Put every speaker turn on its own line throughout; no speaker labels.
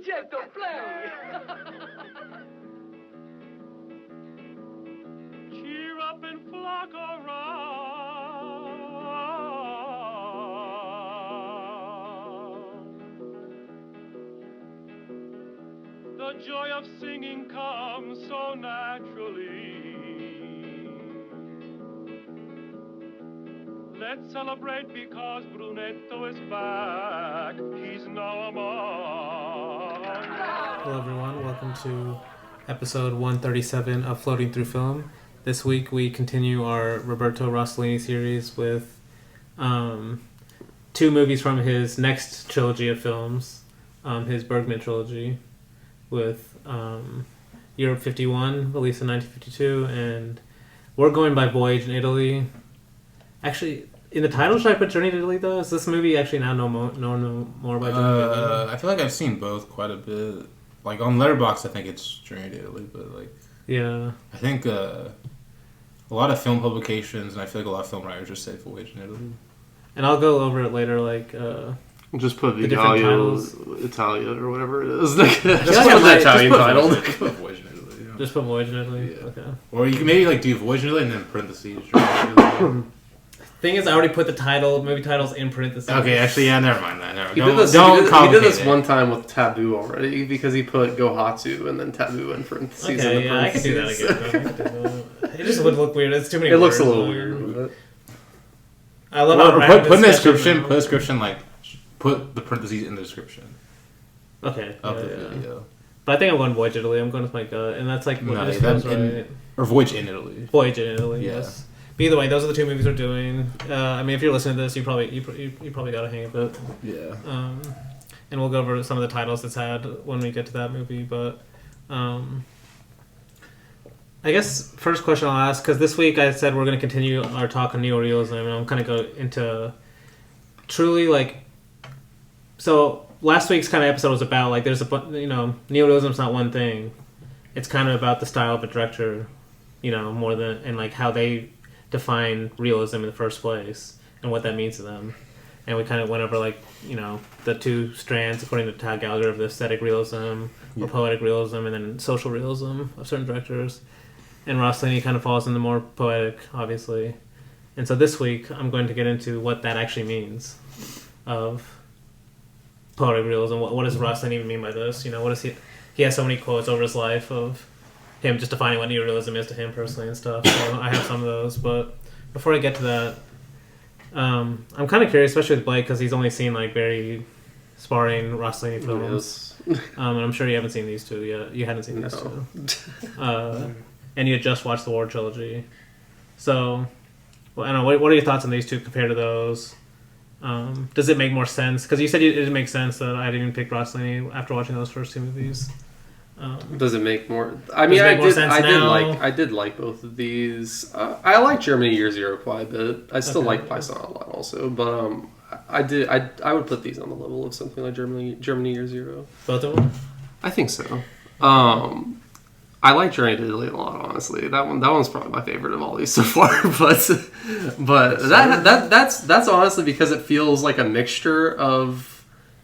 certo, play.
Cheer up and flock around. The joy of singing comes so naturally. Let's celebrate because Brunetto is back. He's now among us.
Hello everyone, welcome to episode 137 of Floating Through Film. This week we continue our Roberto Rossellini series with two movies from his next trilogy of films, his Bergman trilogy, with Europe 51, released in 1952, and we're going by Voyage in Italy. Actually, in the title, should I put Journey to Italy though? Is this movie actually now no more about Journey to Italy?
I feel like I've seen both quite a bit. Like on Letterboxd, I think it's Journey to Italy, but like
yeah,
I think a lot of film publications and I feel like a lot of film writers just say Voyage in Italy.
And I'll go over it later. Like
just put
the different titles.
Italia or whatever it is. Just put
the
Italian title.
Just put Voyage in Italy. Yeah.
Just put Voyage in Italy.
Yeah.
Okay.
Or you can maybe like do Voyage in Italy and then parentheses. Journey to Italy.
Thing is, I already put the movie titles in parentheses.
Okay, actually, yeah, never mind that.
He did this one time with Taboo already because he put Gohatsu and then Taboo in parentheses.
Okay, yeah, I can do that again. It just would look weird. It's too many words.
It looks a little weird. But...
I love how
put in the description. Put the description like put the parentheses in the description.
Okay.
Of the video.
But I think I'm going Voyage Italy. I'm going with my gut, and that's like what it feels right.
Or Voyage in Italy.
Voyage in Italy.
Yeah.
Yes. But either way, those are the two movies we're doing. I mean, if you're listening to this, you probably got a hang of it.
Yeah.
And we'll go over some of the titles it's had when we get to that movie. But I guess first question I'll ask, because this week I said we're going to continue our talk on neorealism, and I'm kind of go into truly like. So last week's kind of episode was about like there's neorealism's not one thing. It's kind of about the style of a director, more than and like how they define realism in the first place and what that means to them. And we kind of went over the two strands according to Tag Gallagher of the aesthetic realism or poetic realism and then social realism of certain directors. And Rossellini kind of falls in the more poetic, obviously. And so this week I'm going to get into what that actually means of poetic realism. What does Rossellini even mean by this? What is he has so many quotes over his life of him just defining what neorealism is to him personally and stuff. So I have some of those, but before I get to that, I'm kind of curious, especially with Blake, because he's only seen like very sparring Rossellini films, and I'm sure you haven't seen these two yet. You hadn't seen these two, and you had just watched the War trilogy. So, I don't know. What are your thoughts on these two compared to those? Does it make more sense? Because you said it didn't make sense that I didn't even pick Rossellini after watching those first two movies.
Does it make more? I mean, I did like both of these. I like Germany Year Zero quite a bit. I still like Python a lot, also. But I would put these on the level of something like Germany Year Zero.
Both of them.
I think so. I like Journey to Italy a lot, honestly. That one's probably my favorite of all these so far. But that's honestly because it feels like a mixture of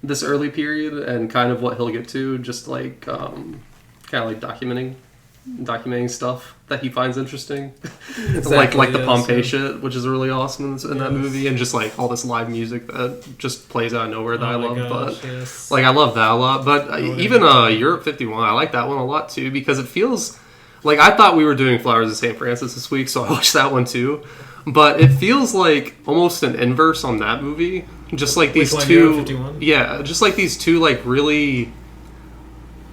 this early period and kind of what he'll get to, just like kind of like documenting stuff that he finds interesting. Exactly, like the Pompeii shit, which is really awesome in that movie, and just like all this live music that just plays out of nowhere that I love. But I love that a lot. But even Europe 51, I like that one a lot too, because it feels like I thought we were doing Flowers of St. Francis this week, so I watched that one too. But it feels like almost an inverse on that movie. Just like these two, just like these two like really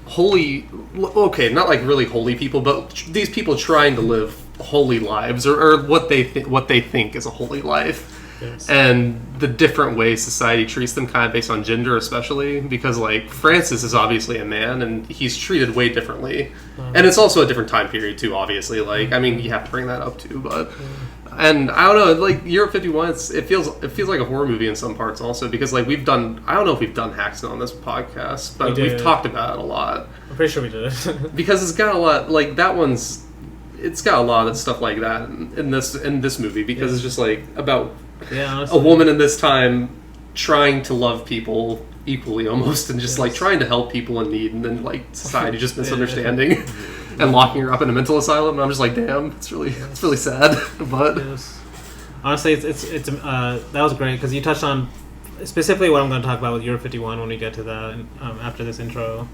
holy, okay, not like really holy people, but these people trying to live holy lives or what they think is a holy life. Yes. And the different ways society treats them kind of based on gender, especially because like Francis is obviously a man and he's treated way differently. And it's also a different time period too, obviously. Like, I mean, you have to bring that up too, but and I don't know, like Europe 51, it feels like a horror movie in some parts also, because like I don't know if we've done Haxton on this podcast, but we've talked about it a lot.
I'm pretty sure we did.
Because it's got a lot, like that one's, it's got a lot of stuff like that in this movie, because it's just like about a woman in this time trying to love people equally almost, and just like trying to help people in need, and then like society just misunderstanding and locking her up in a mental asylum. And I'm just like, damn, it's really sad. But
honestly, it's that was great because you touched on specifically what I'm going to talk about with Euro 51 when we get to that after this intro.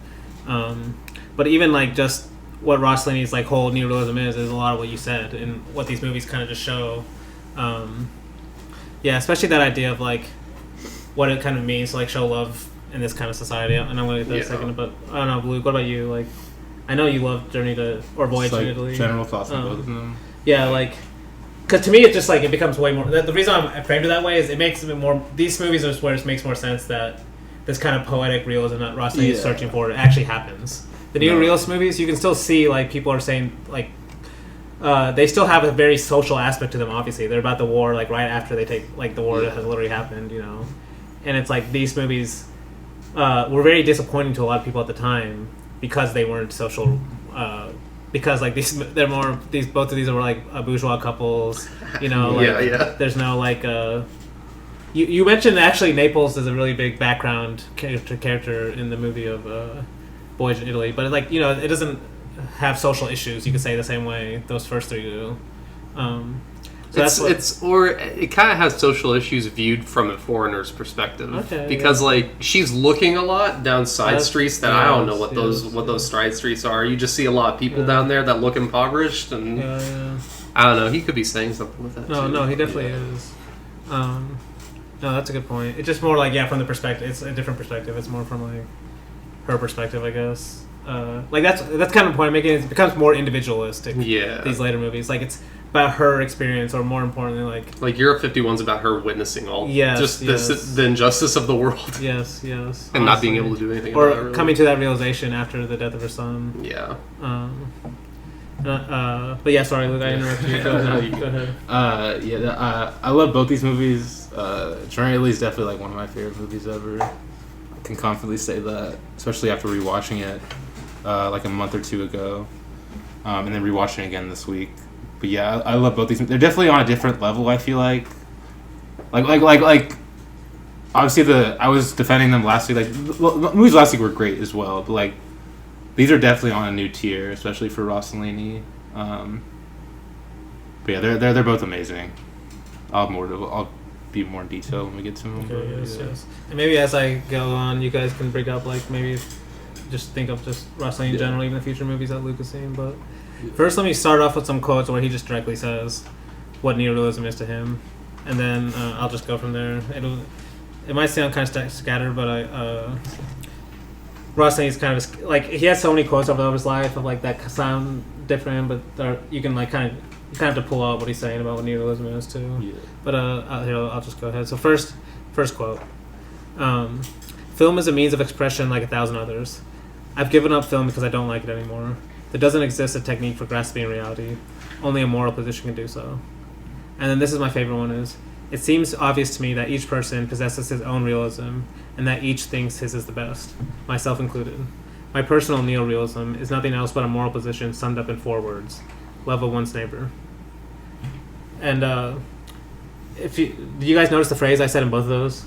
But even like just what Rossellini's like whole neorealism is a lot of what you said and what these movies kind of just show. Especially that idea of like what it kind of means to like show love in this kind of society. And I'm going to get that in a second. But I don't know, Luke, what about you? Like, I know you love Voyage to Italy.
General thoughts on both of them.
Yeah, like, because to me it's just like it becomes way more. The reason I framed it that way is it makes it more. These movies are where it makes more sense that this kind of poetic realism that Rossellini is searching for actually happens. The neorealist movies, you can still see like people are saying like they still have a very social aspect to them. Obviously, they're about the war. Like right after they take like the war has literally happened, you know, and it's like these movies were very disappointing to a lot of people at the time because they weren't social. Because like both of these are like bourgeois couples, you know. Like, there's no like. You mentioned actually Naples is a really big background character in the movie of Voyage in Italy, but like, you know, it doesn't have social issues. You could say the same way those first three do.
It kind of has social issues viewed from a foreigner's perspective, because like she's looking a lot down side streets that I don't know what those side streets are. You just see a lot of people down there that look impoverished, and I don't know. He could be saying something with that.
No, he definitely is. No, that's a good point. It's just more like from the perspective. It's a different perspective. It's more from like her perspective, I guess. Like that's kind of the point I'm making. It becomes more individualistic. Yeah. These later movies, like it's about her experience, or more importantly, like
Europe 51's about her witnessing all the injustice of the world.
Yes,
and not being able to do anything
or
about it, really.
Coming to that realization after the death of her son.
Yeah.
But yeah, sorry, Luke, I interrupted you. Go ahead.
I love both these movies. Journey to Italy is definitely like one of my favorite movies ever. I can confidently say that, especially after rewatching it like a month or two ago, and then rewatching it again this week. But yeah, I love both these. They're definitely on a different level. I feel like obviously I was defending them last week. Like the movies last week were great as well, but like these are definitely on a new tier, especially for Rossellini. But yeah, they're both amazing. I'll be more in detail when we get to them.
Okay, yes. And maybe as I go on, you guys can bring up like maybe just think of just Rossellini in general, even the future movies that Luke is seeing. But first, let me start off with some quotes where he just directly says what neorealism is to him, and then I'll just go from there. It might sound kind of scattered, but Rossellini's kind of like he has so many quotes over his life of like that sound different, but you can like kind of have to pull out what he's saying about what neorealism is too. Yeah. But I'll just go ahead. So first quote: "Film is a means of expression like 1,000 others. I've given up film because I don't like it anymore. There doesn't exist a technique for grasping reality. Only a moral position can do so." And then this is my favorite one: is "It seems obvious to me that each person possesses his own realism, and that each thinks his is the best, myself included. My personal neorealism is nothing else but a moral position summed up in 4 words: love of one's neighbor." And do you guys notice the phrase I said in both of those?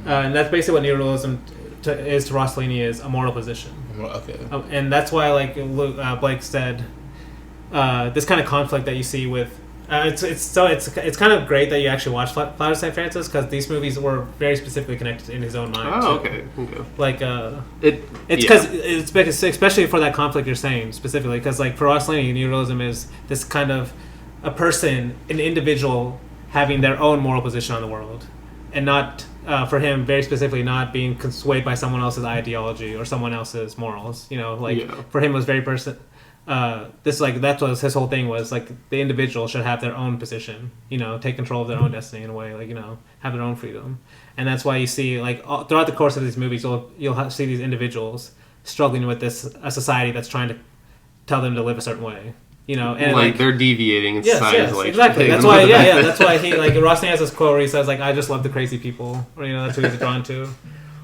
And that's basically what neorealism is to Rossellini, is a moral position.
Okay.
And that's why, like Blake said, this kind of conflict that you see with it's kind of great that you actually watched Flower of St. Francis, because these movies were very specifically connected in his own mind.
Oh,
too.
okay.
Like it's because it's because, especially for that conflict you're saying specifically, because like for Rossellini, neorealism is this kind of a person, an individual having their own moral position on the world, and not for him very specifically not being swayed by someone else's ideology or someone else's morals. You know, like for him it was very that's what his whole thing was, like the individual should have their own position, you know, take control of their own destiny in a way, like, you know, have their own freedom. And that's why you see, like, throughout the course of these movies, you'll see these individuals struggling with a society that's trying to tell them to live a certain way, you know, and
like they're deviating. And society's like
exactly. That's why, that's why he, like, Rossellini has this quote where he says, like, "I just love the crazy people," or, you know, that's who he's drawn to.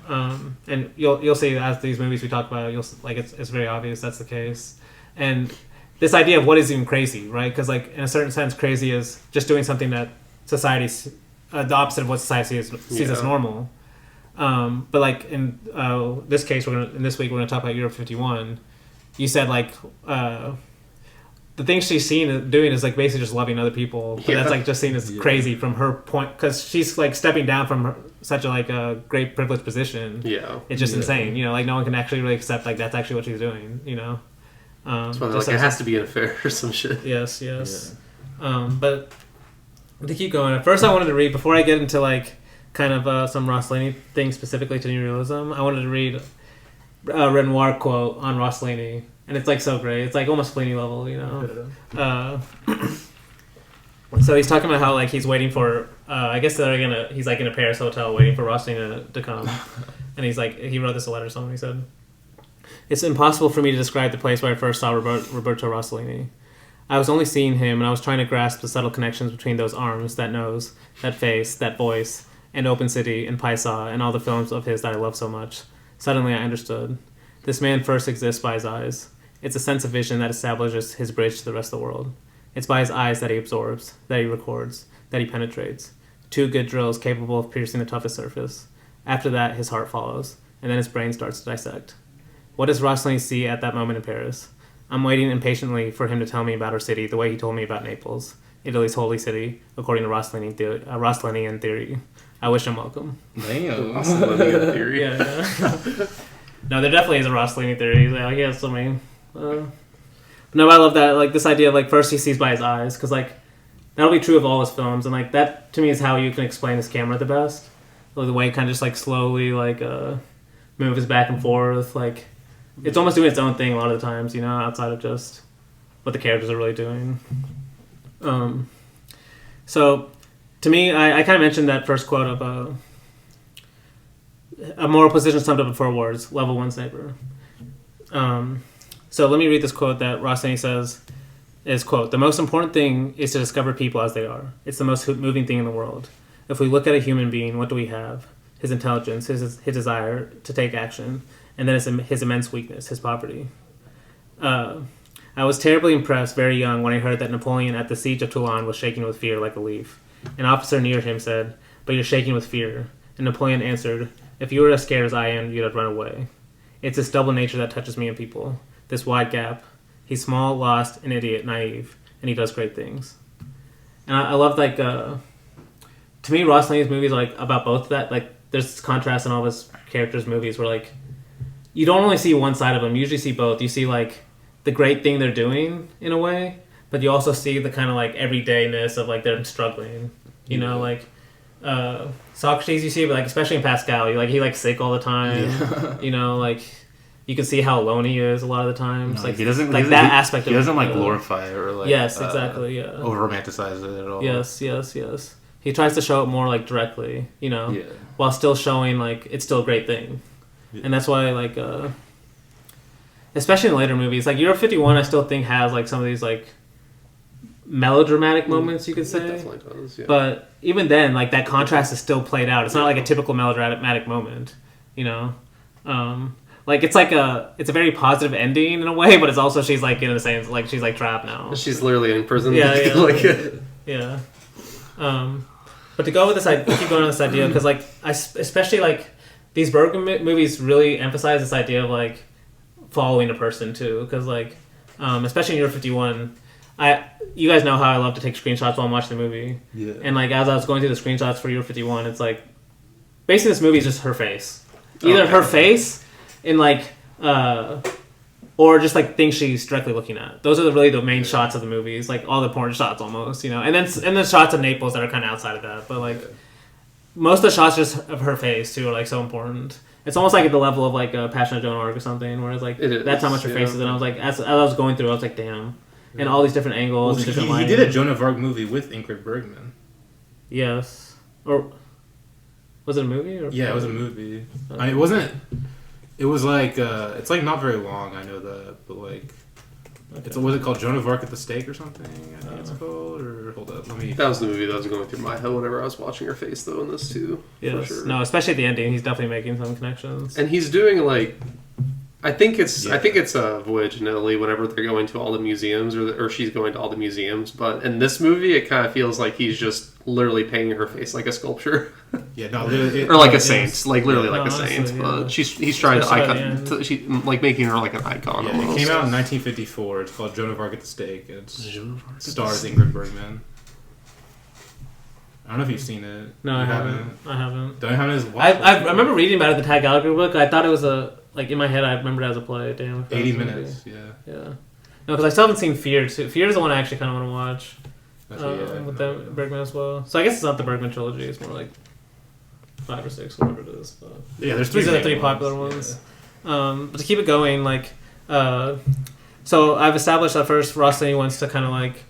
And you'll see as these movies we talk about, it's very obvious that's the case. And this idea of what is even crazy, right? Because, like, in a certain sense, crazy is just doing something that society the opposite of what society sees as normal. But like in this case, this week we're gonna talk about Europe 51. You said like the things she's doing is like basically just loving other people, but that's like just seen as crazy from her point because she's like stepping down from such a great privileged position. Yeah, it's just insane. You know, like no one can actually really accept like that's actually what she's doing. You know,
like it has to be an affair or some shit.
Yes. But to keep going, at first I wanted to read before I get into like kind of some Rossellini things specifically to neorealism. I wanted to read a Renoir quote on Rossellini. And it's like so great. It's like almost Fellini level, you know. So he's talking about how like he's waiting for. I guess he's like in a Paris hotel waiting for Rossellini to come, and he's like he wrote this a letter to someone. He said, "It's impossible for me to describe the place where I first saw Roberto Rossellini. I was only seeing him, and I was trying to grasp the subtle connections between those arms, that nose, that face, that voice, and Open City and Paisa, and all the films of his that I love so much. Suddenly, I understood. This man first exists by his eyes." It's a sense of vision that establishes his bridge to the rest of the world. It's by his eyes that he absorbs, that he records, that he penetrates. 2 good drills capable of piercing the toughest surface. After that, his heart follows, and then his brain starts to dissect. What does Rossellini see at that moment in Paris? I'm waiting impatiently for him to tell me about our city the way he told me about Naples, Italy's holy city, according to Rossellinian theory. I wish him welcome.
Damn. Rossellinian theory.
Yeah. No, there definitely is a Rossellini theory. Like, he has so many... no, I love that. Like this idea of like first he sees by his eyes, because like that'll be true of all his films, and like that to me is how you can explain his camera the best. Like, the way it kind of just like slowly like moves back and forth. Like it's almost doing its own thing a lot of the times, you know, outside of just what the characters are really doing. So to me, I kind of mentioned that first quote of a moral position summed up in 4 words: level 1 sniper. So let me read this quote that Rossellini says is, quote, "The most important thing is to discover people as they are. It's the most moving thing in the world. If we look at a human being, what do we have? His intelligence, his desire to take action, and then his immense weakness, his poverty." I was terribly impressed very young when I heard that Napoleon at the siege of Toulon was shaking with fear like a leaf. An officer near him said, "But you're shaking with fear." And Napoleon answered, "If you were as scared as I am, you'd have run away." It's this double nature that touches me in people. This wide gap. He's small, lost, an idiot, naive, and he does great things. And I love, like, to me, Rossellini's movies are, like, about both of that. Like, there's this contrast in all his characters' movies where, like, you don't only see one side of them. You usually see both. You see, like, the great thing they're doing, in a way, but you also see the kind of, like, everydayness of, like, them struggling. You know, like, Socrates, you see, but, like, especially in Pascal, he, like, sick all the time. Yeah. You know, like... You can see how alone he is a lot of the times. No, like
he doesn't
like that aspect.
He doesn't like glorify it or like
exactly
over romanticize it at all.
Yes. He tries to show it more like directly, you know, while still showing like it's still a great thing, and that's why like especially in later movies like Europe 51, I still think has like some of these like melodramatic moments you could say. It definitely does, yeah. But even then, like that contrast is still played out. It's not like a typical melodramatic moment, you know. Like it's a very positive ending in a way, but it's also she's like in the same like she's like trapped now.
She's literally in prison.
Yeah. But to go with this, I keep going on this idea because like especially like these Bergman movies really emphasize this idea of like following a person too, because like especially in Europe 51, you guys know how I love to take screenshots while I'm watching the movie. Yeah. And like as I was going through the screenshots for Europe 51, it's like basically this movie is just her face, either her face. In like, or just like things she's directly looking at. Those are really the main shots of the movies, like all the porn shots almost, you know. And then shots of Naples that are kind of outside of that. But like most of the shots just of her face too are like so important. It's almost like at the level of like Passion of Joan of Arc or something, where it's like that's how much her face is. And I was like, as I was going through, I was like, damn, and all these different angles and different lines.
He did a Joan of Arc movie with Ingrid Bergman.
Yes, or was it a movie? Or
yeah, it was a movie. I mean, it wasn't. It was like it's like not very long. I know that, but like, was it called Joan of Arc at the Stake or something? I think it's called. Or hold up, let me.
That was the movie that was going through my head whenever I was watching her face, though. In this too,
yes, for sure. No, especially at the ending, he's definitely making some connections.
And he's doing like I think it's a Voyage in Italy whenever they're going to all the museums or she's going to all the museums. But in this movie, it kind of feels like he's just literally painting her face like a sculpture.
Yeah, no, literally,
or like a saint, like literally like a
honestly,
saint.
yeah.
But he's trying to like making her like an icon.
Yeah,
almost.
it came out in 1954. It's called Joan of Arc at the Stake. It stars Ingrid Bergman. I don't know if you've seen it.
No, I haven't.
Don't have it as
I remember reading about it in the Tag Gallagher book. I thought it was in my head, I remember it as a play. Damn.
80 minutes, yeah.
Yeah. No, because I still haven't seen Fear. Fear is the one I actually kind of want to watch. With them, Bergman as well. So I guess it's not the Bergman trilogy. It's more like 5 or 6, whatever it is. But
Yeah, there's
these are the 3 popular ones. But to keep it going, so I've established that first Rossellini wants to kind of like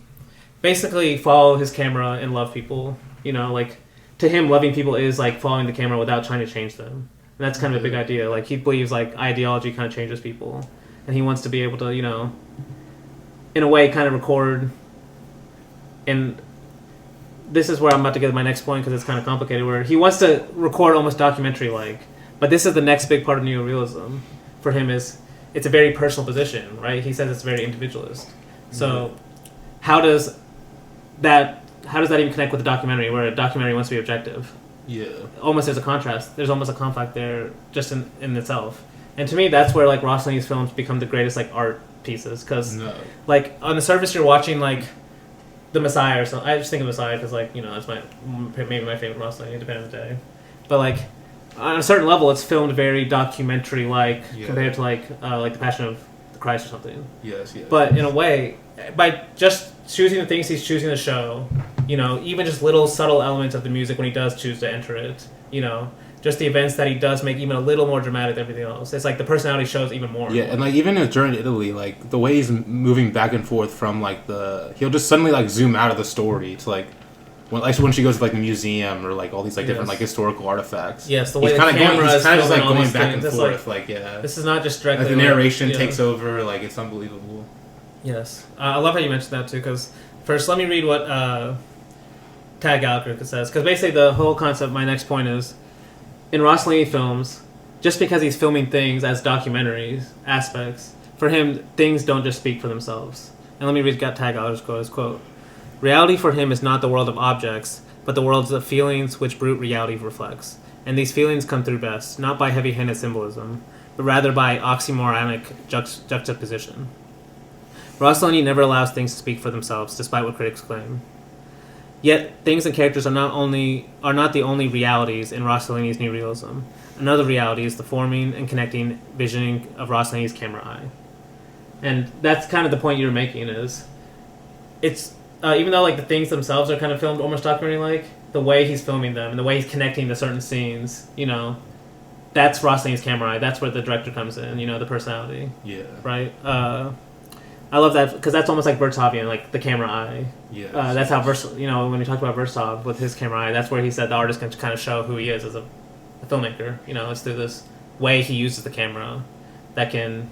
basically follow his camera and love people. You know, like to him, loving people is like following the camera without trying to change them. And that's kind of a big idea. Like he believes like ideology kind of changes people, and he wants to be able to, you know, in a way, kind of record. And this is where I'm about to get to my next point because it's kind of complicated. Where he wants to record almost documentary-like, but this is the next big part of neorealism for him. It's a very personal position, right? He says it's very individualist. So how does that even connect with the documentary, where a documentary wants to be objective?
Yeah.
Almost there's a contrast. There's almost a conflict there just in itself. And to me, that's where like Rossellini's films become the greatest like art pieces because like on the surface you're watching like The Messiah or something. I just think of Messiah because like, you know, that's maybe my favorite Rossellini, depending on the day. But like on a certain level, it's filmed very documentary like compared to like The Passion of the Christ or something.
Yes.
But in a way, by just choosing the things he's choosing to show, you know, even just little subtle elements of the music when he does choose to enter it, you know, just the events that he does make even a little more dramatic than everything else. It's like the personality shows even more.
Yeah, and like even in Journey to Italy, like the way he's moving back and forth from like he'll just suddenly like zoom out of the story to like when she goes to like the museum or like all these like different like historical artifacts.
Yes, the way
he's
the camera is
kind of just like
going
going back and
things.
forth. Like
this is not just directly.
Like the narration takes over. Like it's unbelievable.
Yes, I love how you mentioned that too. Because first, let me read what Tag Gallagher says. Because basically, the whole concept. My next point is, in Rossellini films, just because he's filming things as documentaries aspects, for him, things don't just speak for themselves. And let me read Tag Gallagher's quote: "Reality for him is not the world of objects, but the world of feelings which brute reality reflects. And these feelings come through best, not by heavy-handed symbolism, but rather by oxymoronic juxtaposition. Rossellini never allows things to speak for themselves, despite what critics claim. Yet, things and characters are not the only realities in Rossellini's neorealism. Another reality is the forming and connecting visioning of Rossellini's camera eye." And that's kind of the point you're making is, it's even though like the things themselves are kind of filmed almost documentary-like, the way he's filming them and the way he's connecting to certain scenes, you know, that's Rossellini's camera eye. That's where the director comes in, you know, the personality. Yeah. Right? I love that because that's almost like Vertovian, like the camera eye. Yeah. That's how when we talked about Vertov with his camera eye, that's where he said the artist can kind of show who he is as a filmmaker. You know, it's through this way he uses the camera that can.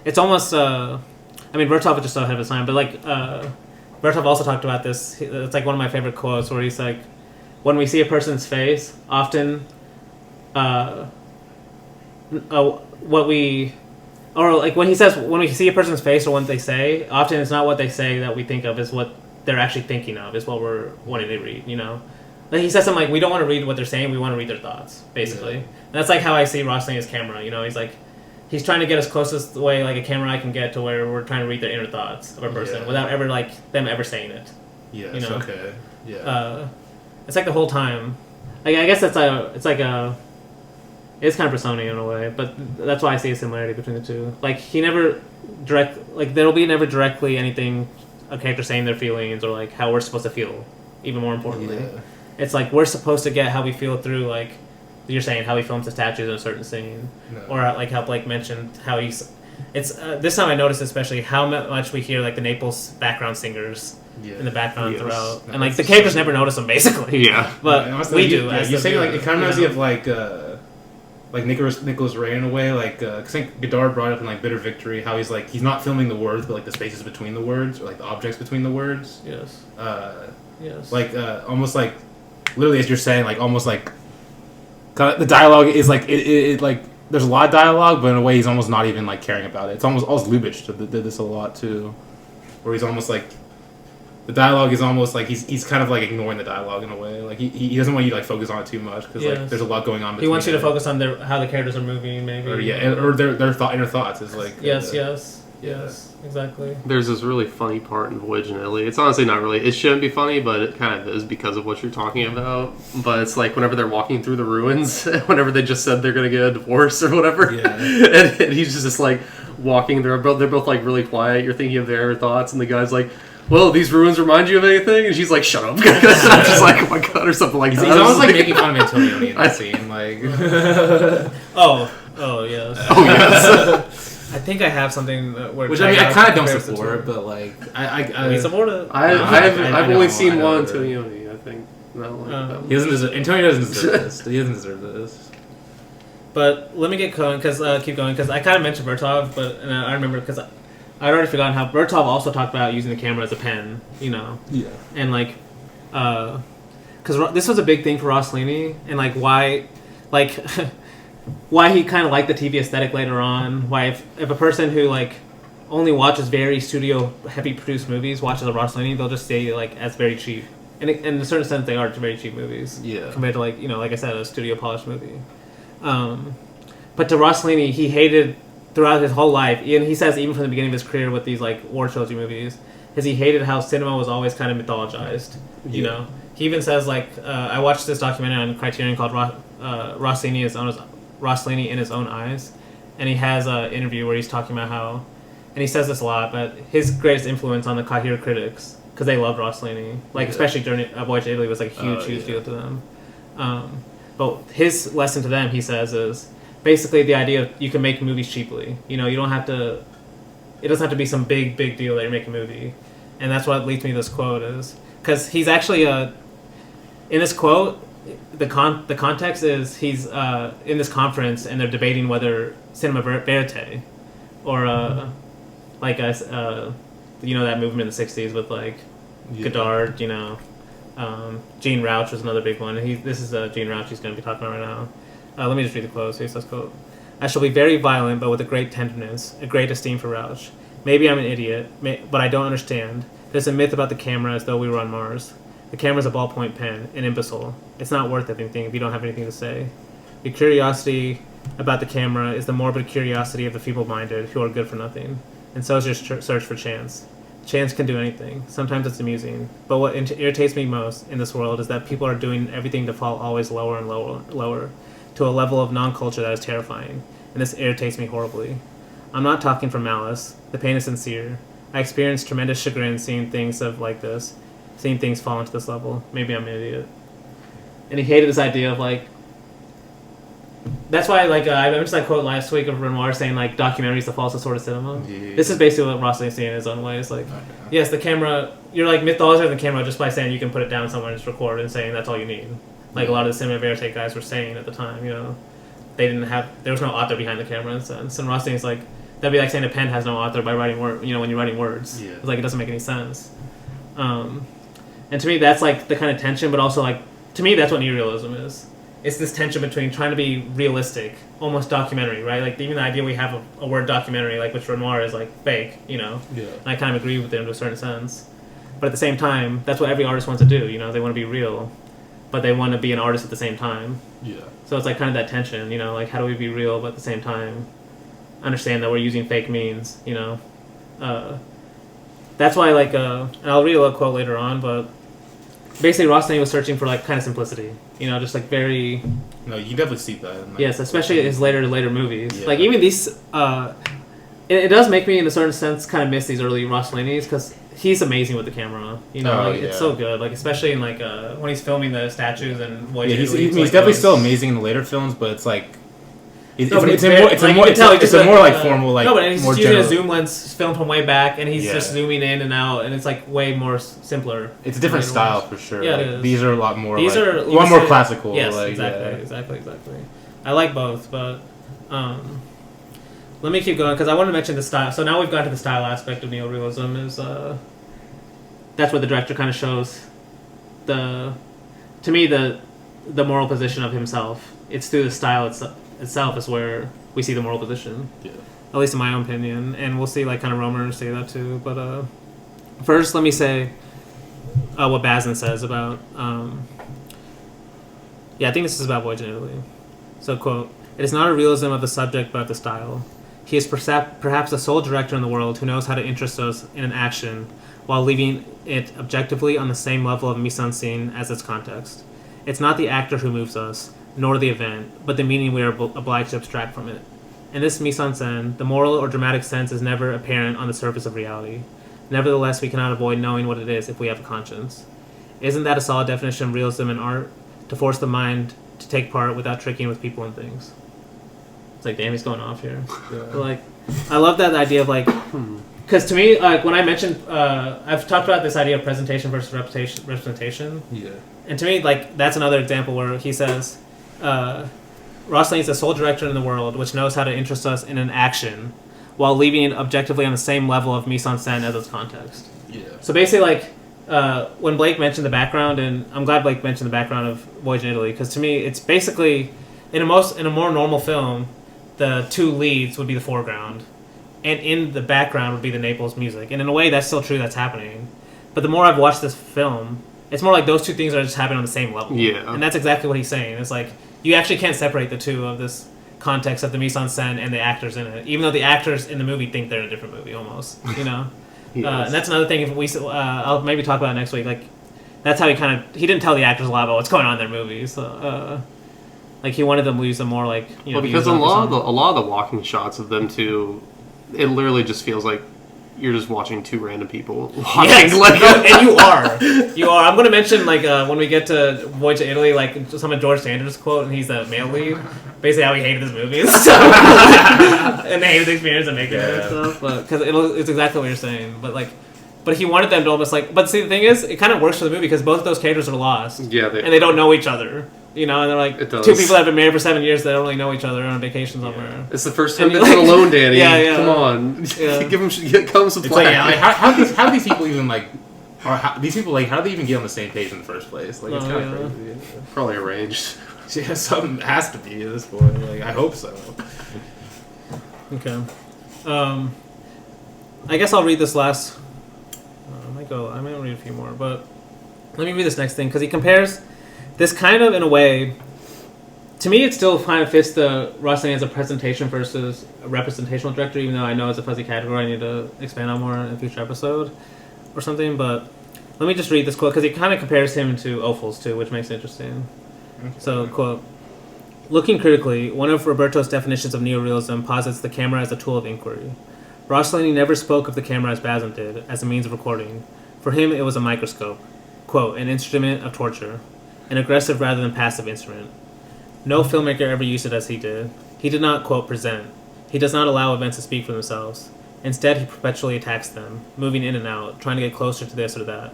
It's almost. Vertov is just so ahead of his time, but like Vertov also talked about this. It's like one of my favorite quotes where he's like, "When we see a person's face, often, when he says, when we see a person's face or what they say, often it's not what they say that we think of, is what they're actually thinking of, is what we're wanting to read, you know? Like he says something like, we don't want to read what they're saying, we want to read their thoughts, basically. And that's like how I see Rossellini's camera, you know? He's like, he's trying to get as close as the way like a camera eye can get to where we're trying to read their inner thoughts of a person without ever like them ever saying it. Yeah, you know? Okay. Yeah. It's like the whole time. Like, I guess it's kind of persona in a way, but that's why I see a similarity between the two. Like he never there'll be never directly anything a character saying their feelings or like how we're supposed to feel. Even more importantly, it's like we're supposed to get how we feel through like you're saying how he films the statues in a certain scene, or like how Blake mentioned how he's. It's this time I noticed especially how much we hear like the Naples background singers. In the background throughout, and like the characters never notice them basically. Yeah, but we do.
You say like it kind of reminds me of like Nicholas Ray in a way, like I think Godard brought up in like Bitter Victory how he's not filming the words but like the spaces between the words or like the objects between the words. Yes. Yes. Like almost like literally as you're saying, like almost like the dialogue is like it like there's a lot of dialogue, but in a way he's almost not even like caring about it. It's almost Lubitsch did this a lot too, where he's almost like the dialogue is almost like he's kind of like ignoring the dialogue in a way. Like he doesn't want you to like focus on it too much because like there's a lot going on.
He wants you to focus on how the characters are moving, maybe.
Or their inner thoughts is like
Yes, exactly.
There's this really funny part in Voyage in Italy. It's honestly not really. It shouldn't be funny, but it kind of is because of what you're talking about. But it's like whenever they're walking through the ruins, whenever they just said they're gonna get a divorce or whatever, and he's just like walking. They're both like really quiet. You're thinking of their thoughts, and the guy's like, "Well, these ruins remind you of anything?" And she's like, "Shut up!" I'm just like, "Oh my god," or something like that.
He's almost like making fun of Antonioni in that scene, like.
Oh yes.
Oh yes.
I think I have something where
which I kind of don't support, but like I
support it.
I've only seen one Antonioni. I think
he doesn't deserve. Antonio doesn't deserve this. He doesn't deserve this.
But let me keep going because I kind of mentioned Bertov, but I remember because I'd already forgotten how Bertov also talked about using the camera as a pen, you know. Yeah. And like, because this was a big thing for Rossellini, and like why, like. Why he kind of liked the TV aesthetic later on. Why if a person who like only watches very studio heavy produced movies watches a Rossellini, they'll just say like as very cheap. And in a certain sense, they are very cheap movies. Yeah. Compared to like like I said, a studio polished movie. But to Rossellini, he hated throughout his whole life, and he says even from the beginning of his career with these like war trilogy movies, is he hated how cinema was always kind of mythologized. You know, he even says like I watched this documentary on Criterion called Rossellini in his own eyes, and he has an interview where he's talking about how, and he says this a lot, but his greatest influence on the Cahiers critics, because they loved Rossellini, like especially during Voyage to Italy was like a huge deal to them. But his lesson to them, he says, is basically the idea of you can make movies cheaply. You know, you don't have to. It doesn't have to be some big deal that you're making a movie, and that's what leads me to this quote is because he's actually in this quote. The context is he's in this conference and they're debating whether cinema verite or that movement in the 60s with like Godard, Gene Rauch was another big one. This is Gene Rauch he's going to be talking about right now. Let me just read the quote. So he says, quote, "I shall be very violent but with a great tenderness, a great esteem for Rauch. Maybe I'm an idiot, but I don't understand. There's a myth about the camera as though we were on Mars. The camera's a ballpoint pen, an imbecile. It's not worth anything if you don't have anything to say. Your curiosity about the camera is the morbid curiosity of the feeble-minded who are good for nothing. And so is your search for chance. Chance can do anything. Sometimes it's amusing. But what irritates me most in this world is that people are doing everything to fall always lower and lower, to a level of non-culture that is terrifying. And this irritates me horribly. I'm not talking from malice. The pain is sincere. I experience tremendous chagrin seeing things like this. Seeing things fall into this level. Maybe I'm an idiot." And he hated this idea of like. That's why I mentioned that quote last week of Renoir saying like documentary is the falsest sort of cinema. Yeah. This is basically what Rossellini's saying in his own way. It's like, yes, the camera. You're like mythologizing the camera just by saying you can put it down somewhere and just record and saying that's all you need. Like a lot of the cinema verite guys were saying at the time. There was no author behind the camera in a sense. And Rossellini's like that'd be like saying a pen has no author by writing when you're writing words. Yeah. It's like it doesn't make any sense. And to me, that's like the kind of tension, but also like to me, that's what neorealism is. It's this tension between trying to be realistic, almost documentary, right? Like even the idea we have of a word documentary, like which Renoir is like fake, Yeah. And I kind of agree with him to a certain sense, but at the same time, that's what every artist wants to do. They want to be real, but they want to be an artist at the same time. Yeah. So it's like kind of that tension, like how do we be real, but at the same time, understand that we're using fake means, That's why, and I'll read a little quote later on, but basically Rossellini was searching for, like, kind of simplicity. Just, like, very...
No, you definitely see that.
Yes, especially his later movies. Yeah. Like, even these... It does make me, in a certain sense, kind of miss these early Rossellini's, because he's amazing with the camera. It's so good. Like, especially in, like, when he's filming the statues and Voyage.
Yeah, he's definitely still amazing in the later films, but it's, like... It's more formal, like...
No, but he's just using a zoom lens film from way back, and he's just zooming in and out, and it's, like, way more simpler.
It's a different style, for sure. Yeah,
it is.
These are a lot more, more classical.
Yes, exactly. I like both, but... let me keep going, because I want to mention the style. So now we've got to the style aspect of neorealism, is... that's what the director kind of shows the moral position of himself. It's through the style itself is where we see the moral position.
Yeah.
At least in my own opinion, and we'll see like kind of Romer say that too. But first, let me say what Bazin says about. I think this is about Voyage in Italy. So, quote: "It is not a realism of the subject, but of the style. He is perhaps the sole director in the world who knows how to interest us in an action, while leaving it objectively on the same level of mise-en-scène as its context. It's not the actor who moves us, nor the event, but the meaning we are obliged to abstract from it. In this mise-en-scène, the moral or dramatic sense is never apparent on the surface of reality. Nevertheless, we cannot avoid knowing what it is if we have a conscience. Isn't that a solid definition of realism in art? To force the mind to take part without tricking with people and things." It's like, damn, he's going off here.
Yeah.
But, like, I love that idea of, like, because to me, like, when I mentioned, I've talked about this idea of presentation versus representation.
Yeah.
And to me, like, that's another example where he says, Rossellini is the sole director in the world which knows how to interest us in an action while leaving it objectively on the same level of mise-en-scène as its context.
Yeah.
So basically, like, when Blake mentioned the background, and I'm glad Blake mentioned the background of Voyage in Italy, because to me, it's basically, in a more normal film, the two leads would be the foreground, and in the background would be the Naples music. And in a way, that's still true, that's happening. But the more I've watched this film, it's more like those two things are just happening on the same level.
Yeah.
And that's exactly what he's saying. It's like, you actually can't separate the two of this context of the mise-en-scène and the actors in it, even though the actors in the movie think they're in a different movie, almost, you know?
Yes.
And that's another thing. If we, I'll maybe talk about it next week. Like, that's how he didn't tell the actors a lot about what's going on in their movies. Like, he wanted them to use them more like, you know.
Well, because a lot of the walking shots of them two, it literally just feels like you're just watching two random people walking.
Yes,
like,
and you are. I'm going to mention, like, when we get to Voyage to Italy, like, some of George Sanders' quote, and he's the male lead. Basically, how he hated his movies, and they hated the experience of making it and stuff. Because it's exactly what you're saying. But he wanted them to almost like. But see, the thing is, it kind of works for the movie because both of those characters are lost.
Yeah,
and they don't know each other. You know, and they're like two people that have been married for 7 years that don't really know each other on vacation somewhere.
It's the first time they've been alone, Dany.
Yeah.
Come on, give them some
It's like, how these people even like, how do they even get on the same page in the first place? Like, it's kind of crazy.
Probably arranged.
Yeah, something has to be at this point. Like, I hope so.
Okay. I guess I'll read this last. I might read a few more, but let me read this next thing because he compares this kind of in a way. To me, it still kind of fits the Rossellini as a presentation versus a representational director, even though I know it's a fuzzy category I need to expand on more in a future episode or something. But let me just read this quote because he kind of compares him to Ophuls too, which makes it interesting. So, quote, "Looking critically, one of Roberto's definitions of neorealism posits the camera as a tool of inquiry. Rossellini never spoke of the camera as Bazin did, as a means of recording. For him, it was a microscope, quote, an instrument of torture, an aggressive rather than passive instrument. No filmmaker ever used it as he did. He did not, quote, present. He does not allow events to speak for themselves. Instead, he perpetually attacks them, moving in and out, trying to get closer to this or that.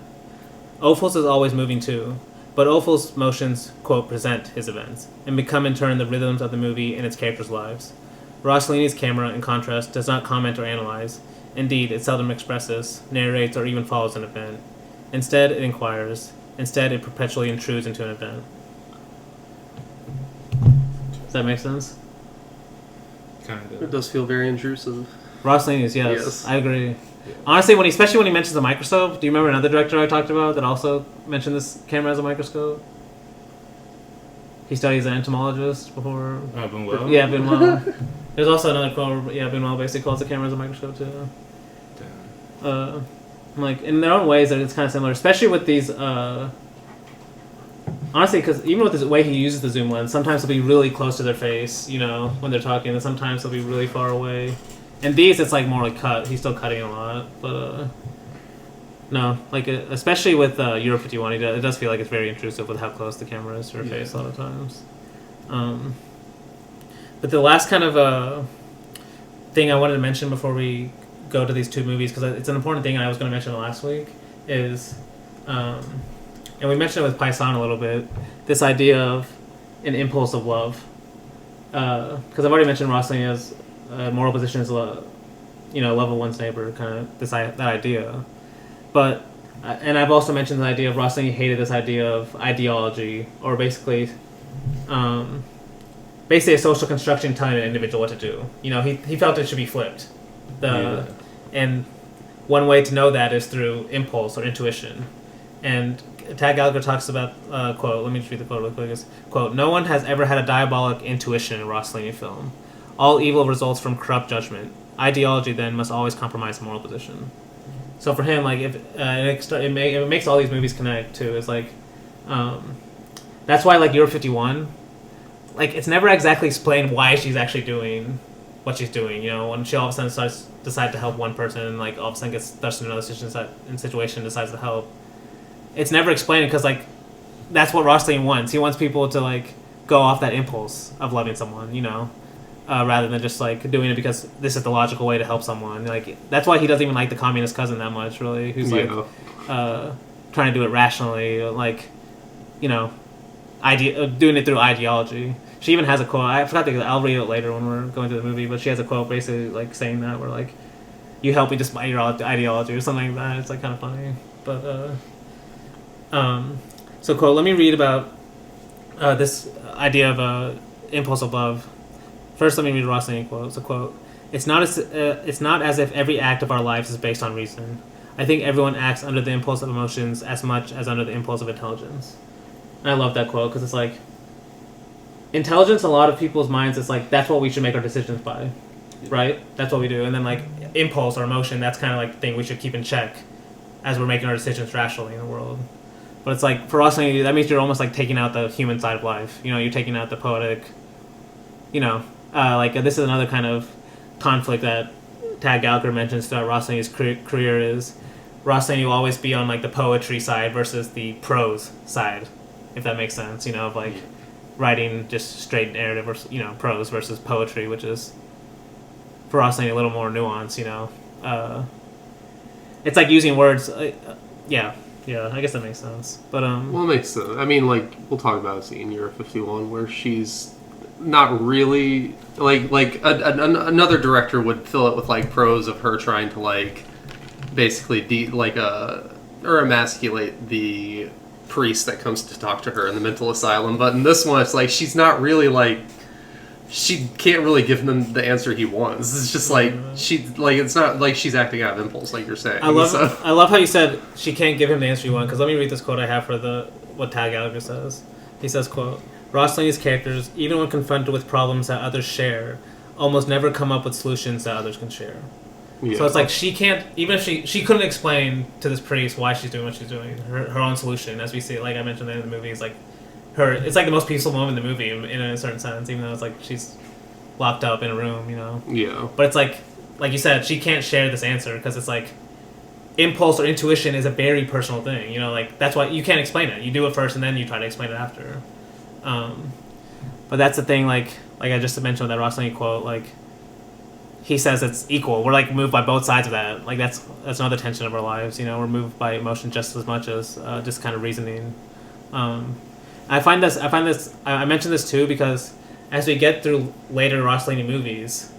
Ophuls is always moving too. But Ophuls' motions, quote, present his events, and become in turn the rhythms of the movie and its characters' lives. Rossellini's camera, in contrast, does not comment or analyze. Indeed, it seldom expresses, narrates, or even follows an event. Instead, it inquires. Instead, it perpetually intrudes into an event." Does that make sense?
Kind
It
of.
does feel very intrusive.
Rossellini's, yes. I agree. Honestly, especially when he mentions the microscope, do you remember another director I talked about that also mentioned this camera as a microscope? He studies as an entomologist before.
Buñuel?
Yeah, Buñuel. There's also another quote where, Buñuel basically calls the camera as a microscope too. Like, in their own ways, it's kind of similar, especially with these. Honestly, because even with the way he uses the zoom lens, sometimes he'll be really close to their face, you know, when they're talking, and sometimes he'll be really far away. And these, it's like more like cut. He's still cutting a lot, but no, like especially with Euro 51, it does feel like it's very intrusive with how close the camera is to her face a lot of times. But the last kind of thing I wanted to mention before we go to these two movies, because it's an important thing, and I was going to mention it last week, is, and we mentioned it with Paisan a little bit, this idea of an impulse of love. Because I've already mentioned Rossellini as moral position is, love of one's neighbor, kind of that idea. But, and I've also mentioned the idea of Rossellini hated this idea of ideology, or basically, basically a social construction telling an individual what to do. You know, he felt it should be flipped. And one way to know that is through impulse or intuition. And Tad Gallagher talks about, quote, let me just read the quote real quick. Quote, "No one has ever had a diabolic intuition in a Rossellini film. All evil results from corrupt judgment. Ideology, then, must always compromise the moral position." So for him, like, if it makes all these movies connect, too. It's like, that's why, like, Euro 51, like, it's never exactly explained why she's actually doing what she's doing, you know, when she all of a sudden decides to help one person and, like, all of a sudden gets thrust into another situation and decides to help. It's never explained because, like, that's what Rossellini wants. He wants people to, like, go off that impulse of loving someone, you know, rather than just, like, doing it because this is the logical way to help someone. Like, that's why he doesn't even like the communist cousin that much, really, who's, like, trying to do it rationally, like, you know, doing it through ideology. She even has a quote. I forgot to. I'll read it later when we're going through the movie. But she has a quote basically like saying that where like, "You help me despite your ideology" or something like that. It's like kind of funny. But so quote. Let me read about this idea of impulse of love. First, let me read Rossellini quote. It's a quote. It's not as if every act of our lives is based on reason. I think everyone acts under the impulse of emotions as much as under the impulse of intelligence. And I love that quote because it's like. Intelligence, in a lot of people's minds, is like that's what we should make our decisions by, right? That's what we do, and then like impulse or emotion, that's kind of like the thing we should keep in check as we're making our decisions rationally in the world. But it's like for us, that means you're almost like taking out the human side of life. You know, you're taking out the poetic. You know, like this is another kind of conflict that Tad Gallagher mentions throughout Rossellini's career is Rossellini will always be on like the poetry side versus the prose side, if that makes sense. You know, of like. Writing just straight narrative or prose versus poetry, which is for us a little more nuanced. You know, it's like using words. Yeah, I guess that makes sense. But
well, it makes sense. I mean, like we'll talk about a scene in Euro 51 where she's not really like another director would fill it with like prose of her trying to like basically or emasculate the priest that comes to talk to her in the mental asylum, but in this one it's like she's not really like she can't really give him the answer he wants. It's just like it's not like she's acting out of impulse like you're saying.
I love how you said she can't give him the answer he wants because let me read this quote I have for what Tad Gallagher says. He says, quote, "Rossellini's characters, even when confronted with problems that others share, almost never come up with solutions that others can share." Yeah. So it's like she can't, even if she couldn't explain to this priest why she's doing what she's doing. Her own solution, as we see, like I mentioned in the movie, is like it's like the most peaceful moment in the movie in a certain sense, even though it's like she's locked up in a room, you know.
Yeah.
But it's like you said, she can't share this answer because it's like impulse or intuition is a very personal thing, you know. Like that's why you can't explain it. You do it first and then you try to explain it after. But that's the thing, like I just mentioned with that Rossellini quote, like. He says it's equal. We're like moved by both sides of that. Like that's another tension of our lives. You know, we're moved by emotion just as much as just kind of reasoning. I mentioned this too because as we get through later Rossellini movies,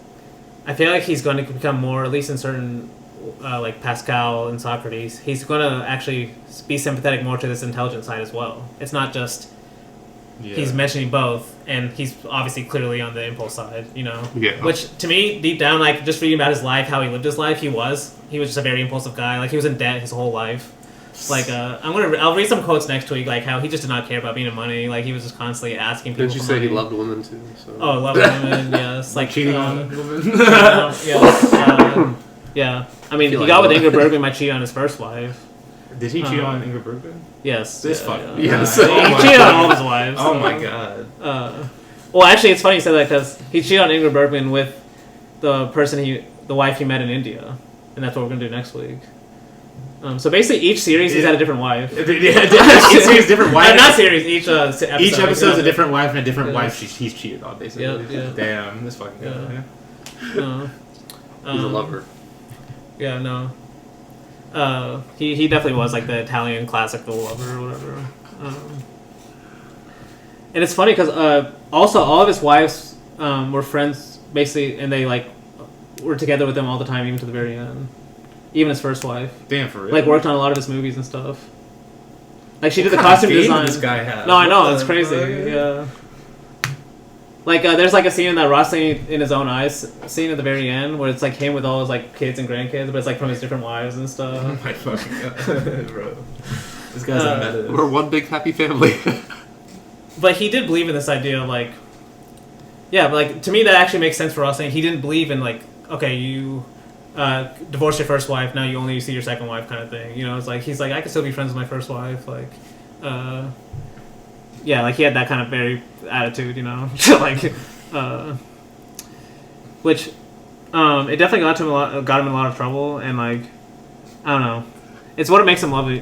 I feel like he's going to become more, at least in certain like Pascal and Socrates, he's going to actually be sympathetic more to this intelligent side as well. It's not just. Yeah. He's mentioning both, and he's obviously clearly on the impulse side, you know.
Yeah.
Which to me, deep down, like just reading about his life, how he lived his life, he was just a very impulsive guy. Like he was in debt his whole life. Like I'll read some quotes next week, like how he just did not care about being in money. Like he was just constantly asking people.
Didn't you
for
say
money.
He loved women too? So.
Oh, loved women, yes. Like
cheating on women.
Yeah. I mean, he got with Ingrid Bergman by cheating on his first wife.
Did he cheat on Ingrid Bergman?
Yes.
This fuck.
Yes.
He cheated on all of his wives.
Oh my god.
Well, actually, it's funny you said that because he cheated on Ingrid Bergman with the wife he met in India, and that's what we're gonna do next week. So basically, each series he's had a different wife.
Each series different wife.
Not series. Each episode.
Each episode is a different wife and a different wife he's cheated on, basically.
Yeah.
Damn, this fucking guy.
Yeah.
He's a lover.
Yeah. No. He definitely was like the Italian classical lover or whatever. And it's funny because also all of his wives were friends basically, and they like were together with him all the time, even to the very end. Even his first wife.
Damn, for real.
Like worked on a lot of his movies and stuff. Like she did the costume design.
This guy has.
No, I know, it's crazy. Yeah. Like there's like a scene in that Rossellini in his own eyes scene at the very end where it's like him with all his like kids and grandkids, but it's like from his different wives and stuff.
Oh my fucking god, bro! This guy's a meta.
We're one big happy family.
But he did believe in this idea of like, yeah, but like to me that actually makes sense for Rossellini. He didn't believe in like, okay, you divorced your first wife, now you only see your second wife kind of thing. You know, it's like he's like I can still be friends with my first wife, like. Yeah, like he had that kind of very attitude, you know, like, which, it definitely got him in a lot of trouble, and like, I don't know, it's what makes him love it,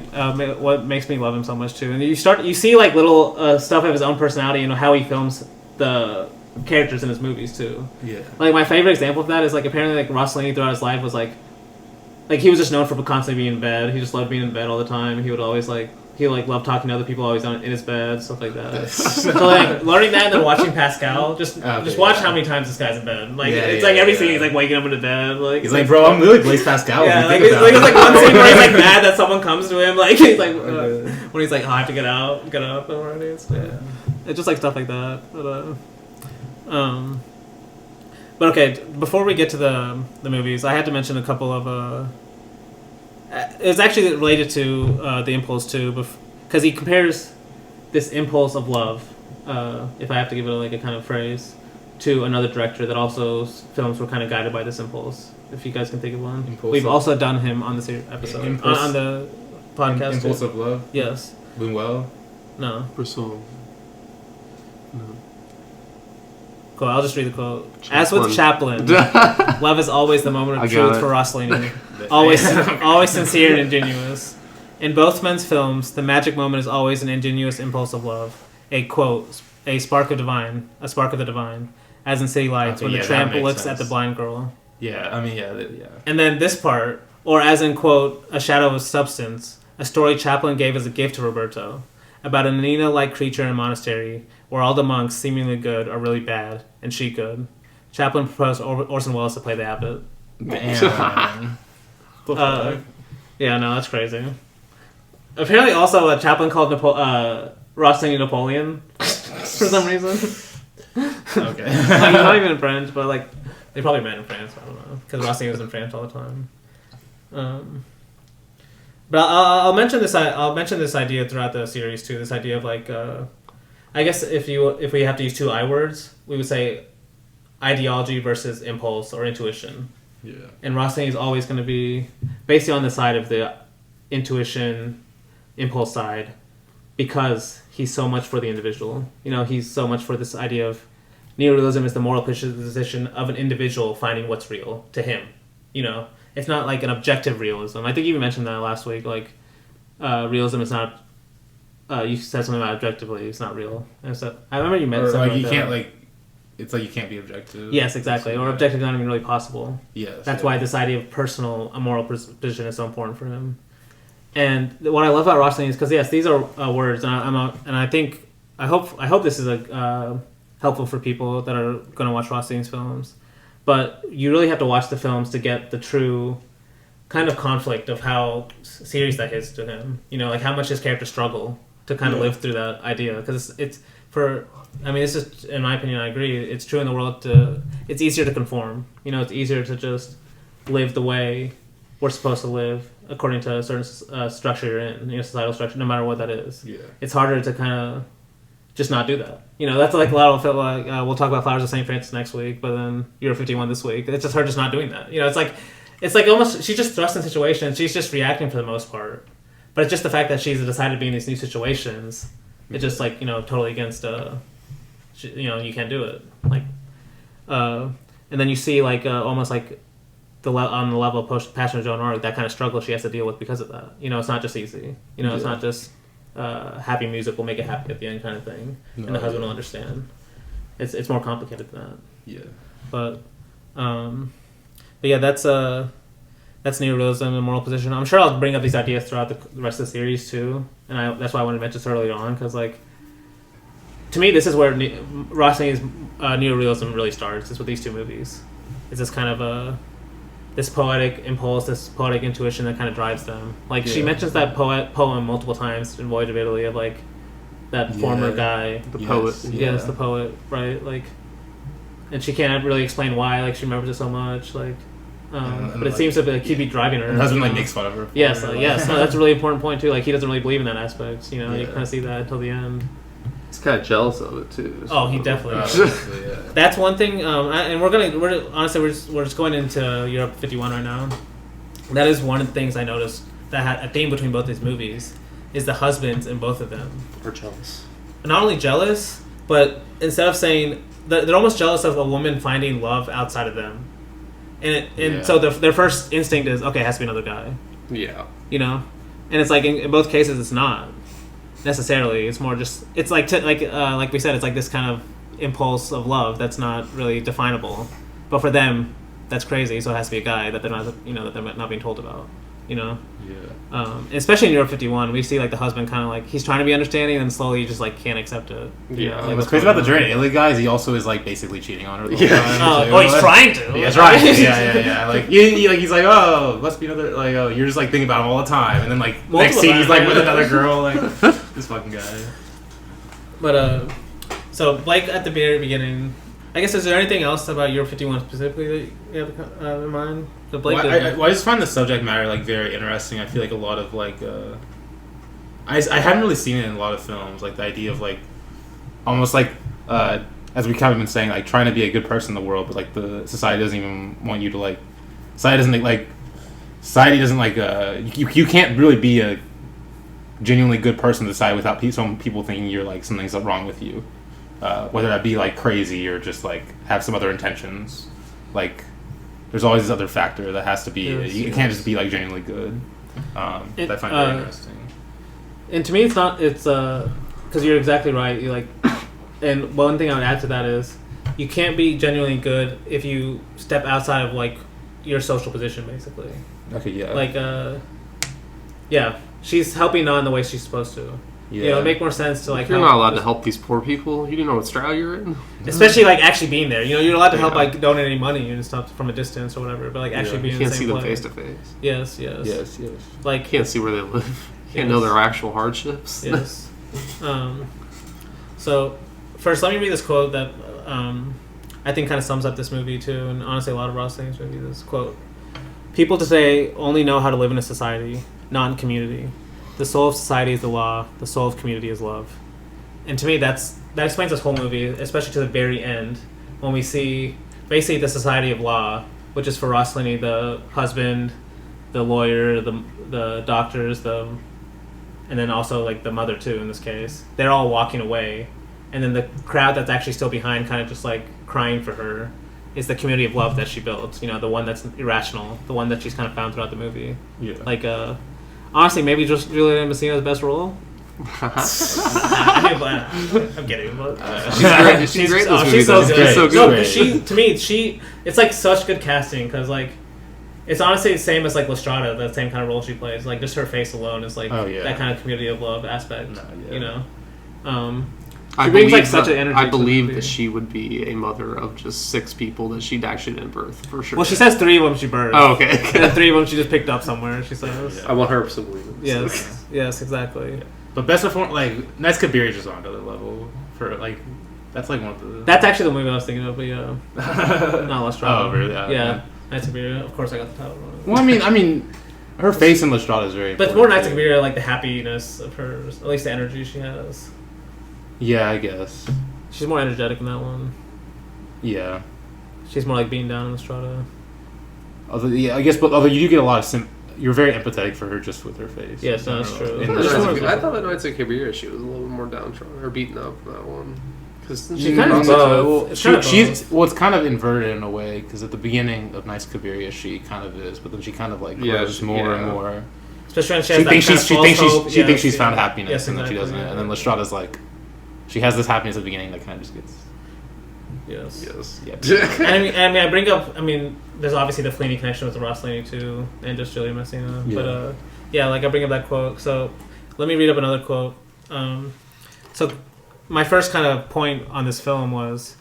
what makes me love him so much too. And you see like little stuff of his own personality, you know, how he films the characters in his movies too.
Yeah.
Like my favorite example of that is like apparently like Rossellini throughout his life was like he was just known for constantly being in bed. He just loved being in bed all the time. He would always like. He like loved talking to other people, always in his bed, stuff like that. So like learning that and then watching Pascal, just watch how many times this guy's in bed. Like it's like every scene he's like waking up into bed. Like
he's like, bro, I'm really Blaise Pascal.
Yeah, like there's like one scene where he's like mad that someone comes to him. Like he's like when he's like, oh, I have to get up already. It's just like stuff like that. But okay, before we get to the movies, I had to mention a couple of. It's actually related to the impulse too, because he compares this impulse of love, if I have to give it like a kind of phrase, to another director that also films were kind of guided by this impulse. If you guys can think of one, we've also done him on the episode on the podcast.
Impulse of Love.
Yes.
Buñuel.
No.
Bresson. No.
Cool. I'll just read the quote. As with Chaplin, love is always the moment of truth for Rossellini. always sincere and ingenuous. In both men's films, the magic moment is always an ingenuous impulse of love. A quote, a spark of the divine, as in City Lights, when the tramp looks at the blind girl.
Yeah, I mean, yeah.
And then this part, or as in quote, a shadow of substance, a story Chaplin gave as a gift to Roberto, about a Nina-like creature in a monastery, where all the monks, seemingly good, are really bad, and she good. Chaplin proposed Orson Welles to play the abbot.
Man.
Yeah, no, that's crazy. Apparently, also Chaplin called Rossellini Napoleon for some reason.
Okay,
like, not even in French, but like they probably met in France. I don't know because Rossellini was in France all the time. But I'll mention this. I'll mention this idea throughout the series too. This idea of like, I guess if we have to use two I words, we would say ideology versus impulse or intuition.
Yeah. And
Rossellini is always going to be basically on the side of the intuition, impulse side, because he's so much for the individual. You know, he's so much for this idea of neorealism is the moral position of an individual finding what's real to him. You know, it's not like an objective realism. I think you even mentioned that last week. Like, realism is not. You said something about objectively. It's not real. And so, I remember you mentioned something
like you
like
can't
that.
like. It's like you can't be objective.
Yes, exactly. Or objective is not even really possible.
Yes.
That's why this idea of a moral position is so important for him. And what I love about Rossellini is because yes, these are words, and I hope this is helpful for people that are going to watch Rossellini's films. But you really have to watch the films to get the true kind of conflict of how serious that is to him. You know, like how much his characters struggle to kind of live through that idea because it's for. I mean, this is, in my opinion, I agree. It's true in the world it's easier to conform. You know, it's easier to just live the way we're supposed to live according to a certain structure you're in, societal structure, no matter what that is. Yeah. It's harder to kind of just not do that. You know, that's like a lot of, like, we'll talk about Flowers of St. Francis next week, but then Euro 51 this week. It's just her just not doing that. You know, it's like almost, she's just thrust in situations, she's just reacting for the most part. But it's just the fact that she's decided to be in these new situations, it's just like, totally against, you can't do it. Like, and then you see like almost like on the level of Passion of Joan of Arc, that kind of struggle she has to deal with because of that. It's not just easy. It's not just happy music will make it happy at the end kind of thing, and the husband will understand. It's more complicated than that. Yeah. But yeah, that's neorealism and moral position. I'm sure I'll bring up these ideas throughout the rest of the series too, and that's why I wanted to mention this early on because like. To me, this is where Rossellini's neorealism really starts. Is with these two movies. It's this kind of this poetic impulse, this poetic intuition that kind of drives them. Like she mentions that poem multiple times in Voyage of Italy of like that former guy,
the poet.
Yes, the poet, right? Like and she can't really explain why. Like she remembers it so much. Like, but it
like,
seems to keep driving her.
And the husband like makes fun of her.
Yes,
for it,
yes. No, that's a really important point too. Like he doesn't really believe in that aspect. You know, you kind of see that until the end.
He's kind of jealous of it too.
Oh, he definitely.
yeah.
That's one thing. And we're honestly we're just going into Europe 51 right now. That is one of the things I noticed that had a theme between both these movies is the husbands in both of them.
Or jealous.
Not only jealous, but instead of saying they're almost jealous of a woman finding love outside of them, and so their first instinct is okay, it has to be another guy.
Yeah.
You know, and it's like in both cases it's not necessarily. It's more just it's like like we said, it's like this kind of impulse of love that's not really definable, but for them that's crazy. So it has to be a guy that they're not that they're not being told about. You know.
Yeah.
Especially in Europe 51, we see like the husband kind of like he's trying to be understanding and slowly just like can't accept it.
Yeah.
Like, what's crazy about the Journey Italy guy is he also is like basically cheating on her the whole time.
Oh, he's trying to.
Yeah, that's right. Yeah. Like he's like, oh, must be another like, oh, you're just like thinking about him all the time, and then like next scene he's like with another girl, like this fucking guy.
But so Blake at the very beginning. I guess is there anything else about Europe 51 specifically that you have in mind? The Blake.
I just find the subject matter like very interesting. I feel like a lot of like I haven't really seen it in a lot of films, like the idea of like almost like as we kind of been saying, like trying to be a good person in the world, but like the society doesn't even want you to like society doesn't like you can't really be a genuinely good person in society without some people thinking you're like something's wrong with you. Whether that be like crazy or just like have some other intentions, like there's always this other factor that has to be. You can't just be like genuinely good. That I find very interesting.
And to me, it's not. It's because you're exactly right. You like, and one thing I would add to that is you can't be genuinely good if you step outside of like your social position, basically.
Okay. Yeah.
Like, yeah, she's helping not in the way she's supposed to. Yeah, it would make more sense to like.
You're not allowed to help these poor people. You didn't know what style you're in.
Especially like actually being there. You know, you're allowed to help like donating money and stuff from a distance or whatever. But like actually being
you
in
can't
the
see
same
them
place.
face to face.
Yes. Like
you can't see where they live. You can't know their actual hardships.
Yes. So first, let me read this quote that I think kind of sums up this movie too, and honestly, a lot of Rossellini's movie. This quote: "People today only know how to live in a society, not in community. The soul of society is the law. The soul of community is love." And to me, that explains this whole movie, especially to the very end, when we see basically the society of law, which is for Rossellini the husband, the lawyer, the doctors, and then also like the mother too in this case. They're all walking away, and then the crowd that's actually still behind, kind of just like crying for her, is the community of love that she built. You know, the one that's irrational, the one that she's kind of found throughout the movie.
Yeah.
Like honestly, maybe just Juliana Messina's best role. I'm kidding. But,
She's great.
She's so good.
She's so good.
To me, it's like such good casting because like it's honestly the same as like Lestrada, the same kind of role she plays. Like just her face alone is like that kind of community of love aspect. You know, she brings like such an energy.
I believe that she would be a mother of just 6 people that she'd actually didn't birth for sure.
Well, she says 3 of them she birthed.
Oh, okay.
And then 3 of them she just picked up somewhere. She says.
I want her to believe it.
Yes, exactly.
Yeah. But best performance, like Nice Kabir, just on another level for like that's like one of the.
That's actually the movie I was thinking of, but yeah, not Lestrada.
Oh, really?
Yeah. Nights of Kabir. Of course, I got the title wrong.
Well, I mean, her face in Lestrada is very.
But it's more Nights of Kabir, like the happiness of her, at least the energy she has.
Yeah, I guess.
She's more energetic in that one.
Yeah.
She's more like being down in Lestrada.
Although, yeah, I guess, but although you do get a lot of you're very empathetic for her just with her face.
Yes, no, that's true.
I thought that Nights of Kabir she was a little more downtrodden or beaten up in that one.
She kind of both.
It's kind of inverted in a way because at the beginning of Nice Kabiria she kind of is, but then she kind of like grows more and more.
Especially when
she thinks she's found happiness and then she doesn't.
Yeah.
And then Lestrada's like, she has this happiness at the beginning that kind of just gets.
Yes.
Yep.
and I bring up. There's obviously the Fellini connection with the Rossellini too, and just Julia Messina. Yeah. But like I bring up that quote. So let me read up another quote. So my first kind of point on this film was,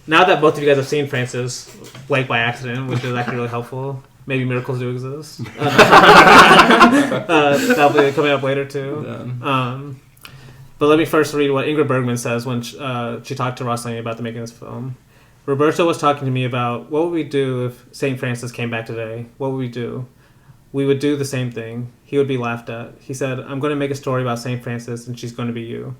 now that both of you guys have seen Francis Blake by accident, which is actually really helpful. Maybe miracles do exist. That'll be coming up later too. But let me first read what Ingrid Bergman says when she talked to Rossellini about the making of this film. Roberto was talking to me about what would we do if St. Francis came back today? What would we do? We would do the same thing. He would be laughed at. He said, I'm going to make a story about St. Francis and she's going to be you.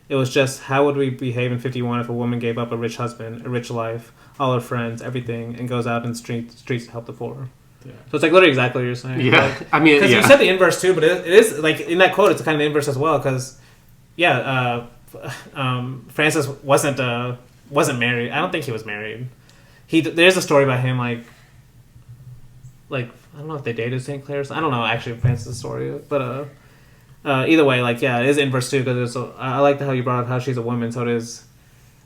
It was just, how would we behave in 51 if a woman gave up a rich husband, a rich life, all her friends, everything, and goes out in the streets to help the poor? Yeah. So it's like literally exactly what you're saying.
Yeah.
Like,
I mean,
because you said the inverse too, but it is, like, in that quote, it's kind of the inverse as well, because, Francis wasn't married. I don't think he was married. There's a story about him, like I don't know if they dated St. Clair's. I don't know actually Francis' story, but either way, like it is inverse too, because I like how you brought up how she's a woman, so it is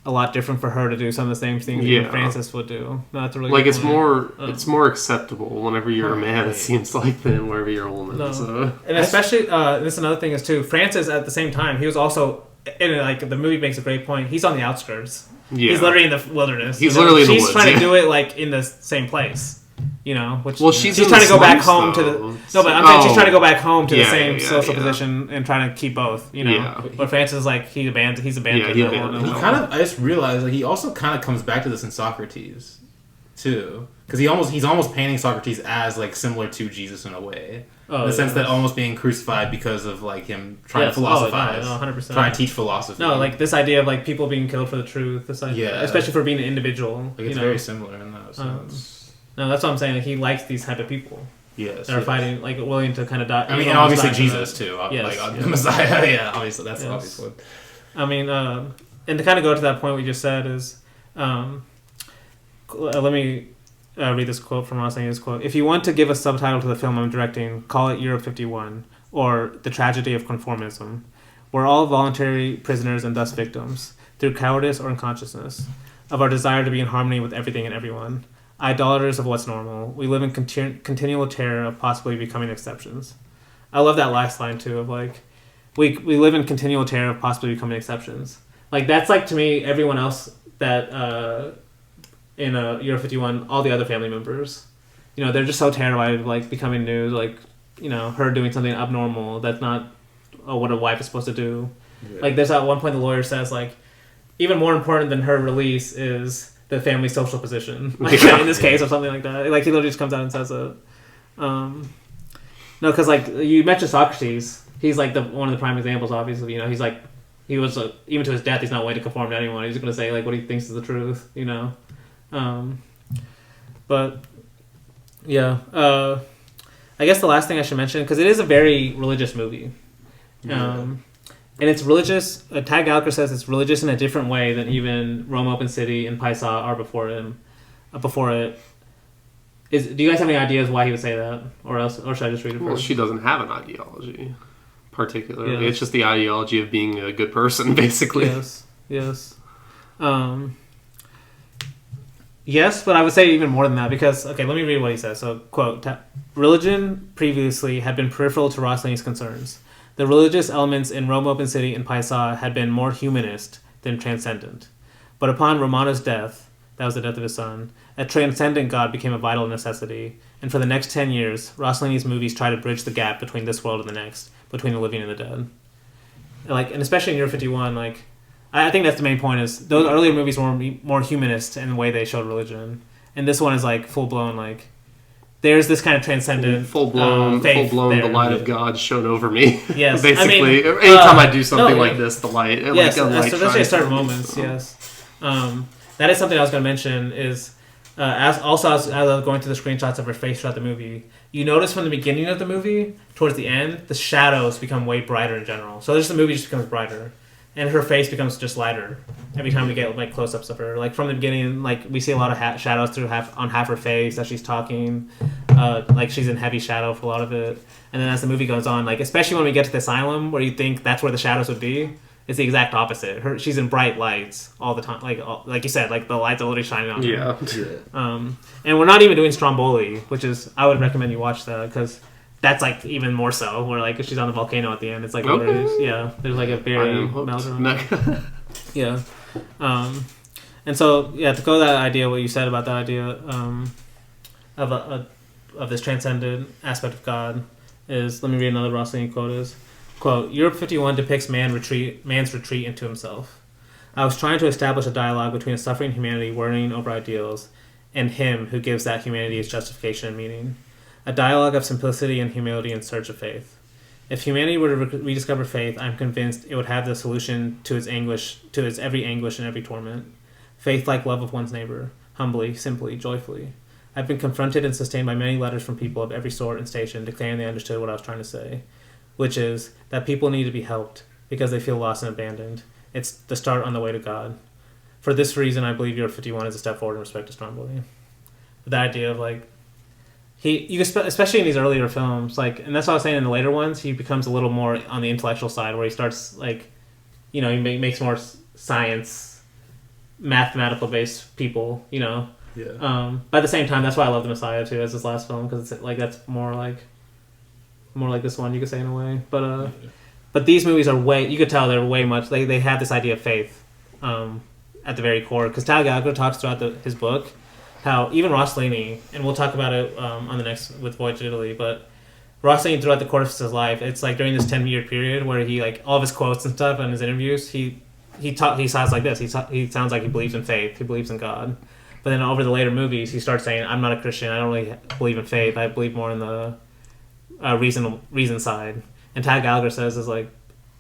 a lot different for her to do some of the same things that Francis would do. No, that's a really
it's more acceptable whenever you're a man. It seems like than whenever you're a woman.
No.
So.
And especially this is another thing is too. Francis at the same time he was also and the movie makes a great point. He's on the outskirts. Yeah. He's literally in the wilderness.
He's literally in the woods.
She's trying to do it like in the same place. She's
trying
to go back home to the. No, but I'm saying she's trying to go back home to the same social position and trying to keep both. But Francis is like he's abandoned.
I just realized he also kind of comes back to this in Socrates, too, because he's almost painting Socrates as like similar to Jesus in a way, in the sense that almost being crucified because of like him trying to philosophize,
100%.
Trying to teach philosophy.
No, like this idea of like people being killed for the truth. This idea, especially for being an individual.
Like it's very similar in that sense.
No, that's what I'm saying. Like, he likes these type of people.
Yes.
That are fighting, like, willing to kind of die.
I mean, and obviously Jesus, too.
Yes,
like, the Messiah. Yeah, obviously. That's the obvious one.
I mean, and to kind of go to that point we just said is, let me read this quote from Rossellini's quote. If you want to give a subtitle to the film I'm directing, call it Europe 51, or The Tragedy of Conformism. We're all voluntary prisoners and thus victims, through cowardice or unconsciousness, of our desire to be in harmony with everything and everyone. Idolaters of what's normal. We live in continual terror of possibly becoming exceptions. I love that last line too of like, we live in continual terror of possibly becoming exceptions. Like that's like to me everyone else that in Euro 51, all the other family members, they're just so terrified of like becoming new, like her doing something abnormal that's not what a wife is supposed to do. Yeah. Like there's at one point the lawyer says like, even more important than her release is the family social position, like in this case or something like that. Like he literally just comes out and says it. No, because like you mentioned Socrates, he's like one of the prime examples. Obviously, he's like he was even to his death, he's not willing to conform to anyone. He's going to say like what he thinks is the truth, But yeah, I guess the last thing I should mention, because it is a very religious movie. And it's religious. Tad Gallagher says it's religious in a different way than even Rome Open City and Paisa are before it. Do you guys have any ideas why he would say that, or should I just read it first?
Well, she doesn't have an ideology, particularly. Yeah. It's just the ideology of being a good person, basically.
Yes. Yes, but I would say even more than that because let me read what he says. So, quote: "Religion previously had been peripheral to Rossellini's concerns. The religious elements in Rome Open City and Paisa had been more humanist than transcendent. But upon Romano's death, that was the death of his son, a transcendent God became a vital necessity, and for the next 10 years, Rossellini's movies try to bridge the gap between this world and the next, between the living and the dead." And especially in Year 51, I think that's the main point is those earlier movies were more humanist in the way they showed religion, and this one is full-blown there's this kind of transcendent
full-blown the light of God shone over me.
Yes.
Basically, anytime I do something like this, the light.
Yes, especially at certain moments, yes. That is something I was going to mention is, as I was going through the screenshots of her face throughout the movie, you notice from the beginning of the movie, towards the end, the shadows become way brighter in general. So the movie just becomes brighter. And her face becomes just lighter every time we get close-ups of her. From the beginning, we see a lot of shadows on half her face as she's talking. She's in heavy shadow for a lot of it. And then as the movie goes on, especially when we get to the asylum, where you think that's where the shadows would be, it's the exact opposite. She's in bright lights all the time. Like you said, the lights are literally shining on her.
Yeah.
And we're not even doing Stromboli, which is I would recommend you watch that because that's even more so. Where she's on the volcano at the end, it's there's a very melodramatic. Yeah. And so to go to that idea, what you said about that idea of this transcendent aspect of God is, let me read another Rossellini quote is, quote, "Europe 51 depicts man's retreat into himself. I was trying to establish a dialogue between a suffering humanity worrying over ideals and him who gives that humanity its justification and meaning. A dialogue of simplicity and humility in search of faith. If humanity were to rediscover faith, I'm convinced it would have the solution to its anguish, to its every anguish and every torment. Faith like love of one's neighbor, humbly, simply, joyfully. I've been confronted and sustained by many letters from people of every sort and station declaring they understood what I was trying to say, which is that people need to be helped because they feel lost and abandoned. It's the start on the way to God. For this reason, I believe Year 51 is a step forward in respect to Stromboli. The idea of like, especially in these earlier films, like, and that's what I was saying in the later ones, he becomes a little more on the intellectual side where he starts like, he makes more science, mathematical based people, Yeah. But at the same time, that's why I love The Messiah too as his last film, because it's like that's more like this one, you could say, in a way. But these movies are you could tell they're way much, they have this idea of faith at the very core, because Talladega talks throughout his book how even Rossellini, and we'll talk about it on the next with Voyage to Italy, but Rossellini throughout the course of his life, it's like during this 10-year period where he, like, all of his quotes and stuff in his interviews, he sounds like this. He sounds like he believes in faith. He believes in God. But then over the later movies, he starts saying, I'm not a Christian. I don't really believe in faith. I believe more in the reason side. And Tad Gallagher says is like,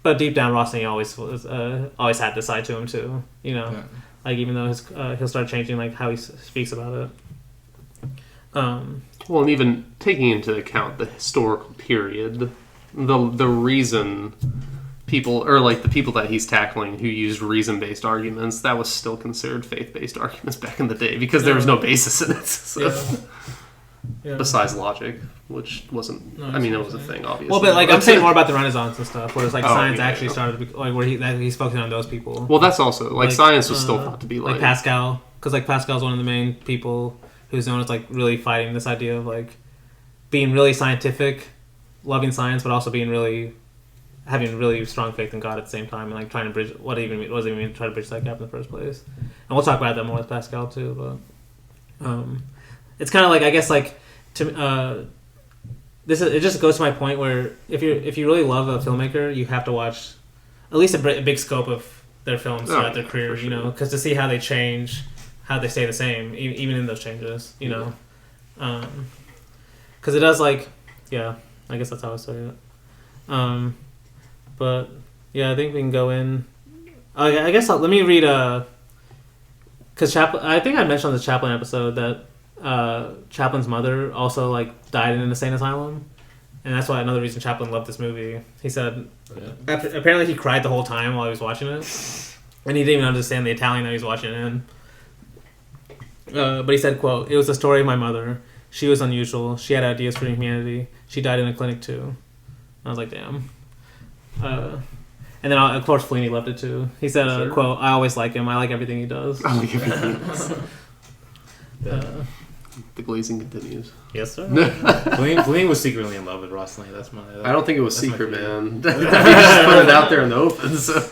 but deep down, Rossellini always had this side to him too.
Yeah.
Like even though he'll start changing like how he speaks about it.
Well, and even taking into account the historical period, the reason people, or like the people that he's tackling who used reason-based arguments, that was still considered faith-based arguments back in the day because there was no basis in it. So.
Yeah.
Besides logic, which wasn't, it was a thing, obviously.
Well, but like I'm saying more about the Renaissance and stuff, where it's like science actually started to be, like where he's focusing on those people.
Well, that's also like science was still thought to be like
Pascal, because like Pascal's one of the main people who's known as like really fighting this idea of like being really scientific, loving science, but also having really strong faith in God at the same time, and like trying to bridge what does it even mean to try to bridge that gap in the first place. And we'll talk about that more with Pascal too, but it's kind of like, I guess, like it just goes to my point where if you really love a filmmaker, you have to watch at least a big scope of their films throughout their career, sure. Because to see how they change, how they stay the same, even in those changes, because it does, like, yeah, I guess that's how I say it. But yeah, I think we can go in. I guess let me read because I think I mentioned on the Chaplin episode that Chaplin's mother also like died in an insane asylum, and that's why another reason Chaplin loved this movie. He said apparently he cried the whole time while he was watching it, and he didn't even understand the Italian that he was watching it in. But he said, quote, "It was the story of my mother. She was unusual. She had ideas for humanity. She died in a clinic too." And I was like, damn. And then of course Fellini loved it too. He said, sure. Quote, "I always like him. I like everything he does."
I like everything he does. The glazing continues.
Yes, sir.
Fellini was secretly in love with Rossellini.
I don't think it was secret, man. He just put it out there in the open. So.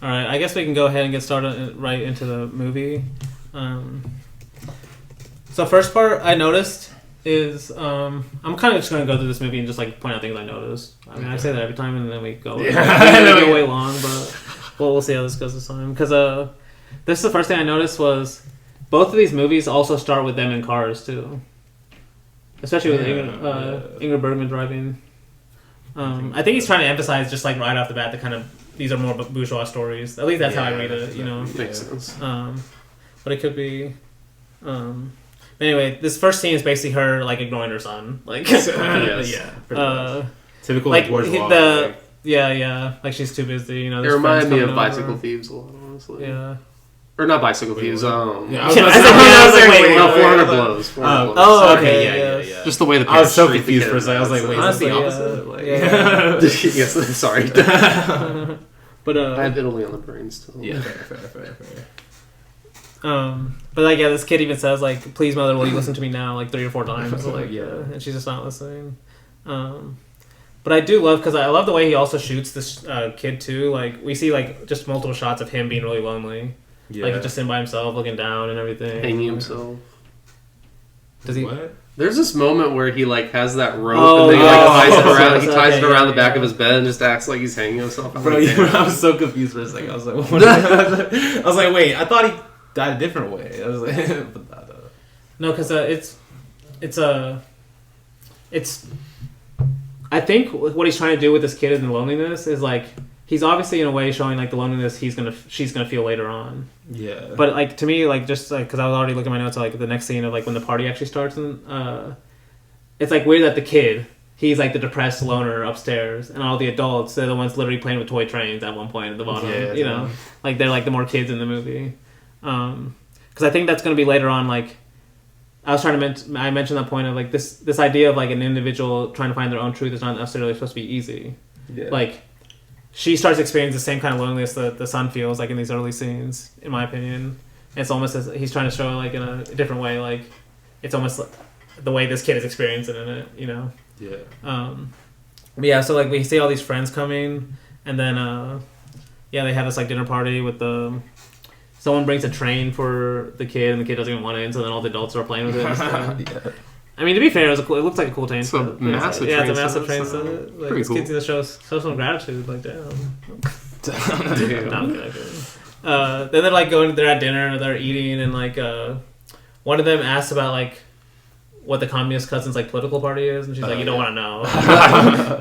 All right, I guess we can go ahead and get started right into the movie. So first part I noticed is I'm kind of just going to go through this movie and just like point out things I noticed. I mean, I say that every time, and then we go way long, but we'll see how this goes this time. Because this is the first thing I noticed was both of these movies also start with them in cars too, especially with Ingrid Bergman driving. I think he's trying to emphasize just like right off the bat the kind of these are more bourgeois stories. At least that's how I read it,
Makes sense.
But it could be. Anyway, this first scene is basically her like ignoring her son, like
typical
like
bourgeois.
Like she's too busy.
It reminded me of Bicycle Thieves a lot, honestly.
Yeah.
Or not Bicycle Thieves.
I was like, wait,
400 blows.
Oh, okay,
yeah. Just the way the
I was so confused for a second. I was like, wait,
honestly,
is this the
opposite?
Yes, sorry.
But
I have Italy on the brain still.
Yeah, fair.
But like, this kid even says like, "Please, mother, will you listen to me now?" Like 3 or 4 times. Like, and she's just not listening. But I do love, because I love the way he also shoots this kid too. Like we see like just multiple shots of him being really lonely. Yeah. Like just sitting by himself, looking down and everything.
Hanging himself.
Does he?
What?
There's this moment where he like has that rope and then he like ties it around. He ties it around the back of his bed and just acts like he's hanging himself.
Bro, I was so confused for a second. I was like, what? I was like, wait, I thought he died a different way. I was like,
no, because it's. I think what he's trying to do with this kid in the loneliness is like he's obviously in a way showing like the loneliness she's gonna feel later on.
Yeah.
But like to me, like just like because I was already looking at my notes, like the next scene of like when the party actually starts, and it's like weird that the kid, he's like the depressed loner upstairs, and all the adults, they're the ones literally playing with toy trains at one point at the bottom.
Yeah,
you know, like they're like the more kids in the movie. Because I think that's gonna be later on. Like I was trying to I mentioned that point of like this idea of like an individual trying to find their own truth is not necessarily supposed to be easy.
Yeah.
Like. She starts experiencing the same kind of loneliness that the son feels like in these early scenes, in my opinion. And it's almost as he's trying to show like in a different way, like it's almost like the way this kid is experiencing it, you know.
Yeah.
But yeah, so like we see all these friends coming, and then they have this like dinner party with someone brings a train for the kid, and the kid doesn't even want it, and so then all the adults are playing with it. And stuff.
Yeah.
I mean, to be fair, it looks like a cool train.
It's a massive train.
Yeah, it's a massive train. So, like,
pretty
this
cool.
kid seems to show some gratitude. Like, damn. No, okay. Then they're like they're at dinner, they're eating, and like one of them asks about like what the communist cousin's like political party is, and she's like, you don't want to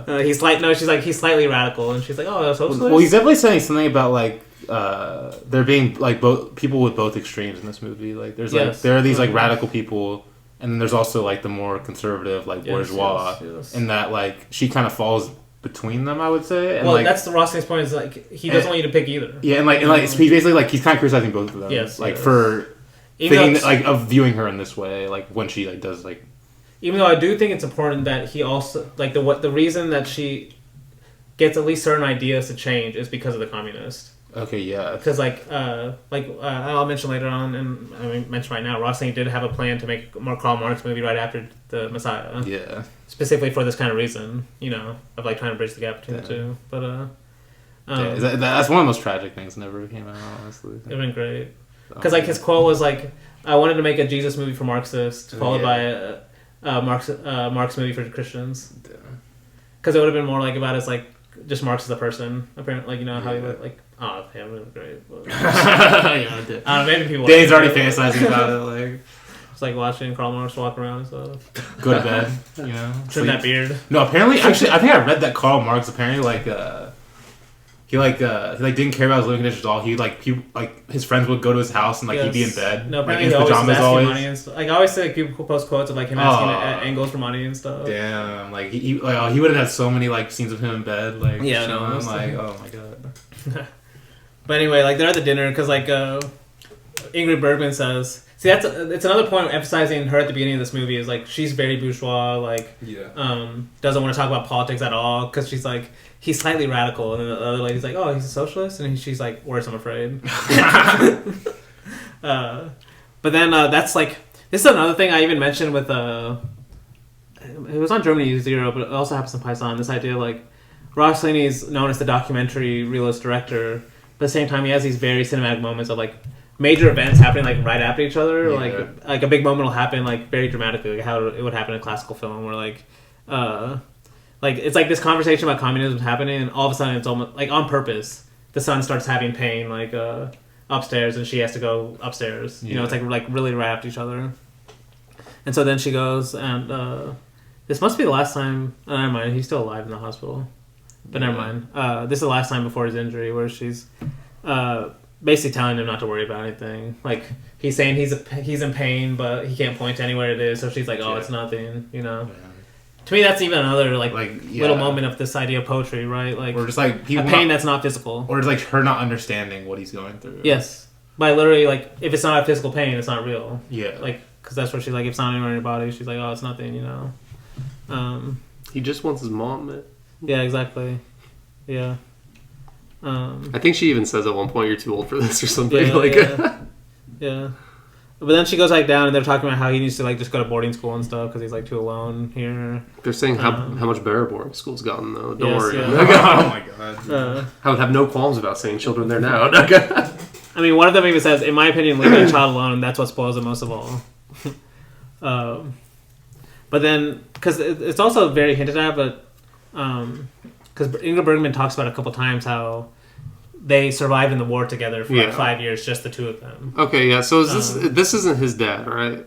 know. She's like he's slightly radical, and she's like, oh, socialist.
Well, he's definitely saying something about like there being like both people with both extremes in this movie. Like there's like there are these like radical people. And then there's also like the more conservative, like bourgeois, and that like she kind of falls between them, I would say. And,
well,
like,
that's the Rossini's point. Is like he doesn't want you to pick either.
Yeah, and he's basically like he's kind of criticizing both of them.
Yes,
like for thinking like of viewing her in this way, like when she like does like.
Even though I do think it's important that he also like the reason that she gets at least certain ideas to change is because of the communist.
Okay, yeah.
Because I'll mention later on, and I mention right now, Rossini did have a plan to make a Karl Marx movie right after The Messiah.
Yeah.
Specifically for this kind of reason, you know, of like trying to bridge the gap between the two. But
that's one of the most tragic things that never came out. Honestly,
it'd been great. Because like his quote was like, "I wanted to make a Jesus movie for Marxists, followed by a Marx movie for Christians." Because it would have been more like about as like just Marx as a person, apparently, like you know how he looked like. Oh, yeah, it was great. But, maybe people.
Dave's already fantasizing about it, like
it's like watching Karl Marx walk around and stuff.
Go to bed, you know.
Trim that beard.
No, apparently, actually, I think I read that Karl Marx apparently he didn't care about his living conditions at all. He his friends would go to his house and like he'd be in bed,
no,
like
in
his
his
pajamas always.
Money and stuff. Like I always say, like, people post quotes of like him asking Engels for money and stuff.
Damn, like he would have had so many like scenes of him in bed, like
yeah,
chilling,
no,
like oh my god.
But anyway, like they're at the dinner because like Ingrid Bergman says, see it's another point of emphasizing her at the beginning of this movie is like she's very bourgeois, like doesn't want to talk about politics at all because she's like he's slightly radical, and then the other lady's like, oh, he's a socialist, and she's like, worse, I'm afraid. But then that's like this is another thing I even mentioned with it was on Germany Zero, but it also happens in Paisan. This idea like Rossellini is known as the documentary realist director. But at the same time, he has these very cinematic moments of like major events happening like right after each other.
Yeah.
Like a big moment will happen like very dramatically, like how it would happen in a classical film, where like it's like this conversation about communism is happening, and all of a sudden it's almost like on purpose. The son starts having pain like upstairs, and she has to go upstairs. You know, it's like really right after each other. And so then she goes, and this must be the last time. Oh, never mind, he's still alive in the hospital. But never mind. This is the last time before his injury where she's basically telling him not to worry about anything. Like he's saying he's in pain, but he can't point to anywhere it is. So she's like, "Oh, it's nothing," you know. Yeah. To me, that's even another little moment of this idea of poetry, right? Like,
or just like people
a pain that's not physical,
or just like her not understanding what he's going through.
Yes, by literally like if it's not a physical pain, it's not real.
Yeah,
like because that's what she's like. If it's not anywhere in your body, she's like, "Oh, it's nothing," you know.
He just wants his mom, man.
Yeah, exactly. Yeah.
I think she even says at one point, "You're too old for this" or something.
Yeah. But then she goes like down, and they're talking about how he needs to like just go to boarding school and stuff because he's like too alone here.
They're saying how much better boarding school's gotten though. Don't worry.
Yeah.
Oh my god.
I would have no qualms about saying children there now.
I mean, one of them even says, "In my opinion, leaving a child alone, that's what spoils it most of all." but then because it's also very hinted at, but because Ingrid Bergman talks about a couple times how they survived in the war together for like 5 years, just the two of them.
Okay, yeah. So is this isn't his dad, right?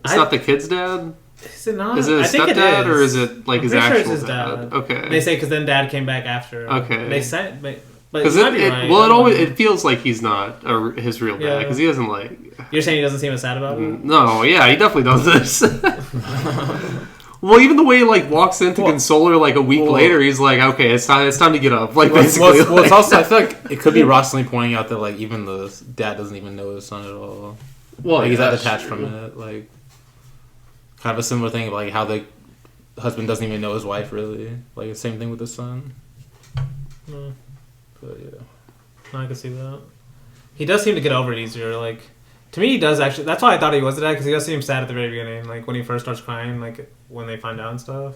It's not the kid's dad.
Is it not?
Is it his stepdad or is it like his actual
his
dad? Okay.
They say because then dad came back after.
Okay.
They say, but
it feels like he's not his real dad because he doesn't like.
You're saying he doesn't seem as sad about it?
No, yeah, he definitely does this. Well, even the way he like walks in to console her like a week later, he's like, "Okay, it's time to get up." Like basically,
it's also I feel like it could be Rossellini pointing out that like even the dad doesn't even know his son at all.
Well,
like, he's not detached from it. Like kind of a similar thing of like how the husband doesn't even know his wife really. Like the same thing with the son. But yeah,
I can see that. He does seem to get over it easier. Like to me, he does actually. That's why I thought he was the dad because he does seem sad at the very beginning. Like when he first starts crying, like when they find out and stuff.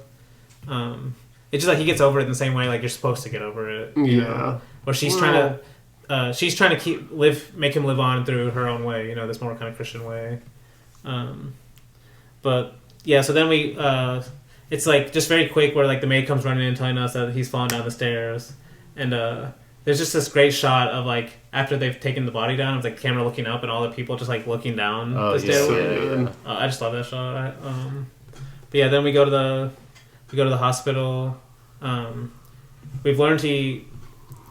It's just like he gets over it in the same way like you're supposed to get over it. You know? Where she's trying to make him live on through her own way. You know, this more kind of Christian way. But yeah, so then we it's like just very quick where like the maid comes running in telling us that he's fallen down the stairs, and there's just this great shot of like after they've taken the body down, it's like the camera looking up and all the people just like looking down the stairway. Yeah. I just love that shot. But yeah, then we go to the hospital. We've learned he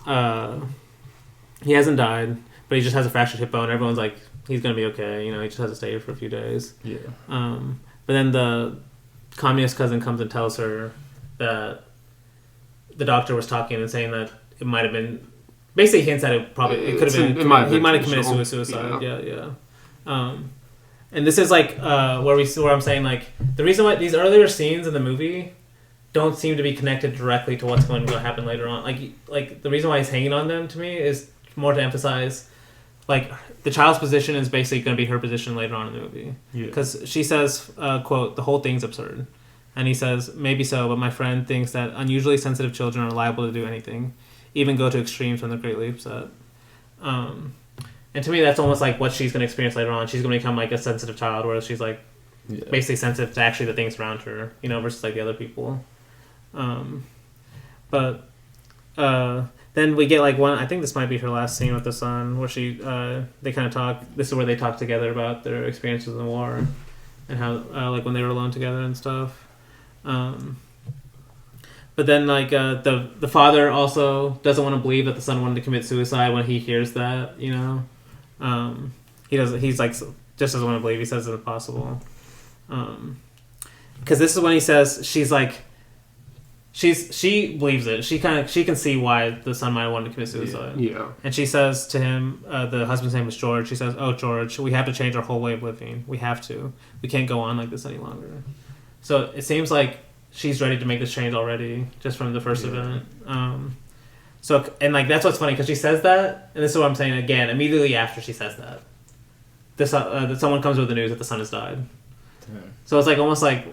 hasn't died, but he just has a fractured hip bone. Everyone's like he's gonna be okay. You know, he just has to stay here for a few days.
Yeah.
But then the communist cousin comes and tells her that the doctor was talking and saying that it might have been basically hints that it could have been he might have committed suicide. Yeah. And this is like where I'm saying like the reason why these earlier scenes in the movie don't seem to be connected directly to what's going to happen later on. Like the reason why he's hanging on them to me is more to emphasize like the child's position is basically going to be her position later on in the movie because she says quote the whole thing's absurd, and he says maybe so, but my friend thinks that unusually sensitive children are liable to do anything, even go to extremes when they're greatly upset. And to me that's almost like what she's going to experience later on. She's going to become like a sensitive child, whereas she's like basically sensitive to actually the things around her, you know, versus like the other people. But then we get like one. I think this might be her last scene with the son, where they kind of talk. This is where they talk together about their experiences in the war, and how like when they were alone together and stuff. But then like the father also doesn't want to believe that the son wanted to commit suicide when he hears that. You know, he doesn't. He's like just doesn't want to believe. He says it's impossible. Because this is when he says she's like. She believes it. She can see why the son might have wanted to commit suicide.
Yeah. And
she says to him, the husband's name is George. She says, "Oh, George, we have to change our whole way of living. We have to. We can't go on like this any longer." So it seems like she's ready to make this change already, just from the first event. So and like that's what's funny because she says that, and this is what I'm saying again. Immediately after she says that, that someone comes with the news that the son has died. Damn. So it's like almost like.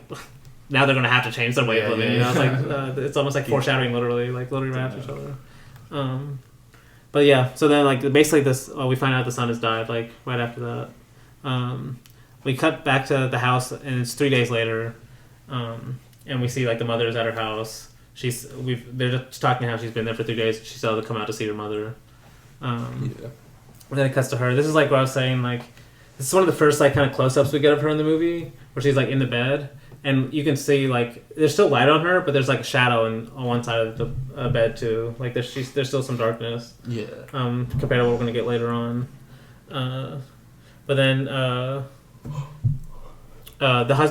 Now they're going to have to change their way of living. You know? It's like it's almost like foreshadowing, literally right after each other. But yeah, so then like basically we find out the son has died like right after that. We cut back to the house and it's 3 days later, and we see like the mother is at her house. They're just talking how she's been there for 3 days. She's able to come out to see her mother. And then it cuts to her. This is like what I was saying. Like this is one of the first like kind of close ups we get of her in the movie, where she's like in the bed. And you can see, like, there's still light on her, but there's, like, a shadow on one side of the bed, too. Like, there's still some darkness. Yeah. Compared to what we're going to get later on. But then,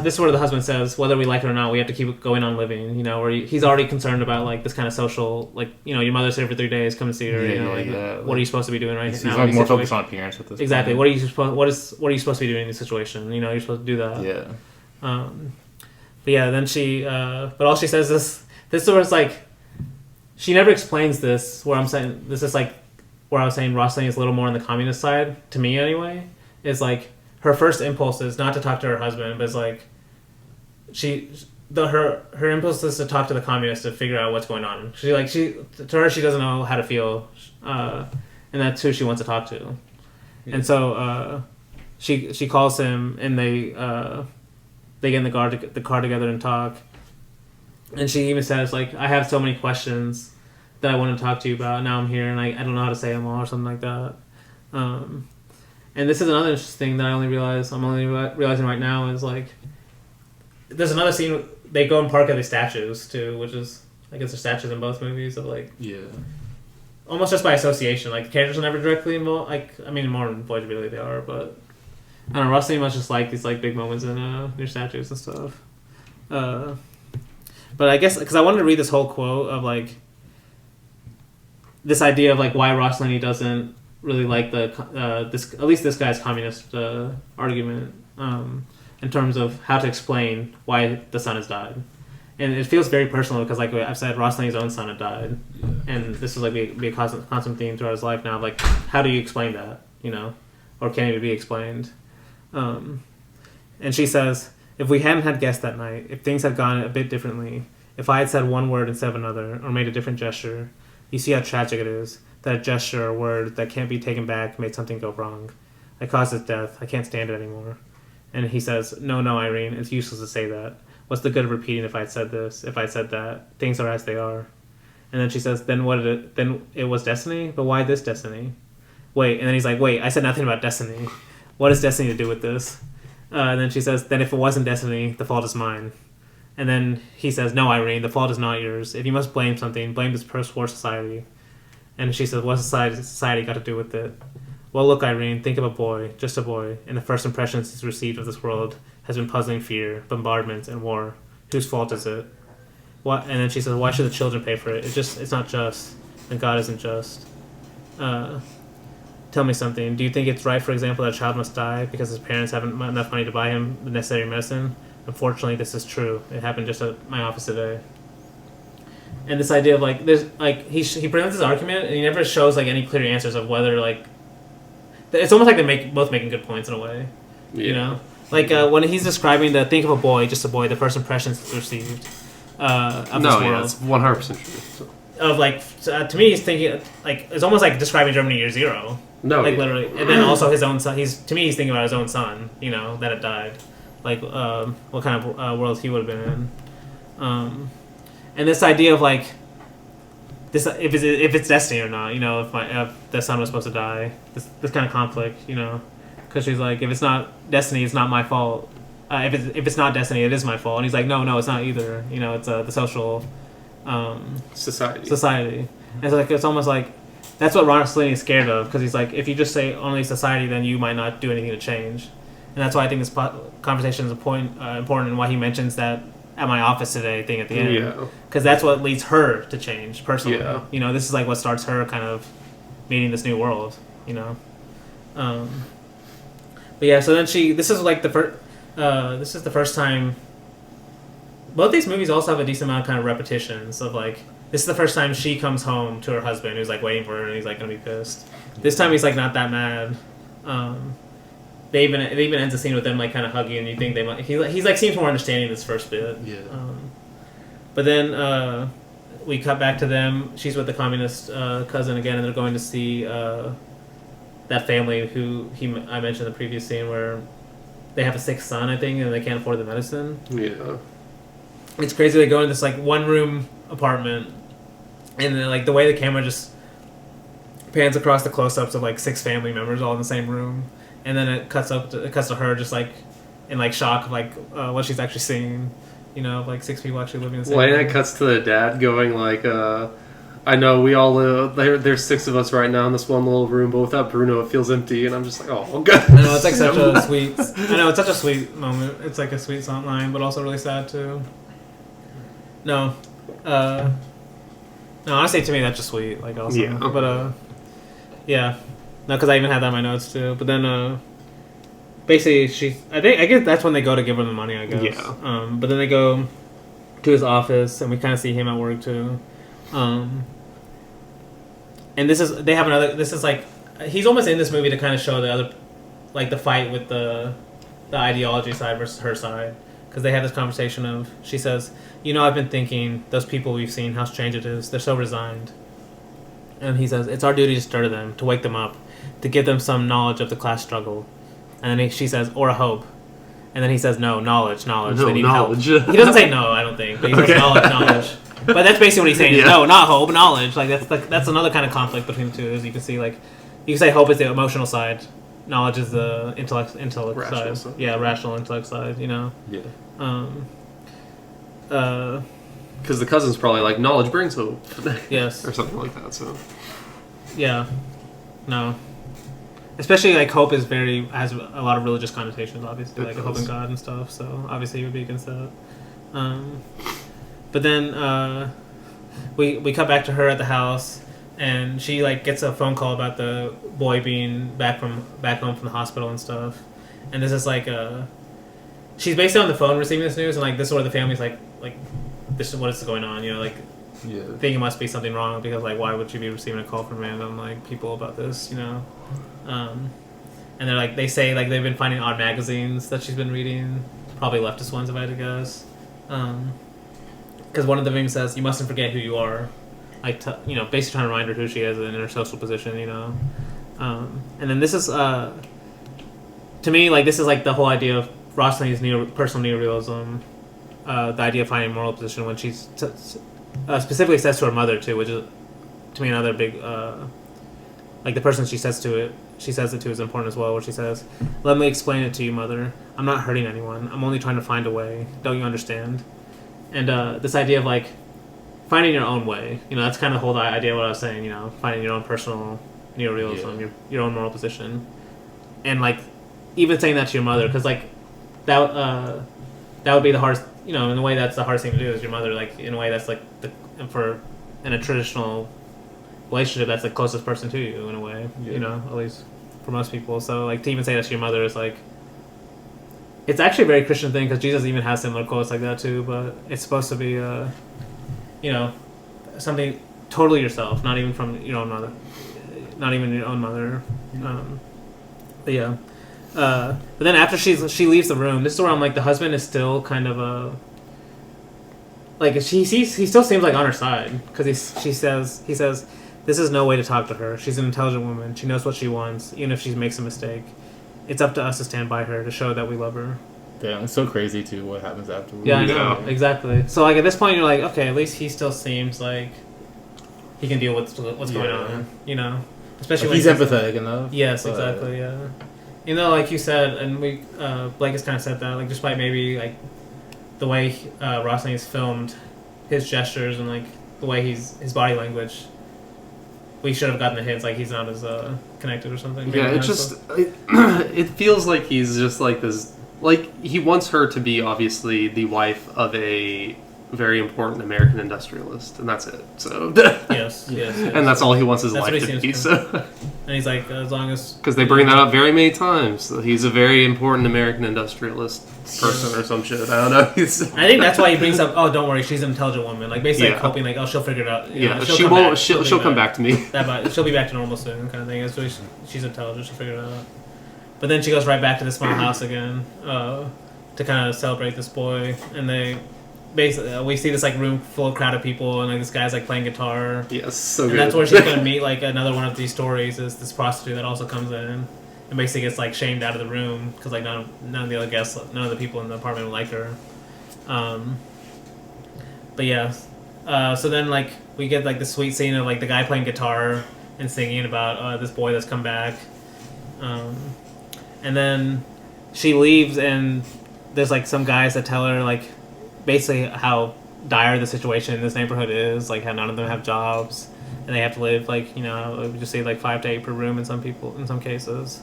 this is where the husband says, whether we like it or not, we have to keep going on living, you know, where he's already concerned about, like, this kind of social, like, you know, your mother's here for 3 days, come and see her, what are you supposed to be doing right now? He's
like more focused on appearance at this point.
Exactly. What are you supposed to be doing in this situation? You know, you're supposed to do that. Yeah. But yeah, then but all she says is, this is where it's like, she never explains this, where I'm saying, this is like, where I was saying Rossellini is a little more on the communist side, to me anyway, is like, her first impulse is not to talk to her husband, but it's like, her impulse is to talk to the communists to figure out what's going on. To her, she doesn't know how to feel, and that's who she wants to talk to. Yeah. And so, she calls him, and they, they get in the car together and talk. And she even says, like, I have so many questions that I want to talk to you about. Now I'm here, and I don't know how to say them all, or something like that. And this is another interesting thing that I'm only realizing right now is, like, there's another scene, they go and park at these statues, too, which is, I guess there's statues in both movies of, like...
Yeah.
Almost just by association. Like, the characters are never directly involved. Like, I mean, more in Voyage really they are, but... I don't know, Rossellini must just like these, like, big moments in near statues and stuff. But I guess, because I wanted to read this whole quote of, like... This idea of, like, why Rossellini doesn't really like at least this guy's communist argument in terms of how to explain why the son has died. And it feels very personal because, like I've said, Rossellini's own son had died.
Yeah.
And this is, like, be a constant theme throughout his life now. Like, how do you explain that, you know? Or can it be explained? And she says, if we hadn't had guests that night, if things had gone a bit differently, if I had said one word instead of another, or made a different gesture, you see how tragic it is. That a gesture or word that can't be taken back made something go wrong. I caused his death. I can't stand it anymore. And he says, no, Irene, it's useless to say that. What's the good of repeating if I had said this, if I had said that? Things are as they are. And then she says, then it was destiny? But why this destiny? Wait, and then he's like, wait, I said nothing about destiny. What has destiny to do with this? And then she says, then if it wasn't destiny, the fault is mine. And then he says, no, Irene, the fault is not yours. If you must blame something, blame this post-war society. And she says, what's society got to do with it? Well, look, Irene, think of a boy, just a boy, and the first impressions he's received of this world has been puzzling fear, bombardments, and war. Whose fault is it? What? And then she says, why should the children pay for it? It's not just, and God isn't just. Tell me something. Do you think it's right, for example, that a child must die because his parents haven't enough money to buy him the necessary medicine? Unfortunately, this is true. It happened just at my office today. And this idea of, like, there's, like, he presents his argument, and he never shows, like, any clear answers of whether, like, it's almost like they're both making good points in a way, you know? Like, when he's describing think of a boy, just a boy, the first impressions he's received of this world.
No, yeah, it's 100% true.
Of, like, to me, he's thinking, like, it's almost like describing Germany year zero.
No,
like,
yeah.
literally. And then also his own son, he's thinking about his own son, you know, that had died. Like, what kind of world he would have been in. And this idea of, like, this if it's destiny or not, you know, if the son was supposed to die, this kind of conflict, you know, because she's like, if it's not destiny, it's not my fault. If it's not destiny, it is my fault. And he's like, no, it's not either. You know, it's the social society. And it's almost like that's what Rossellini is scared of, because he's like, if you just say only society, then you might not do anything to change. And that's why I think this conversation is important, and why he mentions that at my office today thing at the end.
Yeah.
Because that's what leads her to change personally.
Yeah.
You know, this is like what starts her kind of meeting this new world, you know. But yeah, so then this is the first time. Both these movies also have a decent amount of kind of repetitions of, like, this is the first time she comes home to her husband who's, like, waiting for her, and he's, like, gonna be pissed. This time he's, like, not that mad. It even ends the scene with them, like, kind of hugging, and you think they might. He's like seems more understanding this first bit.
Yeah.
But then we cut back to them. She's with the communist cousin again, and they're going to see that family who I mentioned in the previous scene where they have a sick son, I think, and they can't afford the medicine.
Yeah.
It's crazy. They go in this, like, one-room apartment, and then, like, the way the camera just pans across the close-ups of, like, 6 family members all in the same room, and then it cuts to her just, like, in, like, shock of, like, what she's actually seeing, you know, of, like, 6 people actually living in the same room.
And it cuts to the dad going, like, I know we all live, there's 6 of us right now in this one little room, but without Bruno it feels empty, and I'm just like, oh, God.
I know, it's like such a sweet, it's such a sweet moment. It's like a sweet song line, but also really sad, too. No, honestly, to me, that's just sweet, like, also.
Yeah.
But, yeah. No, because I even had that in my notes, too. But then, basically, I guess that's when they go to give her the money, I guess.
Yeah.
But then they go to his office, and we kind of see him at work, too. And this is like, he's almost in this movie to kind of show the other, like, the fight with the ideology side versus her side. Because they have this conversation of, she says, you know, I've been thinking, those people we've seen, how strange it is. They're so resigned. And he says, it's our duty to stir them, to wake them up, to give them some knowledge of the class struggle. And then she says, or a hope. And then he says, no, knowledge.
No,
They need
knowledge.
help. He doesn't say no, I don't think, but he says knowledge. But that's basically what he's saying.
Yeah.
No, not hope, knowledge. Like that's another kind of conflict between the two. As you can see, like you can say hope is the emotional side, knowledge is the intellect
Rational
side.
side.
Yeah, rational intellect side. You know.
Yeah. Because the cousin's probably like, knowledge brings hope.
Yes.
Or something like that. So.
Yeah. No. Especially like hope has a lot of religious connotations. Obviously, like hope in God and stuff. So obviously, he would be against that. But then we cut back to her at the house, and she like gets a phone call about the boy being back home from the hospital and stuff. And this is like she's basically on the phone receiving this news, and like this is where the family's like this is what is going on, you know, like thinking it must be something wrong because like why would she be receiving a call from random like people about this, you know? And they're like they say like they've been finding odd magazines that she's been reading, probably leftist ones if I had to guess. Because one of them even says, you mustn't forget who you are. Like, you know, basically trying to remind her who she is in her social position, you know. And then this is, to me, like, this is like the whole idea of Rossellini's personal neorealism, the idea of finding a moral position when she's specifically says to her mother, too, which is, to me, another big, like, the person she says it to is important as well, where she says, let me explain it to you, mother. I'm not hurting anyone. I'm only trying to find a way. Don't you understand? And this idea of like finding your own way, you know, that's kind of the whole idea of what I was saying, you know, finding your own personal neorealism, your own moral position, and like even saying that to your mother, because like that would be the hardest, you know, in a way that's the hardest thing to do is your mother, like in a way that's like in a traditional relationship that's the closest person to you in a way, you know, at least for most people. So like to even say that to your mother is like. It's actually a very Christian thing because Jesus even has similar quotes like that too. But it's supposed to be, you know, something totally yourself, not even from your own mother, not even your own mother. But yeah. But then after she leaves the room, this is where I'm like the husband is still kind of like he still seems like on her side because he says this is no way to talk to her. She's an intelligent woman. She knows what she wants, even if she makes a mistake. It's up to us to stand by her to show that we love her.
Damn, it's so crazy too what happens afterwards.
Yeah, I know. Exactly. So like at this point you're like, okay, at least he still seemes like he can deal with what's going on, you know? Especially
like
when
he's empathetic enough.
Yes, exactly, yeah. You know, like you said, and we Blake has kind of said that, like despite maybe like the way Rossellini's filmed his gestures and like the way his body language, we should have gotten the hints like he's not as connected or something.
Yeah, it just it feels like he's just like this. Like he wants her to be obviously the wife of a very important American industrialist, and that's it. So
yes.
And that's all he wants his life to be. So,
and he's like, as long as
because they bring that up very many times, so he's a very important American industrialist person or some shit. I don't know.
I think that's why he brings up. Oh, don't worry, she's an intelligent woman. Like basically like, hoping like, oh, she'll figure it out. You know,
she won't. She'll come back to me.
She'll be back to normal soon, kind of thing. So she's intelligent. She'll figure it out. But then she goes right back to the small house again to kind of celebrate this boy, and they. Basically, we see this like room full of crowded people, and like this guy's like playing guitar.
Yes, so
and
good.
that's where she's gonna meet like another one of these stories. Is this prostitute that also comes in and basically gets like shamed out of the room because like none of the other guests, none of the people in the apartment like her. But yeah, so then like we get like the sweet scene of like the guy playing guitar and singing about this boy that's come back, and then she leaves, and there's like some guys that tell her like. Basically how dire the situation in this neighborhood is, like how none of them have jobs and they have to live like, you know, we just say like 5 to 8 per room in some cases.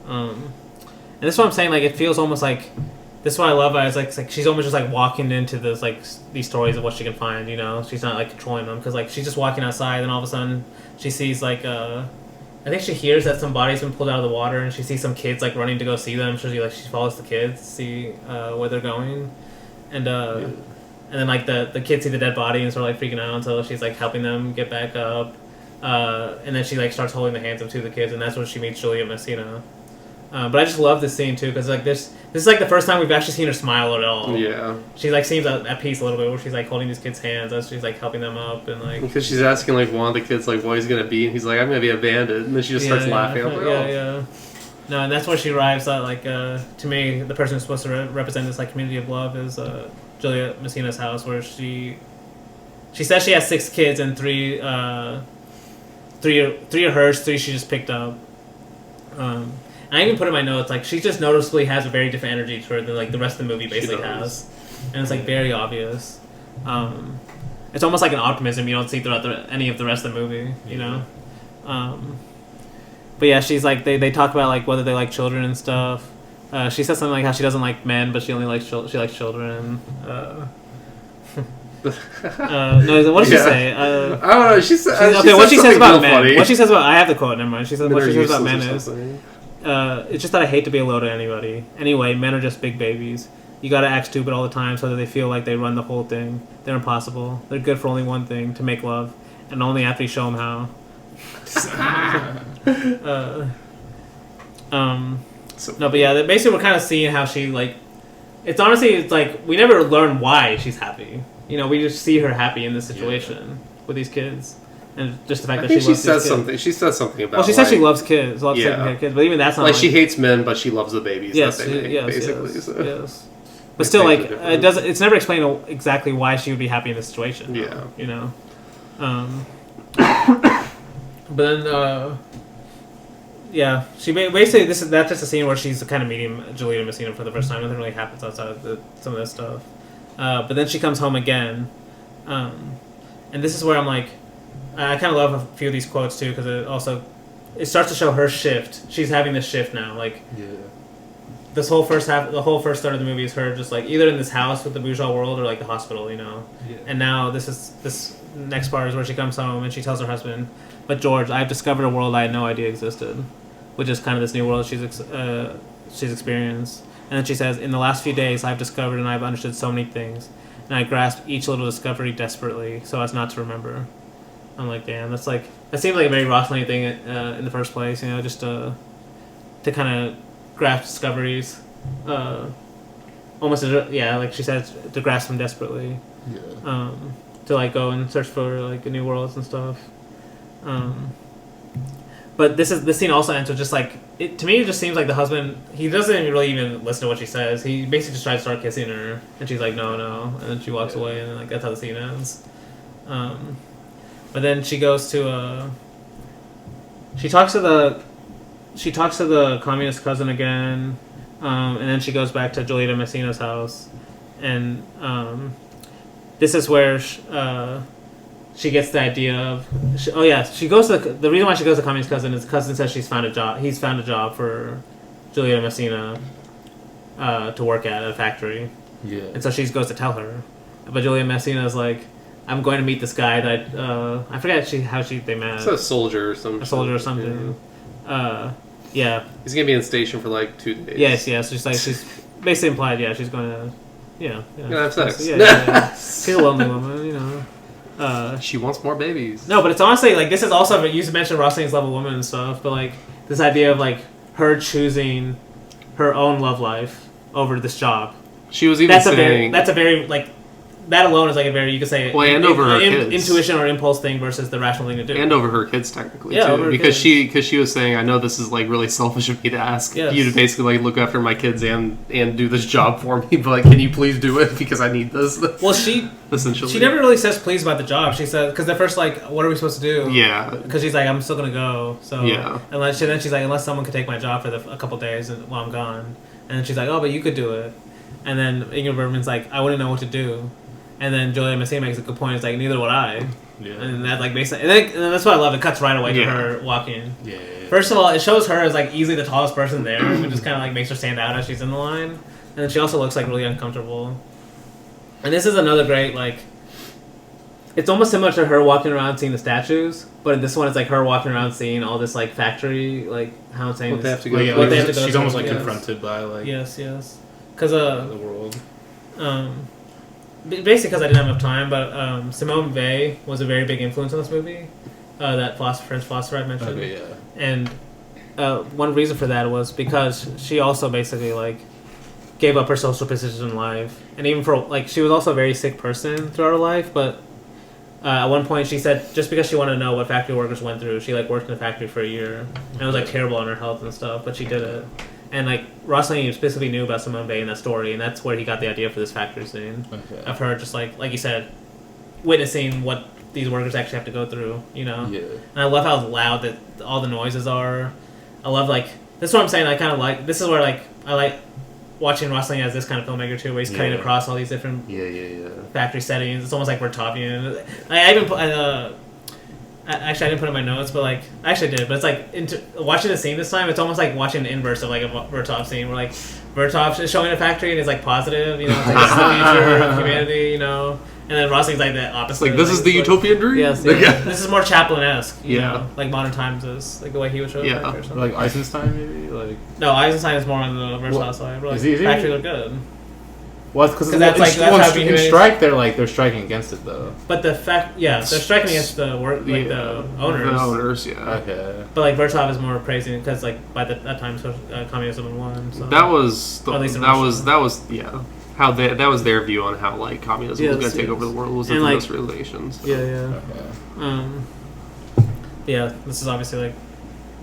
And this is what I'm saying, like it feels almost like this is what I love about it, it's like she's almost just like walking into this like these stories of what she can find, you know, she's not like controlling them because like she's just walking outside and all of a sudden she sees like I think she hears that some body's been pulled out of the water and she sees some kids like running to go see them, so she follows the kids to see where they're going. And then like the kids see the dead body and sort of like freaking out until she's like helping them get back up, and then she like starts holding the hands of 2 of the kids, and that's when she meets Julia Messina. But I just love this scene too because like this is like the first time we've actually seen her smile at all.
Yeah,
she like seems at peace a little bit where she's like holding these kids' hands as she's like helping them up and like
because she's asking like one of the kids like what he's gonna be, and he's like I'm gonna be a bandit, and then she just starts laughing. I'm like,
yeah. No, and that's where she arrives at, like, to me, the person who's supposed to represent this, like, community of love is Julia Messina's house, where she says she has 6 kids, and three are hers, 3 she just picked up. And I even put in my notes, like, she just noticeably has a very different energy to her than, like, the rest of the movie basically has. And it's, like, very obvious. It's almost like an optimism you don't see throughout any of the rest of the movie, you know? But yeah, she's like, they talk about, like, whether they like children and stuff. She says something like how she doesn't like men, but she only likes she likes children. No, what did she say? I don't
know. She said,
okay, what she says about men.
funny.
What she says about, I have the quote, never mind. She says,
Men
what she
are
says about men
useless or
is,
something.
it's just that I hate to be a load to anybody. Anyway, men are just big babies. You gotta act stupid all the time so that they feel like they run the whole thing. They're impossible. They're good for only one thing, to make love. And only after you show them how. No, but yeah, basically we're kind of seeing how she, like, it's honestly, it's like, we never learn why she's happy. You know, we just see her happy in this situation with these kids. And just the fact that she loves these kids.
She says something about,
well, she says she loves kids, taking care of kids, but even that's not
like she hates men, but she loves the babies
yes,
that they make,
yes,
basically.
Yes,
So.
yes. But still, like, it's never explained exactly why she would be happy in this situation.
Yeah.
You know? But then, yeah, she basically, that's just a scene where she's kind of meeting Julia Messina for the first time. Nothing really happens outside of some of this stuff. But then she comes home again. And this is where I'm like, I kind of love a few of these quotes too, because it starts to show her shift. She's having this shift now. Like, this whole first third of the movie is her just like either in this house with the bourgeois world or like the hospital, you know. Yeah. And now this next part is where she comes home and she tells her husband, "But George, I've discovered a world I had no idea existed," which is kind of this new world she's experienced. And then she says, "In the last few days, I've discovered and I've understood so many things, and I grasp each little discovery desperately, so as not to remember." I'm like, damn, that seems like a very Rossellini thing in the first place, you know, just to kind of grasp discoveries, almost like she said, to grasp them desperately, to like go and search for like new worlds and stuff. But this scene also ends with just like to me it just seems like the husband, he doesn't really even listen to what she says. He basically just tries to start kissing her, and she's like no, and then she walks away, and like that's how the scene ends. But then she goes to she talks to the communist cousin again, and then she goes back to Julieta Messina's house, and this is where she gets the idea of she goes to the reason why she goes to the communist cousin is the cousin says he's found a job for Julieta Messina to work at a factory, and so she goes to tell her, but Julieta Messina is like, I'm going to meet this guy that I forget how they met.
It's a soldier or something.
A soldier or something. Yeah.
He's gonna be in station for like 2 days.
Yes. She's basically implied. Yeah, she's going to.
Gonna have sex.
Yeah. She's a lonely woman, you know.
She wants more babies.
No, but it's honestly like this is also you mentioned Rossellini's Love of Woman and stuff, but like this idea of like her choosing her own love life over this job.
She was even saying
that's a very like. That alone is like a very, you could say,
and over her kids.
Intuition or impulse thing versus the rational thing to do.
And over her kids, technically,
yeah,
too. Because she was saying, I know this is like really selfish of me to ask you to basically like look after my kids and do this job for me, but like, can you please do it because I need this?
Well, she never really says please about the job. She says, because they're first like, what are we supposed to do?
Yeah.
Because she's like, I'm still going to go. So,
yeah.
Then she's like, unless someone could take my job for a couple days while I'm gone. And then she's like, oh, but you could do it. And then Ingrid Bergman's like, I wouldn't know what to do. And then Julia Messina makes a good point. It's like, neither would I. Yeah. And that like basically, and that's what I love. It cuts right away to her walking. Yeah. First of all, it shows her as like easily the tallest person there, which just kind of like makes her stand out as she's in the line. And then she also looks like really uncomfortable. And this is another great like. It's almost similar to her walking around seeing the statues, but in this one it's like her walking around seeing all this like factory, like how I'm saying
what they have to go. She's almost like confronted by like.
Yes. Because
the world.
Basically, because I didn't have enough time, but Simone Weil was a very big influence on this movie. That French philosopher I mentioned.
Okay, yeah.
And one reason for that was because she also basically like gave up her social position in life, and even for like she was also a very sick person throughout her life. But at one point she said just because she wanted to know what factory workers went through, she like worked in the factory for a year, and it was like terrible on her health and stuff, but she did it. And like Rossellini specifically knew about Simone Bay in that story, and that's where he got the idea for this factory scene of her just like you said, witnessing what these workers actually have to go through, you know.
Yeah.
And I love how loud that all the noises are. I love like this is what I'm saying. I kind of like this is where like I like watching Rossellini as this kind of filmmaker too, where he's cutting across all these different factory settings. It's almost like we're Vertovian. I even put, actually I didn't put it in my notes, but like I actually did. But it's like watching the scene this time, it's almost like watching the inverse of like a Vertov scene, where like Vertov is showing a factory and it's like positive, you know, it's like this is the future of humanity, you know. And then Rossellini's like the opposite.
Like this is the utopian dream.
Yes, yeah. This is more Chaplin-esque, you know, like Modern Times is like the way he would show it. Or something.
Like Eisenstein, maybe. Like
no, Eisenstein is more on the Versailles side. But, like,
is he?
Factory look good.
Well, because
that's like that's how
in Strike, they're striking against it though.
But the fact, they're striking against the work, like the owners.
The owners, yeah.
Okay.
But like Vertov is more praising because like by that time communism won. So.
That was how that was their view on how like communism was going to take over the world was through industrialization. So.
Yeah. This is obviously like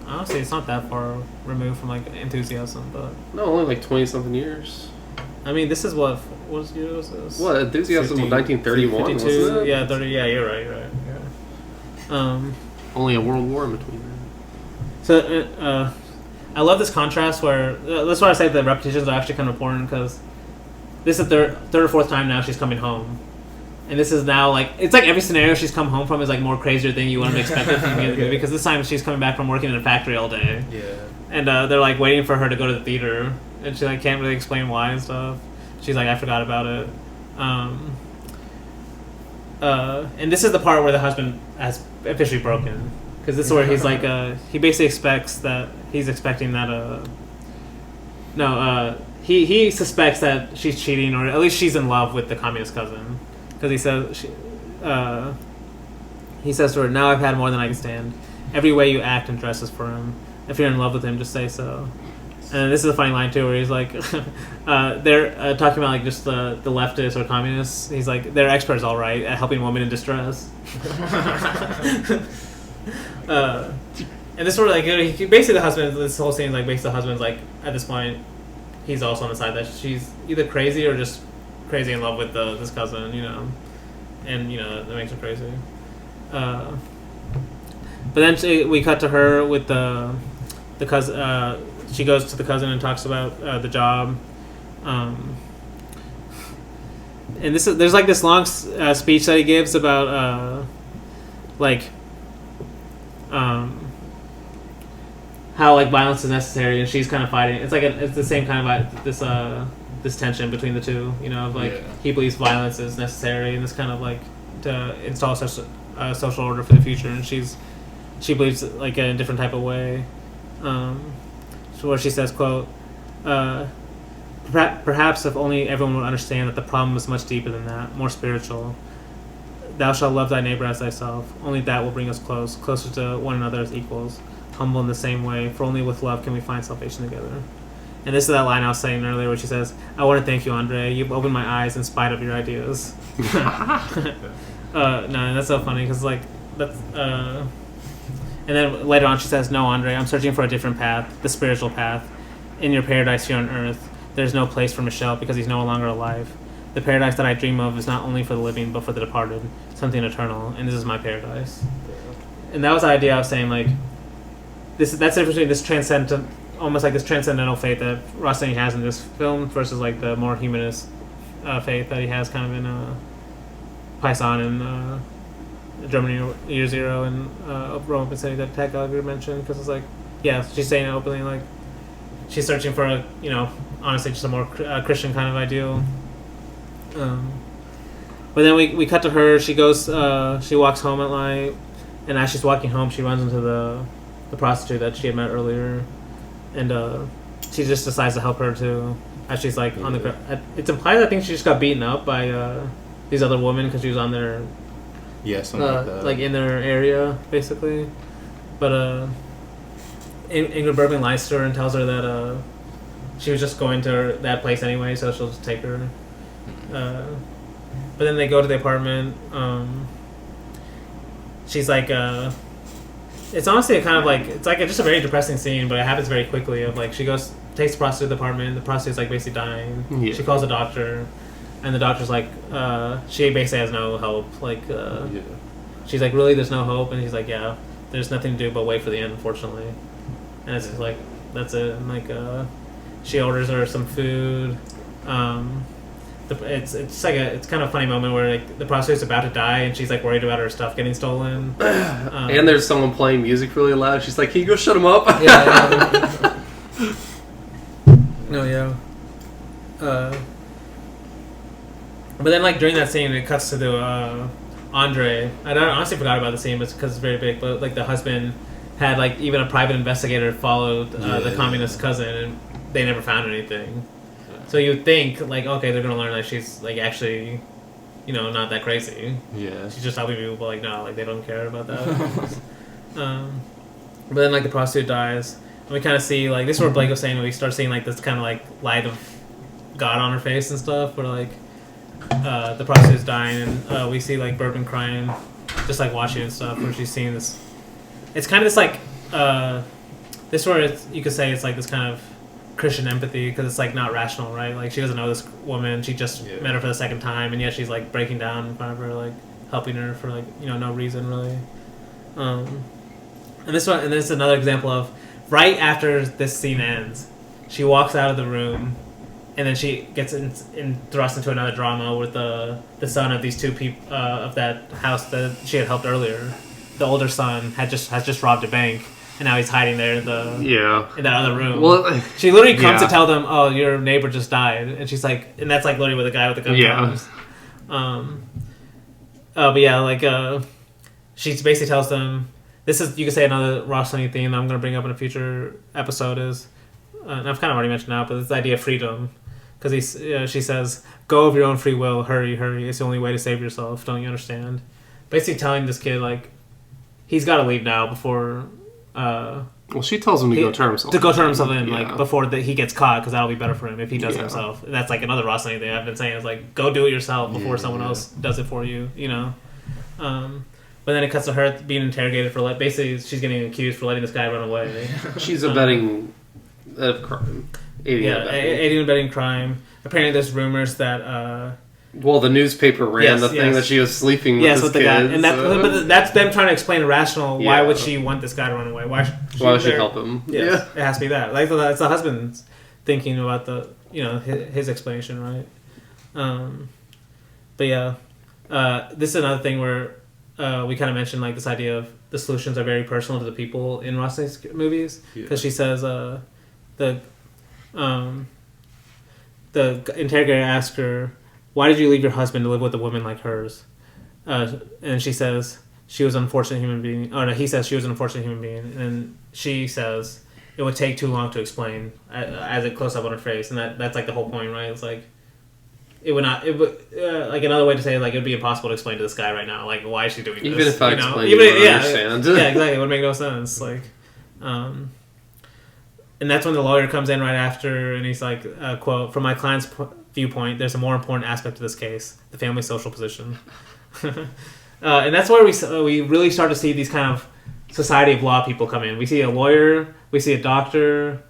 honestly it's not that far removed from like enthusiasm, but
no, only like 20-something years.
I mean, this is what year was this?
What enthusiasm was 1931? 52?
Yeah, 30. Yeah, you're right. Yeah.
Only a world war in between.
So, I love this contrast where that's why I say the repetitions are actually kind of important because this is the third or fourth time now she's coming home, and this is now like it's like every scenario she's come home from is like more crazier than you would have expected from the beginning of the movie because this time she's coming back from working in a factory all day.
Yeah.
And they're like waiting for her to go to the theater. And she like can't really explain why and stuff. She's like, I forgot about it. And this is the part where the husband has officially broken, because this is where he's like, he basically expecting that. He suspects that she's cheating, or at least she's in love with the communist cousin, because he says to her, "Now I've had more than I can stand. Every way you act and dress is for him. If you're in love with him, just say so." And this is a funny line too, where he's like, they're talking about like just the leftists or communists. He's like, they're experts, all right, at helping women in distress. And this sort of like basically the husband. This whole scene is like basically the husband's like at this point, he's also on the side that she's either crazy or just crazy in love with this cousin, you know, and you know that makes her crazy. But then we cut to her with the cousin. She goes to the cousin and talks about the job, and there's like this long speech that he gives about how like violence is necessary, and she's kind of fighting. It's like it's the same kind of this tension between the two, you know, of like he believes violence is necessary, and this kind of like to install such a social order for the future, and she believes like in a different type of way. Where she says, quote, perhaps if only everyone would understand that the problem is much deeper than that, more spiritual. Thou shalt love thy neighbor as thyself. Only that will bring us closer to one another as equals, humble in the same way, for only with love can we find salvation together. And this is that line I was saying earlier where she says, I want to thank you, Andre. You've opened my eyes in spite of your ideas. No, that's so funny because like, that's... And then later on she says, no, Andre, I'm searching for a different path, the spiritual path. In your paradise here on earth, there's no place for Michel because he's no longer alive. The paradise that I dream of is not only for the living, but for the departed, something eternal, and this is my paradise. And that was the idea I was saying, like, that's the difference between this transcendent, almost like this transcendental faith that Rossellini has in this film versus, like, the more humanist faith that he has kind of in Paisan and Germany Year Zero and Rome Vicinity that Pat Gallagher mentioned, because it's like, yeah, she's saying it openly, like, she's searching for a, you know, honestly just a more Christian kind of ideal. But then we cut to her, she goes, she walks home at night, and as she's walking home, she runs into the prostitute that she had met earlier, and she just decides to help her too, as she's like on the ground. It's implied, I think she just got beaten up by these other women because she was on their...
Yeah, something like that.
Like in their area, basically. But Ingrid Bergman lies to her and tells her that she was just going to that place anyway, so she'll just take her. But then they go to the apartment, she's like it's honestly a kind of like it's like just a very depressing scene, but it happens very quickly. Of like she goes takes the prostitute to the apartment. The prostitute's like basically dying.
Yeah.
She calls a doctor, and the doctor's like she basically has no hope. Like she's like, really, there's no hope, and he's like, yeah, there's nothing to do but wait for the end, unfortunately. And it's just like that's it. And like she orders her some food. It's like it's kind of a funny moment where like the prostitute's about to die and she's like worried about her stuff getting stolen.
And there's someone playing music really loud. She's like, "Can you go shut him up?"
Yeah. No, yeah. But then like during that scene, it cuts to the Andre. I honestly forgot about the scene, but because it's very big. But like the husband had like even a private investigator followed the communist cousin, and they never found anything. So you'd think, like, okay, they're going to learn that she's, like, actually, not that crazy.
Yeah.
She's just helping people, but, like, no, like, they don't care about that. But then, like, the prostitute dies. And we kind of see, like, this is where Blake was saying, we start seeing, like, this kind of, like, light of God on her face and stuff, where, like, the prostitute's dying, and we see, like, Bergman crying, just, like, watching and stuff, where she's seeing this. It's kind of this, like, this where you could say it's, like, this kind of Christian empathy, because it's like not rational, right? Like she doesn't know this woman, she just met her for the second time, and yet she's like breaking down in front of her, like helping her for like no reason really. And this is another example of right after this scene ends, she walks out of the room, and then she gets thrust into another drama with the son of these two people of that house that she had helped earlier. The older son has just robbed a bank. And now he's hiding there in that other room. Well, she literally comes to tell them, "Oh, your neighbor just died," and she's like, and that's like literally where the guy with the gun comes. But yeah, like she basically tells them, "This is you could say another Rossellini theme that I'm going to bring up in a future episode is, and I've kind of already mentioned now, but it's the idea of freedom, because she says, "Go of your own free will, hurry, hurry. It's the only way to save yourself. Don't you understand?" Basically telling this kid like he's got to leave now before.
Well, she tells him to go turn himself
in, like before he gets caught, because that'll be better for him if he does it himself. And that's like another Rossellini thing I've been saying is like go do it yourself before someone else does it for you, But then it cuts to her being interrogated for basically she's getting accused for letting this guy run away.
She's abetting crime, aiding and
abetting crime. Apparently, there's rumors that.
Well, the newspaper ran thing that she was sleeping with
the guy, and but that's them trying to explain irrational. Why would she want this guy to run away? Why would she help him? Yes, it has to be that. Like it's the husband thinking about the his explanation, right? But yeah, this is another thing where we kind of mentioned like this idea of the solutions are very personal to the people in Rossellini's movies, because she says the interrogator asks her, "Why did you leave your husband to live with a woman like hers?" And she says she was an unfortunate human being. Oh no, he says she was an unfortunate human being, and she says it would take too long to explain, as it close up on her face, and that's like the whole point, right? It's like it would not. It would like another way to say it, like it would be impossible to explain to this guy right now, like why is she doing this?
Even if I explain, you wouldn't understand.
Yeah, exactly. It would make no sense. Like, and that's when the lawyer comes in right after, and he's like, "Quote from my client's viewpoint, there's a more important aspect to this case: the family's social position." And that's where we really start to see these kind of society of law people come in. We see a lawyer, we see a doctor.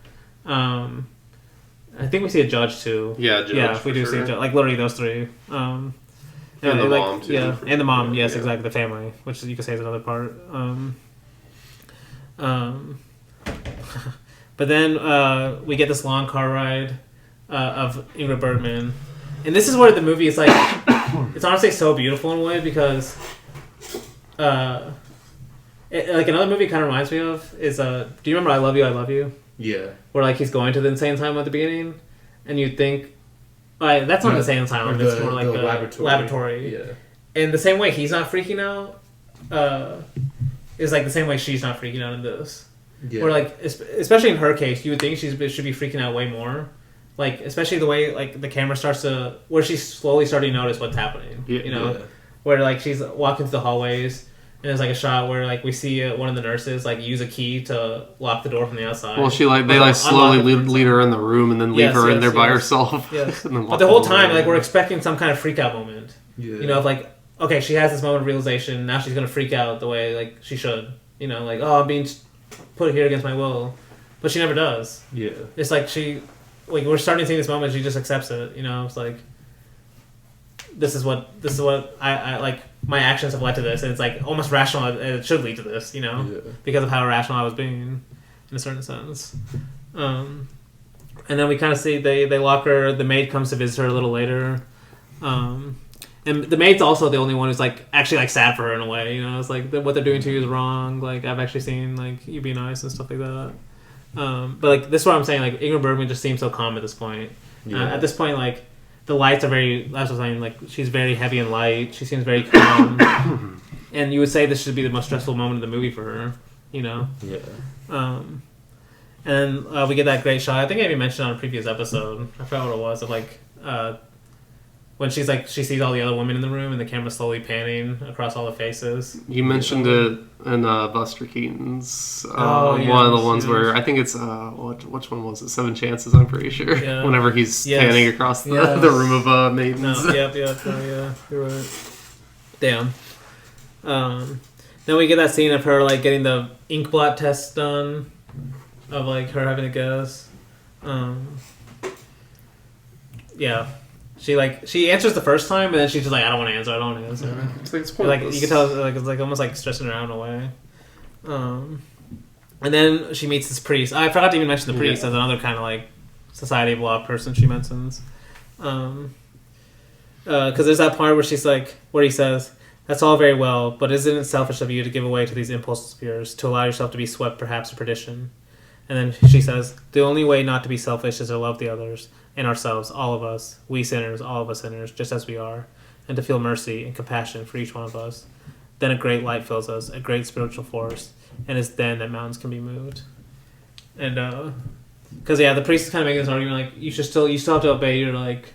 I think we see a judge too.
Yeah, judge.
Yeah, we do see a judge. Like literally those three.
And the mom too.
Yeah, and the mom. Yes, exactly. The family, which you could say is another part. But then we get this long car ride of Ingrid Bergman, and this is where the movie is like, it's honestly so beautiful in a way, because like another movie kind of reminds me of is do you remember I Love You, I Love You?
Yeah.
Where like he's going to the insane asylum at the beginning, and you think, that's not the insane asylum, it's more like a laboratory.
Yeah.
And the same way he's not freaking out is like the same way she's not freaking out in this. Yeah. Where like, especially in her case, you would think she should be freaking out way more. Like, especially the way like the camera starts to, where she's slowly starting to notice what's happening. Where like she's walking through the hallways, and there's like a shot where like we see one of the nurses like use a key to lock the door from the outside.
Well, they slowly lead her in the room and then leave her in there by herself.
Yes. But the whole time, like we're expecting some kind of freak out moment. Yeah. Of like okay, she has this moment of realization. Now she's gonna freak out the way like she should. You know, like, oh, I'm being put here against my will, but she never does.
Yeah.
It's like we're starting to see this moment. She just accepts it. You know, it's like this is what I like. My actions have led to this, and it's like almost rational. It should lead to this. You know, because of how irrational I was being, in a certain sense. And then we kind of see they lock her. The maid comes to visit her a little later. And the maid's also the only one who's like actually like sad for her in a way, you know. It's like what they're doing to you is wrong. Like I've actually seen like you be nice and stuff like that. But like this is what I'm saying. Like Ingrid Bergman just seems so calm at this point. At this point, like the lights are very. That's what I'm saying. Like she's very heavy and light. She seems very calm. And you would say this should be the most stressful moment of the movie for her, you know.
Yeah.
And then we get that great shot. I think I even mentioned on a previous episode. I forgot what it was of like. When she's like, she sees all the other women in the room and the camera's slowly panning across all the faces.
You mentioned it in Buster Keaton's one of the ones where I think it's which one was it? 7 Chances, I'm pretty sure.
Yeah.
Whenever he's panning across the room of maidens.
No, yeah, you're right. Damn. Then we get that scene of her like getting the ink blot test done, of like her having to guess. Yeah. She answers the first time, but then she's just like, I don't want to answer.
It's
like you can tell, like it's like almost like stressing her out in a way. And then she meets this priest. I forgot to even mention the priest as another kind of like society of law person she mentions. Because there's that part where she's like, where he says, "That's all very well, but isn't it selfish of you to give away to these impulses of yours, to allow yourself to be swept perhaps to perdition?" And then she says, "The only way not to be selfish is to love the others and ourselves, all of us, we sinners, all of us sinners, just as we are, and to feel mercy and compassion for each one of us. Then a great light fills us, a great spiritual force, and it's then that mountains can be moved." And because the priest is kind of making this argument like you still have to obey your like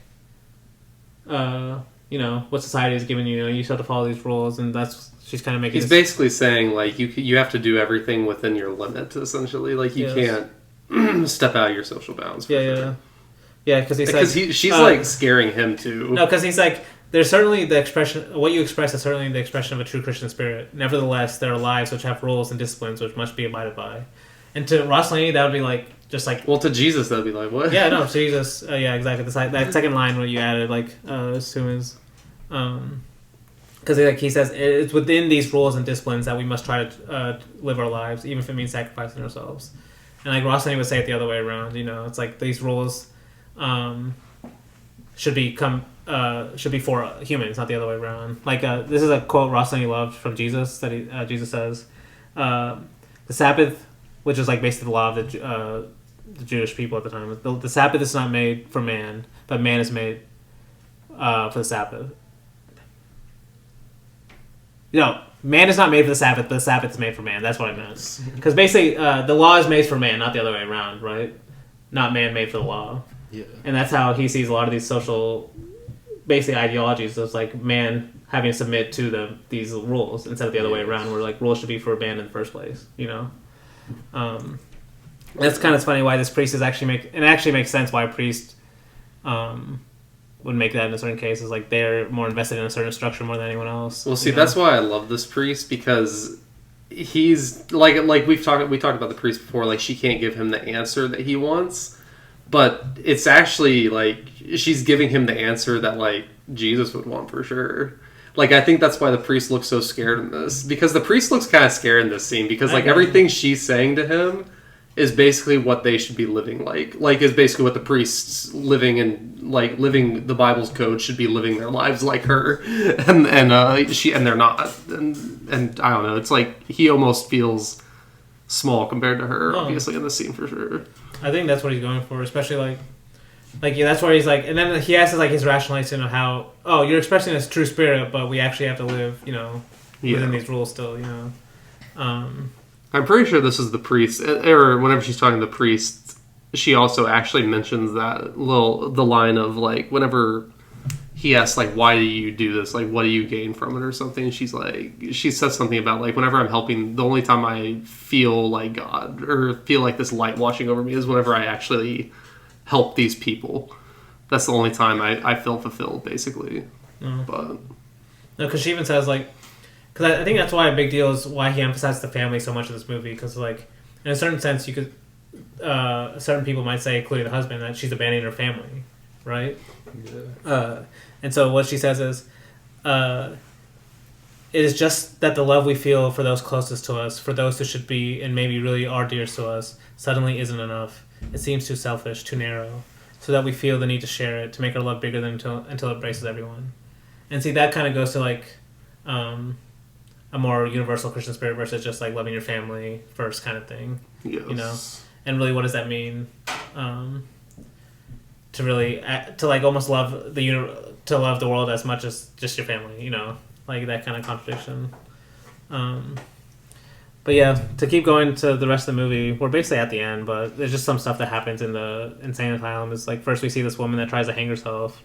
what society has given you. You know, you still have to follow these rules, and that's she's kind of making.
He's basically saying like you have to do everything within your limit, essentially. Like you can't step out of your social bounds. Yeah, because she's like scaring him too.
No, because he's like, there's certainly the expression. What you express is certainly the expression of a true Christian spirit. Nevertheless, there are lives which have rules and disciplines which must be abided by. And to Rossellini, that would be like just like.
Well, to Jesus, that'd be like what?
Yeah, no, Jesus. Yeah, exactly. That second line where you added like as soon as, because like he says it's within these rules and disciplines that we must try to live our lives, even if it means sacrificing ourselves. And like Rossellini would say it the other way around. You know, it's like these rules. Should be for humans, not the other way around. Like this is a quote Rossellini loved from Jesus that Jesus says, "The Sabbath, which is like basically the law of the Jewish people at the time, the Sabbath is not made for man, but man is made for the Sabbath. No, man is not made for the Sabbath, but the Sabbath is made for man." That's what I meant. Because basically, the law is made for man, not the other way around, right? Not man made for the law.
Yeah.
And that's how he sees a lot of these social, basic ideologies. It's like man having to submit to these rules instead of the other way around, where like rules should be for man in the first place. You know, that's kind of funny why this priest is actually it actually makes sense why a priest would make that in certain cases. Like they're more invested in a certain structure more than anyone else.
Well, see, that's why I love this priest, because he's like we talked about the priest before. Like she can't give him the answer that he wants. But it's actually, like, she's giving him the answer that, like, Jesus would want for sure. Like, I think that's why the priest looks so scared in this. Because the priest looks kind of scared in this scene. Because, like, everything she's saying to him is basically what they should be living like. Like, is basically what the priests living the Bible's code should be living their lives like her. And they're not. And I don't know. It's like, he almost feels small compared to her, obviously, in this scene for sure.
I think that's what he's going for, especially like that's where he's like, and then he has his rationalization of how, you're expressing this true spirit, but we actually have to live, within these rules still, I'm
pretty sure this is the priest, or whenever she's talking to the priest, she also actually mentions the line of like, whenever he asks like, why do you do this? Like, what do you gain from it or something? She says something about like, whenever I'm helping, the only time I feel like God or feel like this light washing over me is whenever I actually help these people. That's the only time I feel fulfilled, basically. But
No, because she even says like, because I think that's why a big deal is why he emphasizes the family so much in this movie. Because like, in a certain sense, you could, certain people might say, including the husband, that she's abandoning her family, right?
Yeah.
And so what she says is, it is just that the love we feel for those closest to us, for those who should be and maybe really are dearest to us, suddenly isn't enough. It seems too selfish, too narrow, so that we feel the need to share it, to make our love bigger than until it embraces everyone. And see, that kind of goes to like a more universal Christian spirit versus just like loving your family first kind of thing.
Yes.
You know, and really, what does that mean? To really to like almost love to love the world as much as just your family. You know, like that kind of contradiction. But yeah, to keep going to the rest of the movie, we're basically at the end, but there's just some stuff that happens in the insane asylum. It's like first we see this woman that tries to hang herself,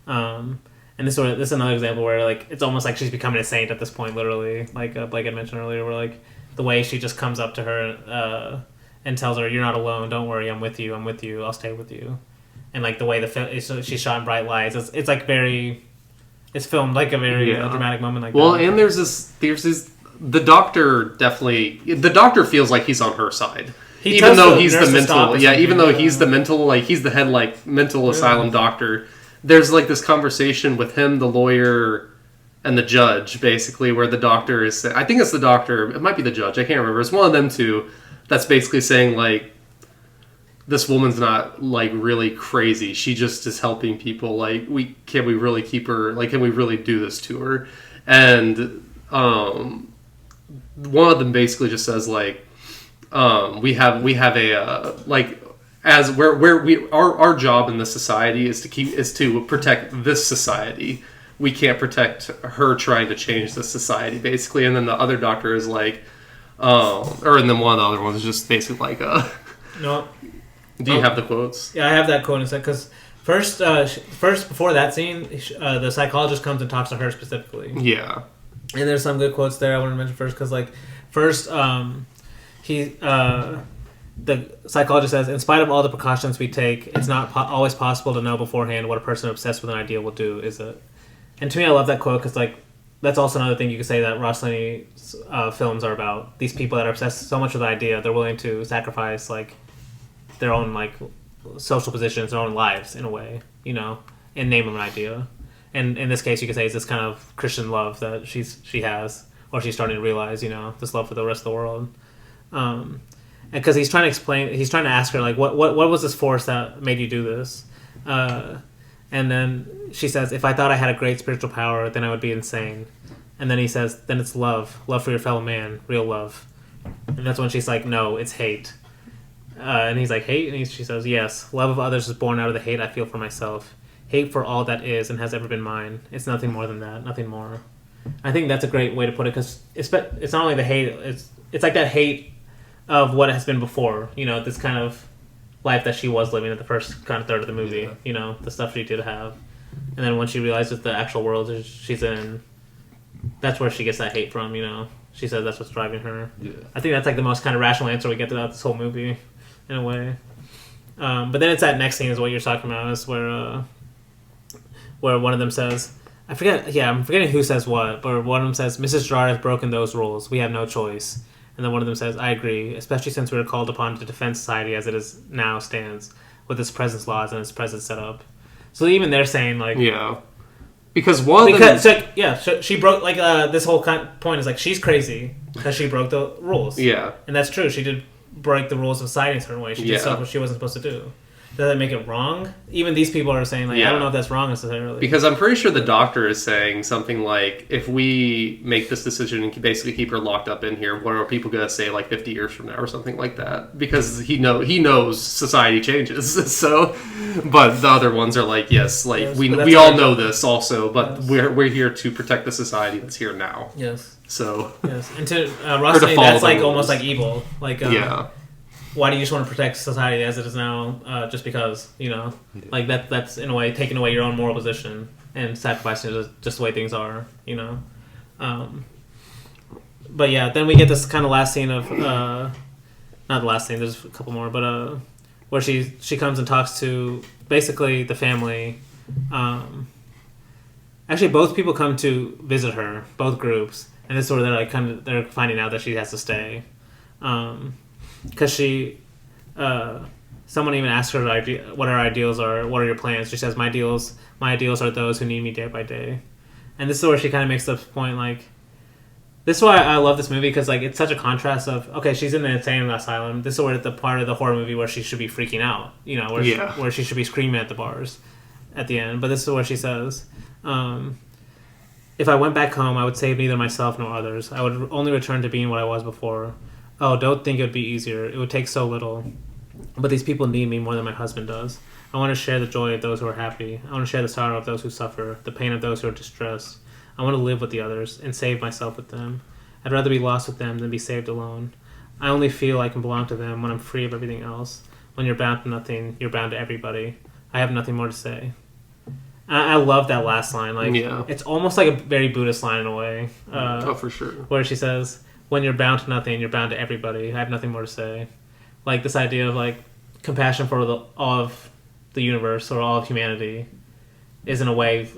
and this is another example where like it's almost like she's becoming a saint at this point, literally. Like Blake had mentioned earlier, where like the way she just comes up to her and tells her, "You're not alone. Don't worry. I'm with you. I'll stay with you." And like the way she's shot in bright lights, it's like very, it's filmed like a very dramatic moment like that.
Well, and there's this. The doctor feels like he's on her side, even though he's the mental. Yeah, even though he's the mental, like he's the head like mental asylum doctor. There's like this conversation with him, the lawyer, and the judge, basically, where the doctor is. I think it's the doctor. It might be the judge. I can't remember. It's one of them two. That's basically saying like, this woman's not like really crazy. She just is helping people. Like, can we really keep her? Like, can we really do this to her? And one of them basically just says like, we have a like, as our job in this society is to protect this society. We can't protect her trying to change this society, basically. And then the other doctor is like, and then one of the other ones is just basically like
no.
Do you have the quotes?
Yeah, I have that quote in a second. Because first before that scene, the psychologist comes and talks to her specifically.
Yeah.
And there's some good quotes there I want to mention first. Because, like, first, the psychologist says, in spite of all the precautions we take, it's not always possible to know beforehand what a person obsessed with an idea will do, is it? And to me, I love that quote because, like, that's also another thing you could say that Rossellini's films are about. These people that are obsessed so much with the idea, they're willing to sacrifice, like, their own like social positions, their own lives in a way, you know, in name of an idea. And in this case, you could say it's this kind of Christian love that she has, or she's starting to realize, you know, this love for the rest of the world. And because he's trying to ask her like, what was this force that made you do this? And then she says, if I thought I had a great spiritual power, then I would be insane. And then he says, then it's love for your fellow man, real love. And that's when she's like, no, it's hate. And he's like, hate? And she says, yes. Love of others is born out of the hate I feel for myself. Hate for all that is and has ever been mine. It's nothing more than that. Nothing more. I think that's a great way to put it because it's not only the hate. It's like that hate of what has been before. You know, this kind of life that she was living at the first kind of third of the movie. Yeah. You know, the stuff she did have. And then when she realizes the actual world she's in, that's where she gets that hate from, you know. She says that's what's driving her. Yeah. I think that's like the most kind of rational answer we get throughout this whole movie. In a way, but then it's that next scene is what you're talking about. Is where one of them says, I'm forgetting who says what, but one of them says, "Mrs. Gerard has broken those rules. We have no choice." And then one of them says, "I agree, especially since we are called upon to defend society as it is now stands, with its present laws and its present setup." So even they're saying like,
yeah, because
she broke like this whole point is like she's crazy because she broke the rules.
Yeah,
and that's true. She did break the rules of society in a certain way. She did stuff what she wasn't supposed to do. Does that make it wrong? Even these people are saying, like, I don't know if that's wrong necessarily.
Because I'm pretty sure the doctor is saying something like, if we make this decision and basically keep her locked up in here, what are people going to say, like, 50 years from now or something like that? Because he knows society changes. So, but the other ones are like, yes, like, we all know this also, but we're here to protect the society that's here now.
Yes.
So.
Yes. And to Rossellini, that's like rules. Almost like evil. Like,
yeah.
Why do you just want to protect society as it is now, just because, you know? Like, that's in a way taking away your own moral position and sacrificing just the way things are, you know? But yeah, then we get this kind of last scene of, not the last scene, there's a couple more, but where she comes and talks to basically the family. actually both people come to visit her, both groups, and this is where they're like they're finding out that she has to stay, because she, someone even asks her what her ideals are, what are your plans. She says, my ideals are those who need me day by day, and this is where she kind of makes the point like. This is why I love this movie, because like it's such a contrast of, okay, she's in the insane asylum. This is where the part of the horror movie where she should be freaking out, you know, where she should be screaming at the bars at the end. But this is where she says, if I went back home, I would save neither myself nor others. I would only return to being what I was before. Oh, don't think it would be easier. It would take so little. But these people need me more than my husband does. I want to share the joy of those who are happy. I want to share the sorrow of those who suffer, the pain of those who are distressed. I want to live with the others and save myself with them. I'd rather be lost with them than be saved alone. I only feel I can belong to them when I'm free of everything else. When you're bound to nothing, you're bound to everybody. I have nothing more to say. I love that last line. Like, it's almost like a very Buddhist line in a way.
For sure.
Where she says, when you're bound to nothing, you're bound to everybody. I have nothing more to say. Like this idea of like compassion for all of the universe or all of humanity is in a way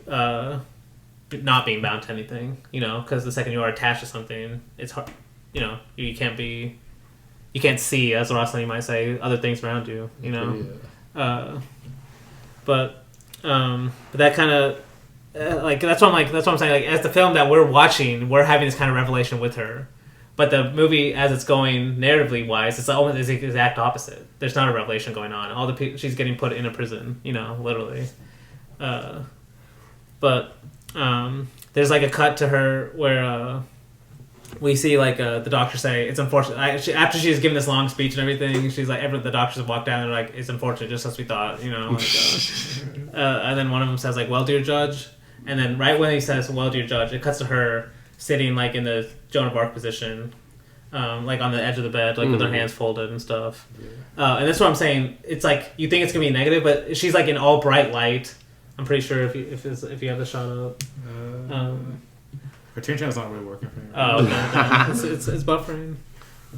not being bound to anything, you know, because the second you are attached to something, it's hard, you know, you can't see, as Rossellini might say, other things around you, you know. But that kind of like that's what I'm saying. Like as the film that we're watching, we're having this kind of revelation with her, but the movie as it's going narratively wise, it's almost the exact opposite. There's not a revelation going on. All the people, she's getting put in a prison, you know, literally. But there's like a cut to her where we see like the doctor say it's unfortunate. After she's given this long speech and everything, she's like, the doctors have walked out and they're like, it's unfortunate, just as we thought, you know. Like, and then one of them says like, well, dear judge, and then right when he says, well, dear judge, it cuts to her sitting like in the Joan of Arc position, like on the edge of the bed, like with her hands folded and stuff. And that's what I'm saying. It's like you think it's gonna be negative, but she's like in all bright light. I'm pretty sure if you have the shot up.
Cartoon Channel's not really working for me.
Oh, okay. it's buffering.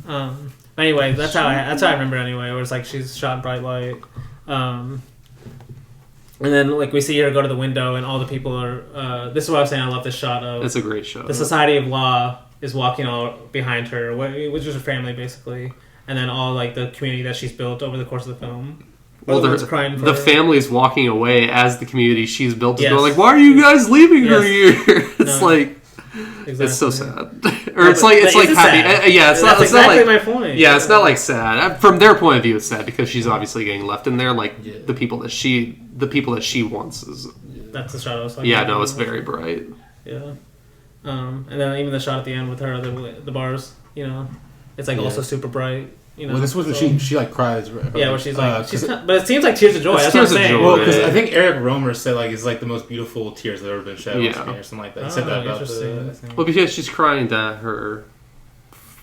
But anyway, that's how I remember it anyway. Where it's like she's shot in bright light, and then like we see her go to the window, and all the people are. This is what I was saying. I love this shot of.
It's a great shot.
The Society of Law is walking all behind her, which is her family basically, and then all like the community that she's built over the course of the film.
Well, the family's walking away as the community she's built is going like, why are you guys leaving her here? It's like, exactly. It's so sad. Or it's like happy. Yeah, it's not like
my point.
Yeah, it's not like sad. From their point of view, it's sad because she's obviously getting left in there. Like the people that she wants is.
That's the shot I was
like. Yeah, no, it's very bright.
Yeah, and then even the shot at the end with her the bars, you know, it's like also super bright. You know,
well, this was when she like cries.
Yeah, where she's like, but it seems like tears of joy. That's what I'm saying.
Well, because I think Eric Romer said like it's like the most beautiful tears that have ever been shed on screen or something like that. He said that about the.
Well, because she's crying to her,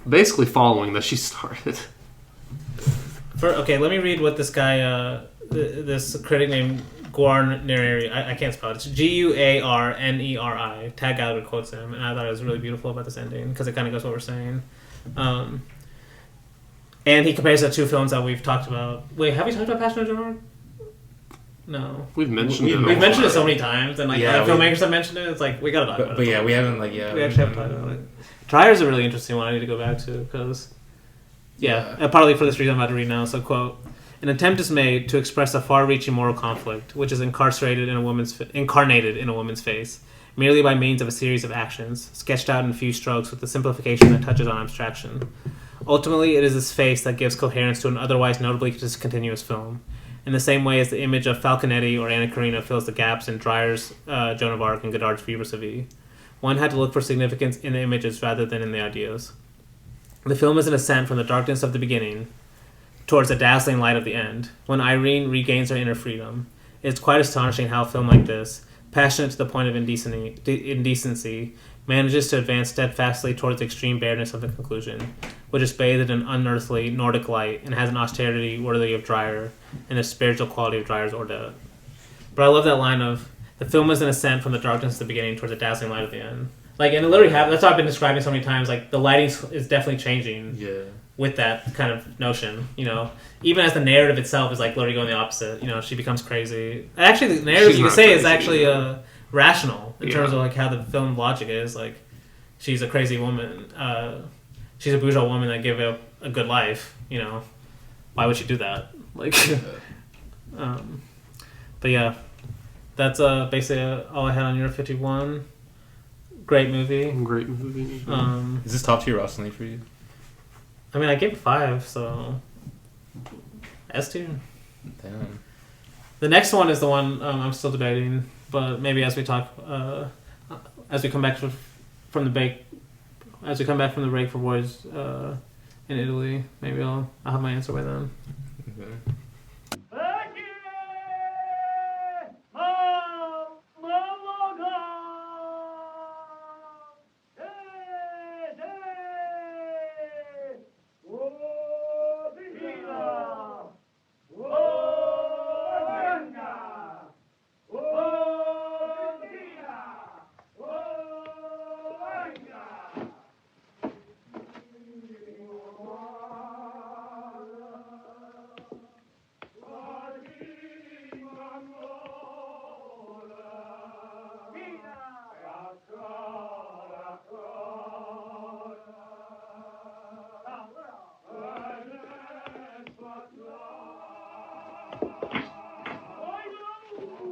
basically following that she started.
Okay, let me read what this guy, this critic named Guarneri, I can't spell it. It's Guarneri. Tag Gallagher quotes him, and I thought it was really beautiful about this ending because it kind of goes what we're saying. And he compares the two films that we've talked about. Wait, have we talked about Passion of Joan? No.
We've mentioned it.
We've mentioned it so many times, and like other filmmakers have mentioned it. It's like we gotta talk about it.
But yeah, we haven't we
actually haven't talked about it. Tryer's a really interesting one. I need to go back to because partly for this reason I'm about to read now. So quote: an attempt is made to express a far-reaching moral conflict, which is incarnated in a woman's face, merely by means of a series of actions, sketched out in a few strokes with a simplification that touches on abstraction. Ultimately, it is this face that gives coherence to an otherwise notably discontinuous film, in the same way as the image of Falconetti or Anna Karina fills the gaps in Dreyer's Joan of Arc and Godard's Vivre sa vie. One had to look for significance in the images rather than in the ideas. The film is an ascent from the darkness of the beginning towards the dazzling light of the end, when Irene regains her inner freedom. It is quite astonishing how a film like this, passionate to the point of indecency, manages to advance steadfastly towards the extreme bareness of the conclusion, which is bathed in unearthly Nordic light and has an austerity worthy of Dreyer and the spiritual quality of Dreyer's Ordet. But I love that line of, the film is an ascent from the darkness of the beginning towards the dazzling light of the end. Like, and it literally that's what I've been describing so many times, like, the lighting is definitely changing with that kind of notion, you know. Even as the narrative itself is, like, literally going the opposite, you know, she becomes crazy. Actually, the narrative, you could say, is actually rational in terms of like how the film logic is. Like, she's a crazy woman. She's a bourgeois woman that gave up a good life. You know, why would she do that? Like, but yeah, that's basically all I had on Euro 51. Great movie.
Great movie.
Is this top tier Rossellini for you?
I mean, I gave it 5, so S tier.
Damn.
The next one is the one I'm still debating, but maybe as we talk, as we come back from the break, for Voyage in Italy, maybe I'll have my answer by then.
Okay.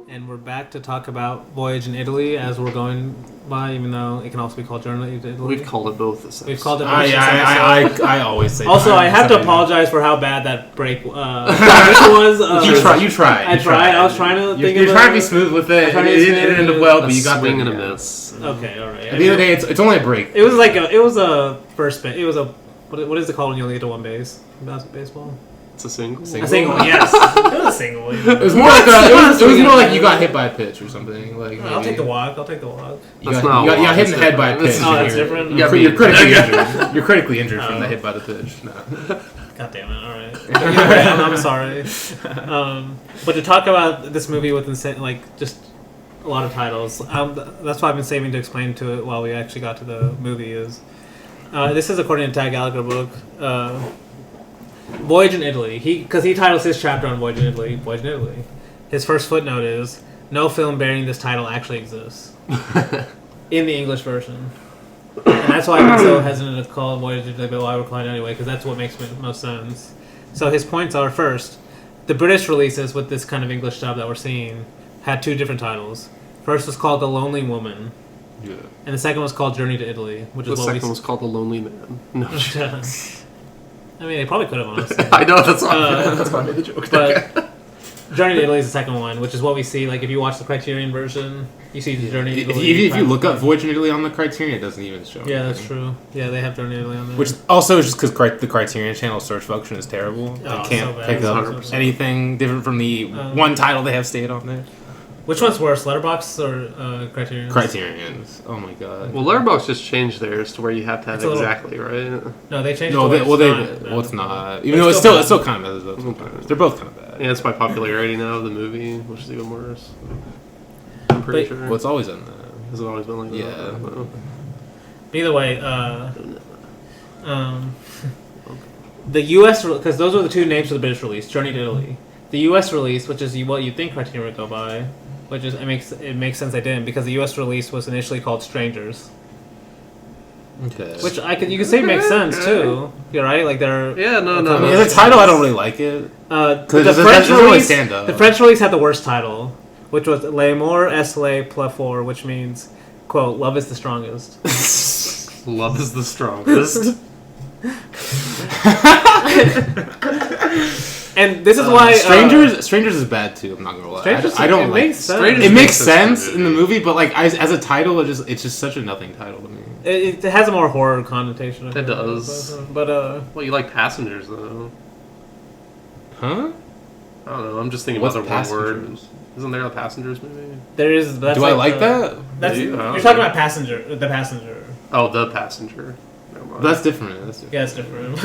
And we're back to talk about Voyage in Italy as we're going by, even though it can also be called Journey to Italy.
We've called it both this episode.
We've called it both
I always say
also,
that.
I have to apologize for how bad that break was.
You tried.
I tried. I was trying to think
You're trying to be smooth with it. It didn't end up well, but you got
swing
the
and a miss.
Okay, all right.
At the end of the day, it's only a break.
It was a first base. It was a what is it called when you only get to one base? Baseball.
It's a single.
A single, yes. It was a single.
It was more like it was more like you got hit by a pitch or something. Like
I'll
maybe.
take the walk.
You got hit in the head by a pitch.
Oh, that's different.
You're critically injured. You're critically injured from the hit by the pitch. No.
God damn it! All right. I'm sorry. But to talk about this movie with insane, like just a lot of titles. That's why I've been saving to explain to it while we actually got to the movie. Is this is according to Tag Gallagher book. Voyage in Italy. Because he titles his chapter on Voyage in Italy, Voyage in Italy. His first footnote is, no film bearing this title actually exists. In the English version. And that's why I'm so hesitant to call it Voyage in Italy, but I will call it anyway, because that's what makes most sense. So his points are, first, the British releases with this kind of English dub that we're seeing had 2 different titles. First was called The Lonely Woman.
Yeah.
And the second was called Journey to Italy, which is
The
what
second was called The Lonely Man. No.
I mean, they probably could have, honestly.
I know, that's why I made the joke.
But Journey to Italy is the second one, which is what we see. Like, if you watch the Criterion version, you see the Journey to Italy.
If you look up Voyage in Italy on the Criterion, it doesn't even show.
Yeah, that's true. Yeah, they have Journey to Italy on there.
Which also is just because the Criterion channel search function is terrible.
Oh,
It can't
so bad.
pick up
100%.
anything different from the one title they have stayed on there.
Which one's worse, Letterboxd or Criterion?
Criterions. Oh my god.
Well, Letterboxd just changed theirs to where you have to have
It's a little-
exactly, right?
No, they changed
No,
it.
it's not. Even though it's still kind of bad. Sometimes. They're both kind of bad.
Yeah, it's by popularity now of the movie, which is even worse. I'm pretty sure.
Well, it's always in there.
Has it always been like that?
Yeah.
No.
Either way, the U.S. because those were the 2 names for the British release, Journey to Italy. The U.S. release, which is what you think Criterion would go by, which is it makes sense they didn't, because the U.S. release was initially called Strangers.
Okay.
Which you can say makes sense too. You're right, like they're
Yeah, no.
I mean, as a title, I don't really like it.
the
it
French
doesn't really
release.
stand out.
The French release had the worst title, which was "Les Morts est le plus fort," which means, "quote Love is the strongest."
Love is the strongest.
And this is why
Strangers is bad too. I'm not gonna lie.
Strangers,
I don't
it
like
makes sense.
Strangers
it. Makes
makes sense
sense
in
in
the
the movie, but like as a title, it's just such a nothing title to me.
It has a more horror connotation.
It does.
But
Well, you like Passengers, though.
Huh?
I don't know. I'm just thinking
What's
about the one word.
Passengers?
Isn't there a Passengers movie?
there is. That's
Do I like that?
That's,
Do you?
you're
I don't
talking
know.
about Passenger. The Passenger.
Oh, The Passenger. Never mind.
That's different.
Yeah, it's different.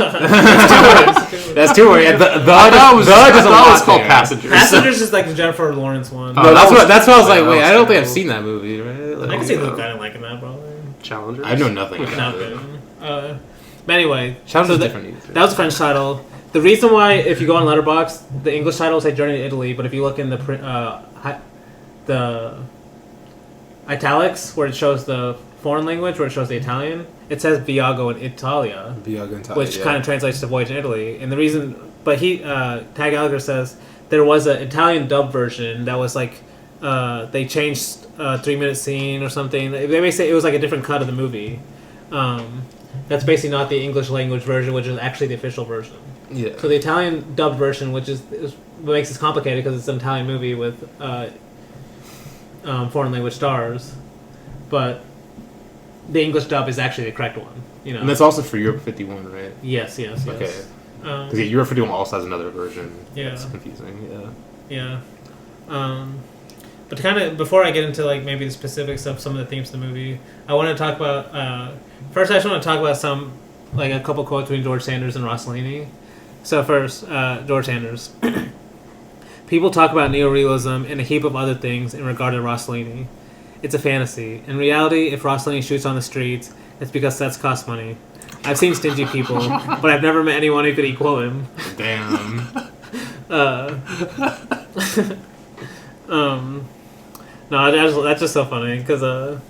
That's too weird. The
I thought it was
doesn't
called Passengers.
Passengers is like the Jennifer Lawrence one.
No,
Oh,
that's what I was like.
that
Wait,
was
I don't think I've
terrible.
seen that movie. Right? Like,
I can see Luke kind of liking that probably.
Challengers.
I know nothing
Not
about
good.
it.
But anyway,
Sounds
so
different.
that was a French title. The reason why, if you go on Letterboxd, the English title will say Journey to Italy, but if you look in the italics where it shows the foreign language, where it shows the Italian, it says Viago in Italia, which kind of translates to Voyage in Italy. And the reason, but Tag Gallagher says there was an Italian dub version that was like they changed a 3-minute scene or something. They may say it was like a different cut of the movie. That's basically not the English language version, which is actually the official version.
Yeah.
So the Italian dubbed version, which is what makes this complicated because it's an Italian movie with foreign language stars, but the English dub is actually the correct one. You know,
and that's also for Europe 51, right?
Yes.
Okay. Because Europe 51 also has another version.
Yeah.
It's confusing.
Yeah. But to kind of, before I get into like maybe the specifics of some of the themes of the movie, I want to talk about first. I just want to talk about a couple quotes between George Sanders and Rossellini. So first, George Sanders. People talk about neorealism and a heap of other things in regard to Rossellini. It's a fantasy. In reality, if Rossellini shoots on the streets, it's because sets cost money. I've seen stingy people, but I've never met anyone who could equal him.
Damn.
No, that's just so funny because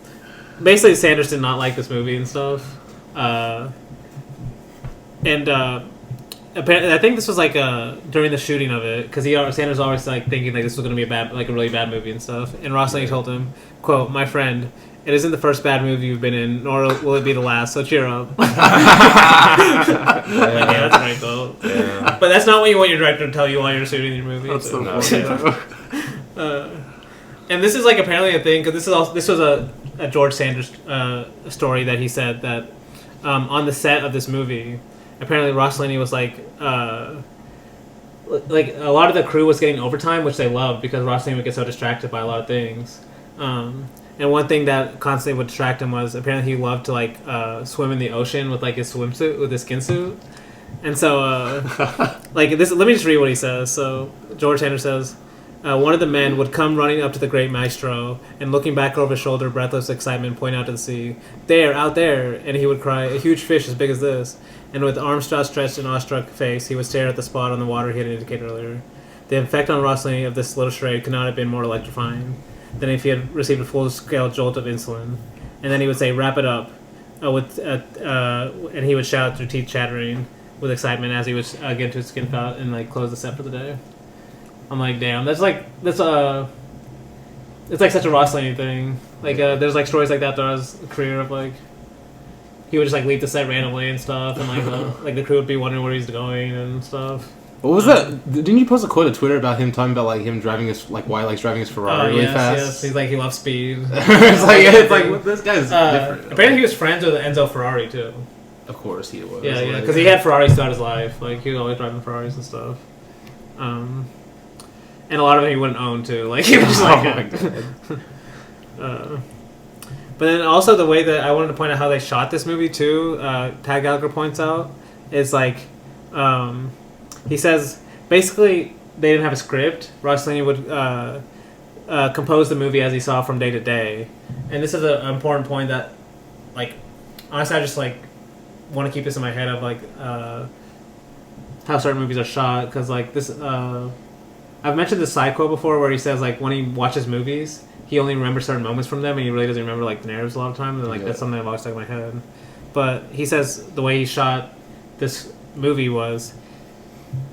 basically Sanders did not like this movie and stuff, apparently, I think this was like during the shooting of it because Sanders always like thinking like this was going to be a really bad movie and stuff. And Rossellini told him, "Quote, my friend, it isn't the first bad movie you've been in, nor will it be the last. So cheer up." Yeah, that's a great quote. Yeah. But that's not what you want your director to tell you while you're shooting your movie.
That's
so.
And
this is like apparently a thing because this was a George Sanders story that he said that on the set of this movie. Apparently, Rossellini was like a lot of the crew was getting overtime, which they loved because Rossellini would get so distracted by a lot of things. And one thing that constantly would distract him was apparently he loved to like swim in the ocean with like his swimsuit, with his skin suit. And so, like this, let me just read what he says. So George Sanders says, one of the men would come running up to the great maestro and looking back over his shoulder, breathless excitement, point out to the sea, "There, out there!" And he would cry, "A huge fish as big as this." And with arms outstretched and awestruck face, he would stare at the spot on the water he had indicated earlier. The effect on Rossellini of this little charade could not have been more electrifying than if he had received a full-scale jolt of insulin. And then he would say, "Wrap it up," and he would shout through teeth chattering with excitement as he would get into his skin out and like close the set for the day. I'm like, damn, it's like such a Rossellini thing. Like, there's like stories like that throughout his career of like. He would just like leave the set randomly and stuff, and like the crew would be wondering where he's going and stuff.
What was that? Didn't you post a quote on Twitter about him talking about like him driving his why he likes driving his Ferrari really fast?
Yes, he's like he loves speed.
it's like this guy's different.
Apparently, he was friends with Enzo Ferrari too.
Of course, he was.
Yeah, because he had Ferraris throughout his life. Like he was always driving Ferraris and stuff. And a lot of them he wouldn't own too. Like he was just like. Oh my god. But then also the way that I wanted to point out how they shot this movie too, Tag Gallagher points out, is like, he says basically they didn't have a script. Rossellini would compose the movie as he saw from day to day, and this is an important point that, like, honestly I just like want to keep this in my head of like how certain movies are shot because like this. I've mentioned this side quote before where he says like when he watches movies. He only remembers certain moments from them, and he really doesn't remember like the narratives a lot of time. And like that's something I've always stuck in my head. But he says the way he shot this movie was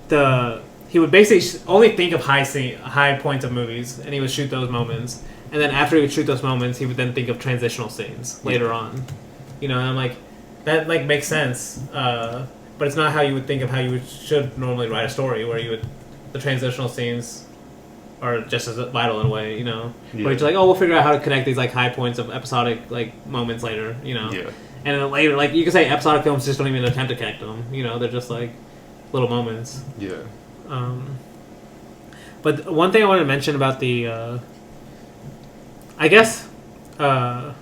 he would basically only think of high points of movies, and he would shoot those moments. And then after he would shoot those moments, he would then think of transitional scenes later on. You know, and I'm like, that like makes sense, but it's not how you would think of how you should normally write a story, where the transitional scenes are just as vital in a way, you know. Yeah. Where it's like, oh, we'll figure out how to connect these like high points of episodic like moments later, you know. Yeah. And then later, like you can say, episodic films just don't even attempt to connect them. You know, they're just like little moments.
Yeah.
But one thing I wanted to mention about the, I guess, because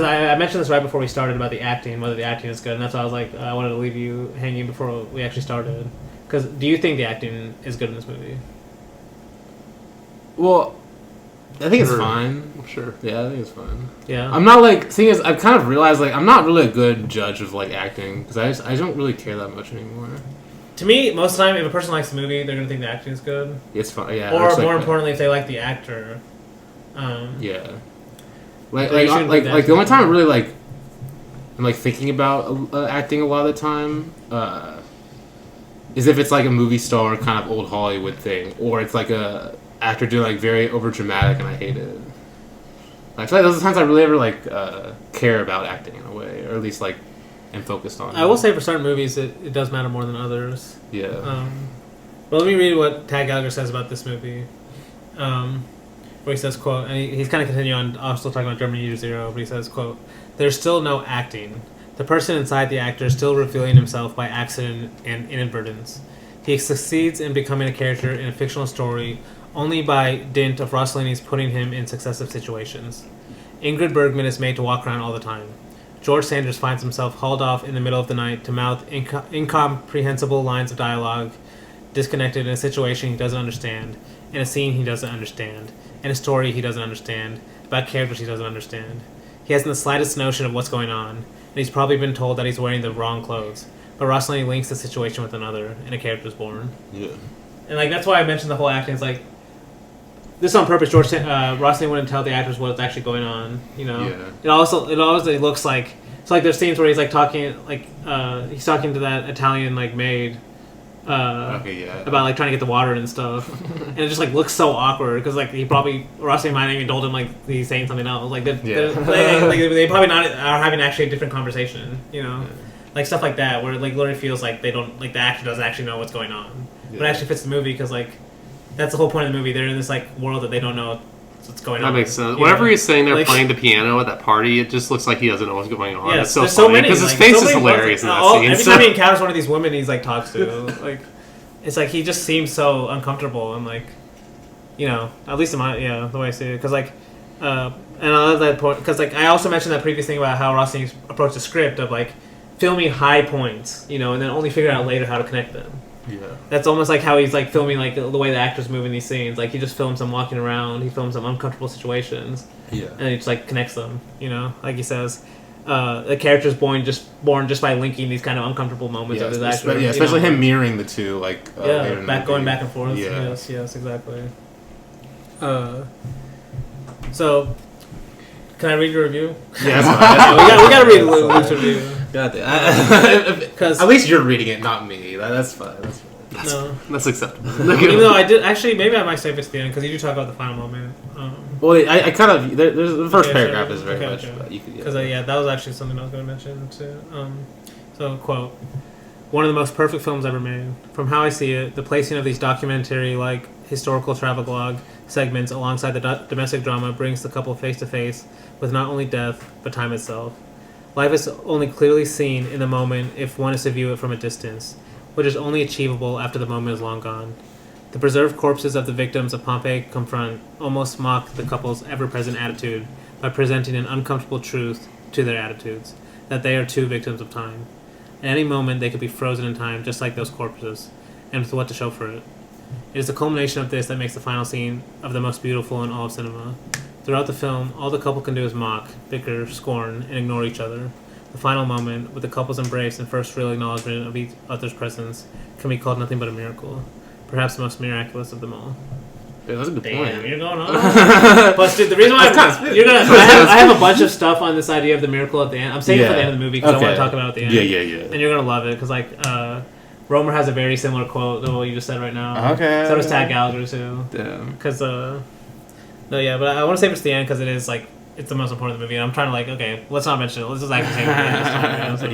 I mentioned this right before we started about the acting, whether the acting is good, and that's why I was like, I wanted to leave you hanging before we actually started. Because do you think the acting is good in this movie?
Well, I think it's fine.
Sure.
Yeah, I think it's fine.
Yeah.
I'm not like... Thing is, I've kind of realized like I'm not really a good judge of like acting because I don't really care that much anymore.
To me, most of the time, if a person likes the movie, they're going to think the acting is good.
It's fun. Yeah.
Or more importantly, if they like the actor,
Yeah. Like
They shouldn't do that.
the only time I really like I'm like thinking about acting a lot of the time is if it's like a movie star kind of old Hollywood thing, or it's like a actor doing like very over dramatic and I hate it. I feel like those are the times I really ever like care about acting in a way, or at least like am focused on.
I will say for certain movies it does matter more than others.
Yeah.
But let me read what Tad Gallagher says about this movie. Where he says, quote, and he's kind of continuing on, also talking about Germany Year Zero, but he says, quote, "There's still no acting. The person inside the actor is still revealing himself by accident and inadvertence. He succeeds in becoming a character in a fictional story only by dint of Rossellini's putting him in successive situations. Ingrid Bergman is made to walk around all the time. George Sanders finds himself hauled off in the middle of the night to mouth incomprehensible lines of dialogue, disconnected in a situation he doesn't understand, in a scene he doesn't understand, in a story he doesn't understand, about characters he doesn't understand. He hasn't the slightest notion of what's going on, and he's probably been told that he's wearing the wrong clothes. But Rossellini links the situation with another, and a character is born."
Yeah.
And like that's why I mentioned the whole acting. It's like this on purpose. Rossellini wouldn't tell the actors what's actually going on. You know.
Yeah.
It always looks like it's like there's scenes where he's like talking he's talking to that Italian like maid.
Okay, yeah.
About like trying to get the water and stuff, and it just like looks so awkward because like Rossellini might have even told him like he's saying something else. Like they probably not are having actually a different conversation. You know. Yeah. Like stuff like that, where it like literally feels like they don't like the actor doesn't actually know what's going on, but it actually fits the movie because like that's the whole point of the movie. They're in this like world that they don't know what's going on.
That makes sense. Whenever he's sitting there playing the piano at that party, it just looks like he doesn't know what's going on.
Yeah,
it's so
there's
funny
so many
because his face is hilarious in that scene.
Every time he encounters one of these women, he's like talks to like it's like he just seems so uncomfortable and like you know at least in my the way I see it because like and I love that point because like I also mentioned that previous thing about how Rossellini approached the script of like filming high points, you know, and then only figure out later how to connect them.
Yeah.
That's almost like how he's like filming like the way the actors move in these scenes. Like he just films them walking around, he films them uncomfortable situations.
Yeah.
And he just like connects them, you know? Like he says, the character's born just by linking these kind of uncomfortable moments of his actor.
Yeah, especially him mirroring the two, like
going back and forth.
Yeah.
Yes, exactly. So can I read your review?
Yeah, that's fine.
we gotta read Luke's review.
Because at least you're reading it, not me. That's fine.
That's acceptable.
Even though I did actually, maybe I might save it to the end because you do talk about the final moment.
Well, I kind of there's the first paragraph is very much.
Because that was actually something I was going to mention too. So quote: "One of the most perfect films ever made. From how I see it, the placing of these documentary-like historical travelogue segments alongside the domestic drama brings the couple face to face with not only death but time itself. Life is only clearly seen in the moment if one is to view it from a distance, which is only achievable after the moment is long gone. The preserved corpses of the victims of Pompeii confront, almost mock the couple's ever-present attitude by presenting an uncomfortable truth to their attitudes, that they are too victims of time. At any moment they could be frozen in time just like those corpses, and with what to show for it. It is the culmination of this that makes the final scene of the most beautiful in all of cinema. Throughout the film, all the couple can do is mock, bicker, scorn, and ignore each other. The final moment, with the couple's embrace and first real acknowledgement of each other's presence, can be called nothing but a miracle. Perhaps the most miraculous of them all."
Yeah, that's a good point.
You're going on. But dude, the reason why I have a bunch of stuff on this idea of the miracle at the end. I'm saving it for the end of the movie because I want to talk about it at the end.
Yeah.
And you're gonna love it because like Romer has a very similar quote to what you just said right now.
Okay.
So does Tad Gallagher too.
Damn.
Because but I want to save it to the end because it is like it's the most important of the movie. And I'm trying to like okay, let's not mention it. Let's just actually say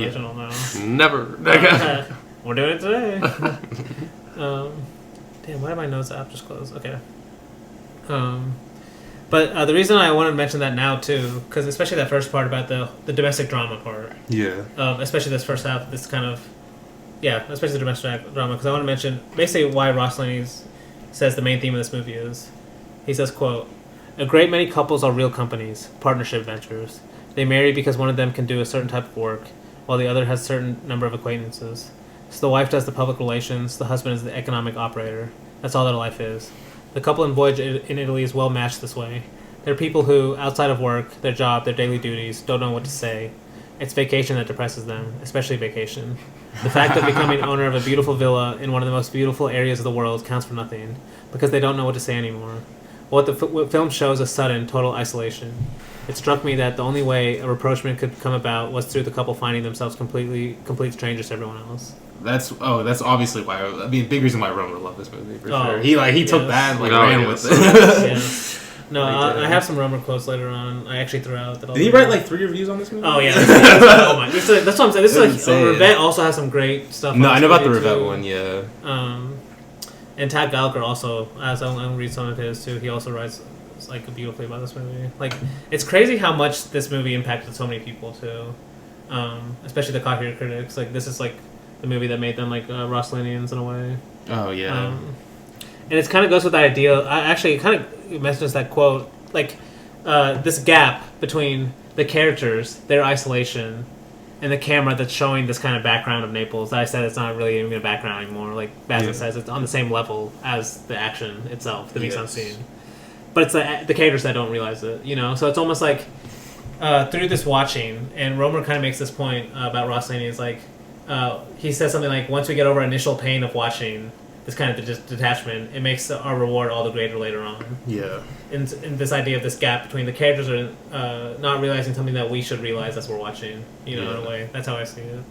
it.
Never.
We're doing it today. Damn, why did my notes app just close? Okay. But the reason I wanted to mention that now too, because especially that first part about the domestic drama part.
Yeah.
Especially this first half, this kind of especially the domestic drama, because I want to mention basically why Rossellini says the main theme of this movie is. He says, quote, "A great many couples are real companies, partnership ventures. They marry because one of them can do a certain type of work, while the other has a certain number of acquaintances. So the wife does the public relations, the husband is the economic operator. That's all their life is. The couple in Voyage in Italy is well matched this way. They're people who, outside of work, their job, their daily duties, don't know what to say. It's vacation that depresses them, especially vacation. The fact that becoming owner of a beautiful villa in one of the most beautiful areas of the world counts for nothing, because they don't know what to say anymore. What film shows a sudden, total isolation. It struck me that the only way a rapprochement could come about was through the couple finding themselves complete strangers to everyone else.
That's obviously why. I mean, big reason why Romer loved this movie for sure. He took that and ran with it.
Yes. No, I have some Romer quotes later on. I actually threw out.
Did he write 3 reviews on this movie?
Oh yeah. Oh my. That's what I'm saying. This is Rivet also has some great stuff.
No, I know about the Rivet one. Yeah.
And Tad Gallagher also, as I'll read some of his too. He also writes beautifully about this movie. It's crazy how much this movie impacted so many people too, especially the cocky critics. This is the movie that made them Rossellinians in a way.
Oh yeah.
And it kind of goes with the idea. It kind of mentions that quote, this gap between the characters, their isolation, and the camera that's showing this kind of background of Naples. That I said it's not really even a background anymore. Like Bassett says, it's on the same level as the action itself, the mise en scene. But it's the characters that don't realize it, So it's almost like through this watching, and Romer kind of makes this point about Rossellini. Is he says something like, once we get over initial pain of watching this kind of detachment, it makes our reward all the greater later on.
Yeah.
And this idea of this gap between the characters are not realizing something that we should realize as we're watching, in a way. That's how I see it.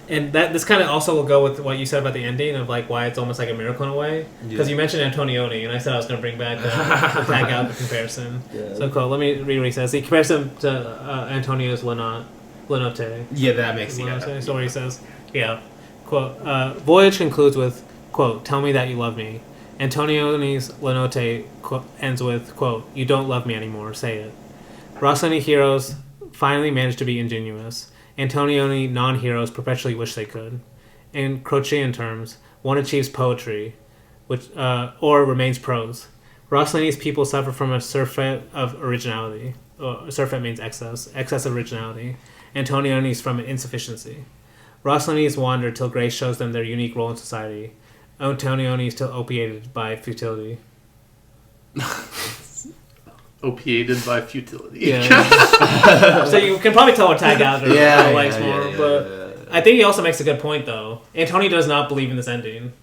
And this kind of also will go with what you said about the ending of why it's almost like a miracle in a way. Because you mentioned Antonioni, and I said I was going to bring back the tag out the comparison. Yeah. So cool. Let me read what he says. He compares him to Antonio's Lenotte.
Yeah, that makes sense.
So what he says, quote, Voyage concludes with, quote, tell me that you love me. Antonioni's Lenotte ends with, quote, you don't love me anymore, say it. Rossellini heroes finally manage to be ingenuous. Antonioni non-heroes perpetually wish they could. In Crocean terms, one achieves poetry, which or remains prose. Rossellini's people suffer from a surfeit of originality. Surfeit means excess of originality. Antonioni's from an insufficiency. Rossellini's wander till grace shows them their unique role in society. Antonioni's till opiated by futility.
Opiated by futility.
Yeah. So you can probably tell what Tad Gallagher likes more, but I think he also makes a good point though. Antonio does not believe in this ending.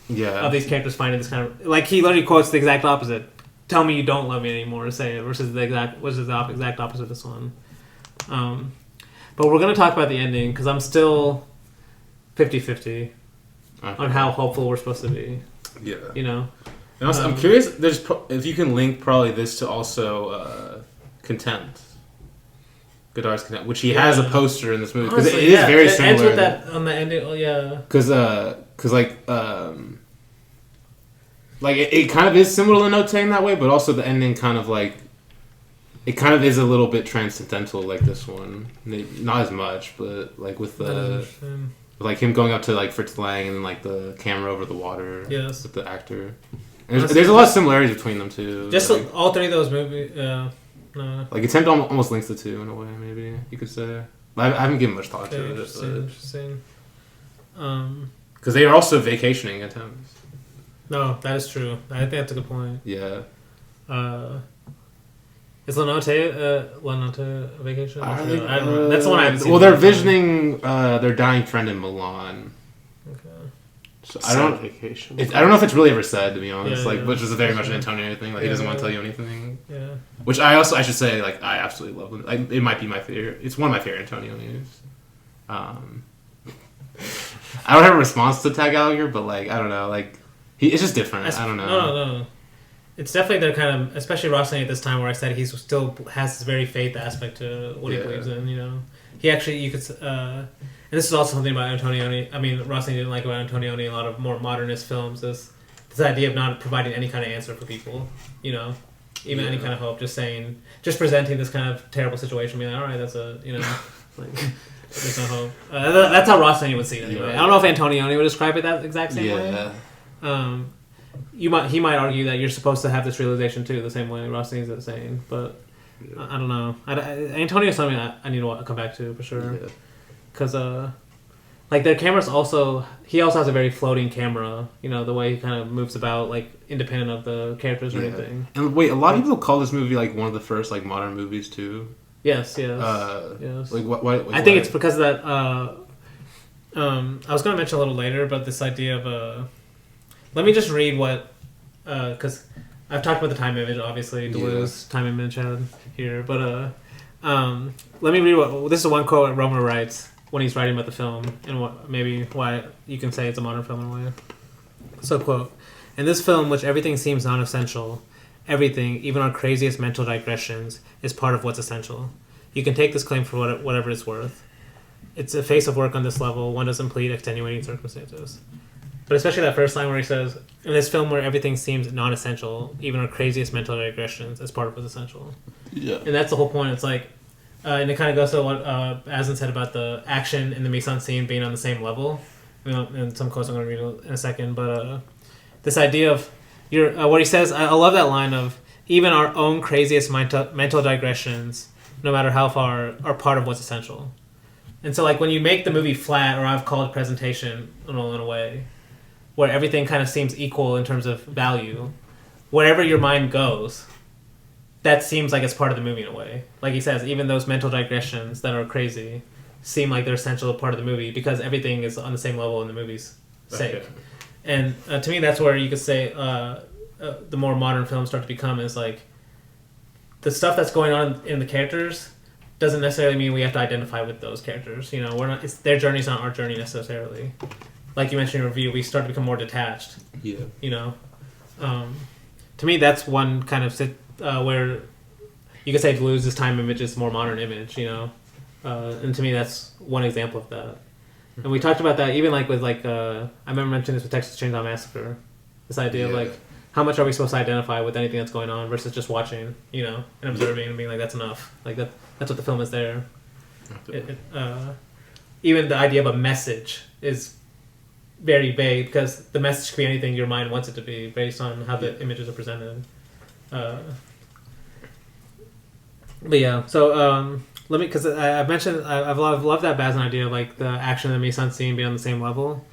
Yeah.
Of these characters finding this kind of he literally quotes the exact opposite. Tell me you don't love me anymore, say it, versus the exact opposite of this one. But we're going to talk about the ending because I'm still 50-50 on how hopeful we're supposed to be.
Yeah.
And
also, I'm curious if you can link probably this to also Content. Godard's Content, which he has a poster in this movie because it is very similar. It ends
with that on the ending. Oh yeah.
Because it kind of is similar to Note in that way, but also the ending kind of it kind of is a little bit transcendental like this one. Not as much, but with the him going up to Fritz Lang and then the camera over the water with the actor. There's a lot of similarities between them too.
Just all three of those movies. No.
Contempt almost links the two in a way, maybe you could say. I haven't given much thought to it.
Interesting.
Because they are also vacationing at times.
No, that is true. I think that's a good point.
Yeah.
Is Lenotte a vacation? That's the one I haven't seen.
Well, they're visiting their dying friend in Milan.
Okay.
So I don't know if it's really ever said, to be honest. Which is very much an Antonio thing. He doesn't want to tell you anything.
Yeah.
Which I should say, I absolutely love it. It might be my favorite. It's one of my favorite Antonio news. I don't have a response to Tad Gallagher, but I don't know. It's just different. I don't know.
No. It's definitely their kind of, especially Rossellini at this time, where I said he still has this very faith aspect to what he believes in. He actually, you could, and this is also something about Antonioni. I mean, Rossellini didn't like about Antonioni in a lot of more modernist films. This idea of not providing any kind of answer for people. Even any kind of hope. Just presenting this kind of terrible situation, being all right, that's a, there's no hope. That's how Rossellini would see it anyway. I don't know if Antonioni would describe it that exact same way. He might argue that you're supposed to have this realization too, the same way Rossellini's saying, but I don't know. Antonio's something I need to come back to for sure, because their cameras also. He also has a very floating camera. The way he kind of moves about, independent of the characters or anything. And
wait, a lot of people call this movie one of the first modern movies too.
Yes.
Yes.
What I think it's because of that. I was going to mention a little later, but this idea of let me just read what because I've talked about the time image, obviously, Deleuze's time image here, but let me read this is one quote Romer writes when he's writing about the film, and why you can say it's a modern film in a way. So, quote, "In this film, which everything seems non-essential, everything, even our craziest mental digressions, is part of what's essential. You can take this claim for whatever it's worth. It's a face of work on this level. One doesn't plead extenuating circumstances." But especially that first line where he says, "In this film where everything seems non-essential, even our craziest mental digressions, is part of what's essential."
Yeah.
And that's the whole point. It's like, and it kind of goes to what Aslan said about the action and the mise-en-scene being on the same level. And some quotes I'm going to read in a second, but this idea of what he says, I love that line of even our own craziest mental digressions, no matter how far, are part of what's essential. And so, like, when you make the movie flat, or I've called presentation in a way, where everything kind of seems equal in terms of value, wherever your mind goes, that seems like it's part of the movie in a way. Like he says, even those mental digressions that are crazy seem like they're essential part of the movie because everything is on the same level in the movie's sake. Okay. And to me, that's where you could say the more modern films start to become is like the stuff that's going on in the characters doesn't necessarily mean we have to identify with those characters. You know, we're not. It's their journey's not our journey necessarily. Like you mentioned in review, we start to become more detached. Yeah. You know, to me, that's one kind of where you could say Deleuze's time image is a more modern image. You know, and to me, that's one example of that. And we talked about that even like with like I remember mentioning this with Texas Chainsaw Massacre. This idea of like how much are we supposed to identify with anything that's going on versus just watching, you know, and observing and being like that's enough. Like that's what the film is there. Even the idea of a message is very vague because the message could be anything your mind wants it to be based on how the images are presented. But yeah, so let me, because I've mentioned I've loved that Bazin idea of like the action and the mise-en-scene being on the same level,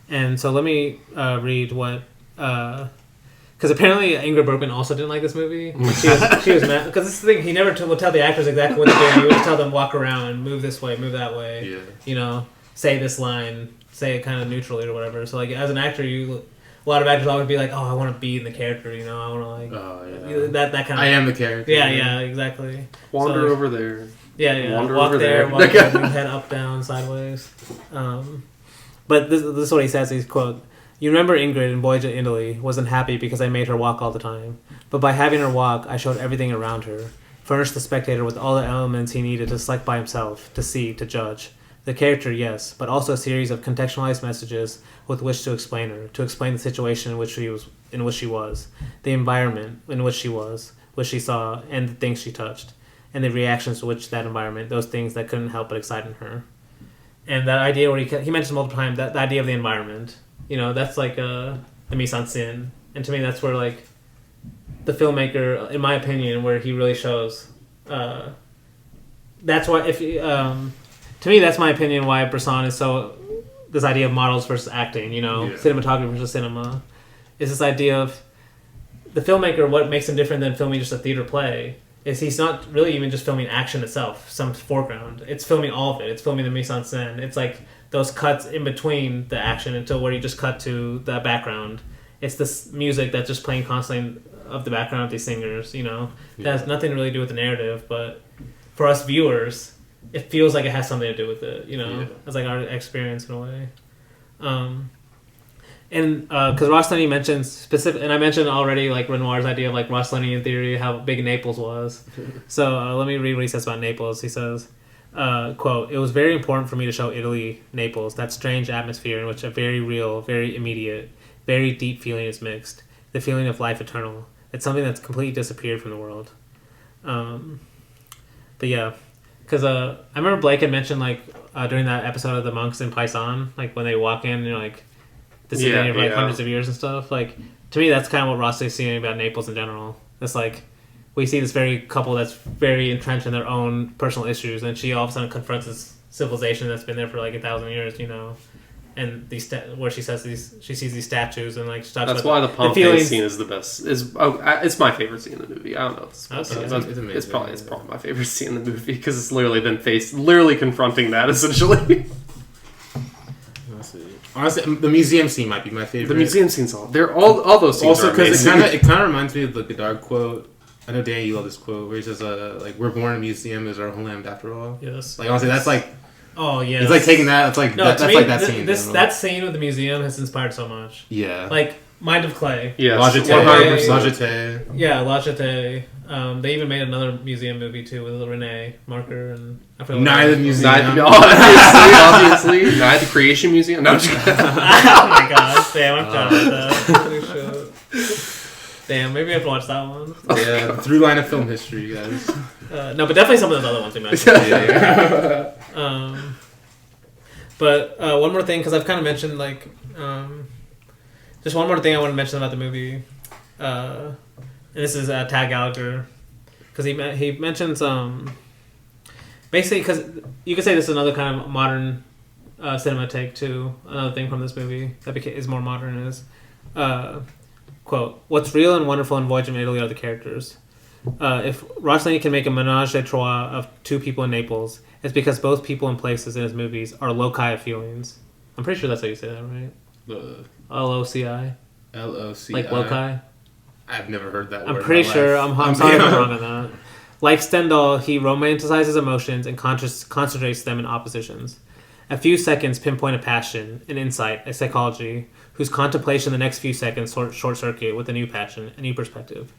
and so let me read what because apparently Ingrid Bergman also didn't like this movie. She was mad because this is the thing, he never would tell the actors exactly what to do. He would just tell them walk around, move this way, move that way. You know, say this line, say it kind of neutrally or whatever. So like as an actor, a lot of actors always be like, oh, I want to be in the character, you know, I want to like that kind of. I
am the character.
Yeah, exactly.
Wander over there.
Yeah.
Wander
walk
over
there, walk there, move head up, down, sideways. But this is what he says. He's quote. "You remember Ingrid in Voyage to Italy wasn't happy because I made her walk all the time. But by having her walk, I showed everything around her, furnished the spectator with all the elements he needed to select by himself, to see, to judge. The character, yes, but also a series of contextualized messages with which to explain her, to explain the situation in which she was, the environment in which she was, what she saw, and the things she touched, and the reactions to which that environment, those things that couldn't help but excite in her." And that idea where he mentions multiple times, that the idea of the environment, you know, that's like the mise-en-scene. And to me, that's where like the filmmaker, in my opinion, where he really shows. That's why to me, that's my opinion why Bresson is so this idea of models versus acting. You know, cinematography versus cinema is this idea of the filmmaker. What makes him different than filming just a theater play is he's not really even just filming action itself, some foreground. It's filming all of it. It's filming the mise-en-scène. It's like those cuts in between the action until where you just cut to the background. It's this music that's just playing constantly of the background of these singers, you know. That has nothing to really do with the narrative, but for us viewers, it feels like it has something to do with it, you know. It's like our experience in a way. And because Rossellini mentions specific, and I mentioned already like Renoir's idea of like Rossellini theory, how big Naples was. So let me read what he says about Naples. He says, quote, "It was very important for me to show Italy, Naples, that strange atmosphere in which a very real, very immediate, very deep feeling is mixed, the feeling of life eternal. It's something that's completely disappeared from the world." But yeah, because I remember Blake had mentioned like during that episode of the monks in Paysanne, like when they walk in, you know, like this has been here for like hundreds of years and stuff. Like to me, that's kind of what Ross is seeing about Naples in general. It's like we see this very couple that's very entrenched in their own personal issues, and she all of a sudden confronts this civilization that's been there for like 1,000 years, you know. And where she says she sees these statues and like she talks
that's
about
why the Pompeii scene is the best. It's my favorite scene in the movie. I don't know. It's probably my favorite scene in the movie because it's literally confronting that essentially.
Honestly, the museum scene might be my favorite.
The museum scenes, they're all those scenes.
Also, because
amazing.
it kind of reminds me of the Godard quote. I know Dany, you love this quote where he says, "Like we're born in a museum is our homeland after all."
Yes.
Like honestly, that's like.
Oh yeah.
It's like taking that. It's like
no,
that's
me,
like that scene.
That scene with the museum has inspired so much.
Yeah.
Like Mind of Clay.
Yeah.
La
Jetée.
Jetée.
Yeah, La Jetée. They even made another museum movie too with Renee Marker and I forgot.
Night of the Museum.
Obviously. Night of the Creation Museum. No, I'm just kidding.
Oh my god! Damn, I'm done with that. Holy shit. Damn, maybe I have to watch that one.
Yeah, through line of film history, guys.
No, but definitely some of those other ones we mentioned.
Yeah.
But one more thing, because I've kind of mentioned like, just one more thing I want to mention about the movie, and this is Tad Gallagher, because he mentions basically because you could say this is another kind of modern cinema take too. Another thing from this movie that is more modern is, quote, "What's real and wonderful in Voyage in Italy are the characters. If Rossellini can make a menage a trois of two people in Naples, it's because both people and places in his movies are loci of feelings." I'm pretty sure that's how you say that, right? L-O-C-I?
L-O-C-I.
Like loci?
I've never heard that word.
I'm pretty sure. I'm sorry if I'm wrong on that. Like Stendhal, he romanticizes emotions and concentrates them in oppositions. A few seconds pinpoint a passion, an insight, a psychology, whose contemplation the next few seconds short-circuit with a new passion, a new perspective.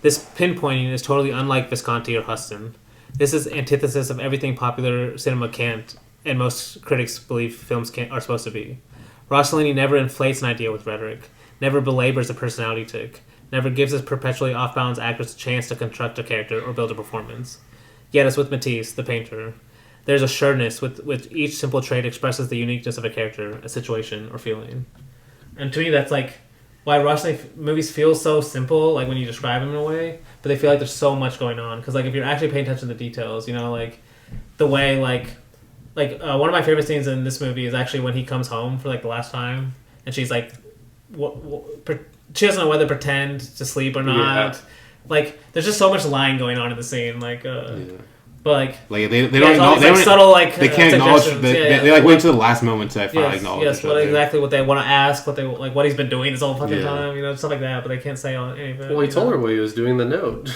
This pinpointing is totally unlike Visconti or Huston. This is antithesis of everything popular cinema can't, and most critics believe films are supposed to be. Rossellini never inflates an idea with rhetoric, never belabors a personality tick, never gives his perpetually off-balance actors a chance to construct a character or build a performance. Yet, as with Matisse, the painter, there's a sureness with which each simple trait expresses the uniqueness of a character, a situation, or feeling. And to me, that's like why Rossellini movies feel so simple, like when you describe them in a way, but they feel like there's so much going on. Because like if you're actually paying attention to the details, you know, like the way like one of my favorite scenes in this movie is actually when he comes home for like the last time, and she's like, she doesn't know whether to pretend to sleep or not. Yeah. Like there's just so much lying going on in the scene, like. But like they don't know, they subtle like
they can't acknowledge they like wait till the last moment to finally acknowledge
yes exactly what they want to ask, what they like, what he's been doing this whole fucking time, you know, stuff like that, but they can't say anything.
Well, he told her what he was doing the note.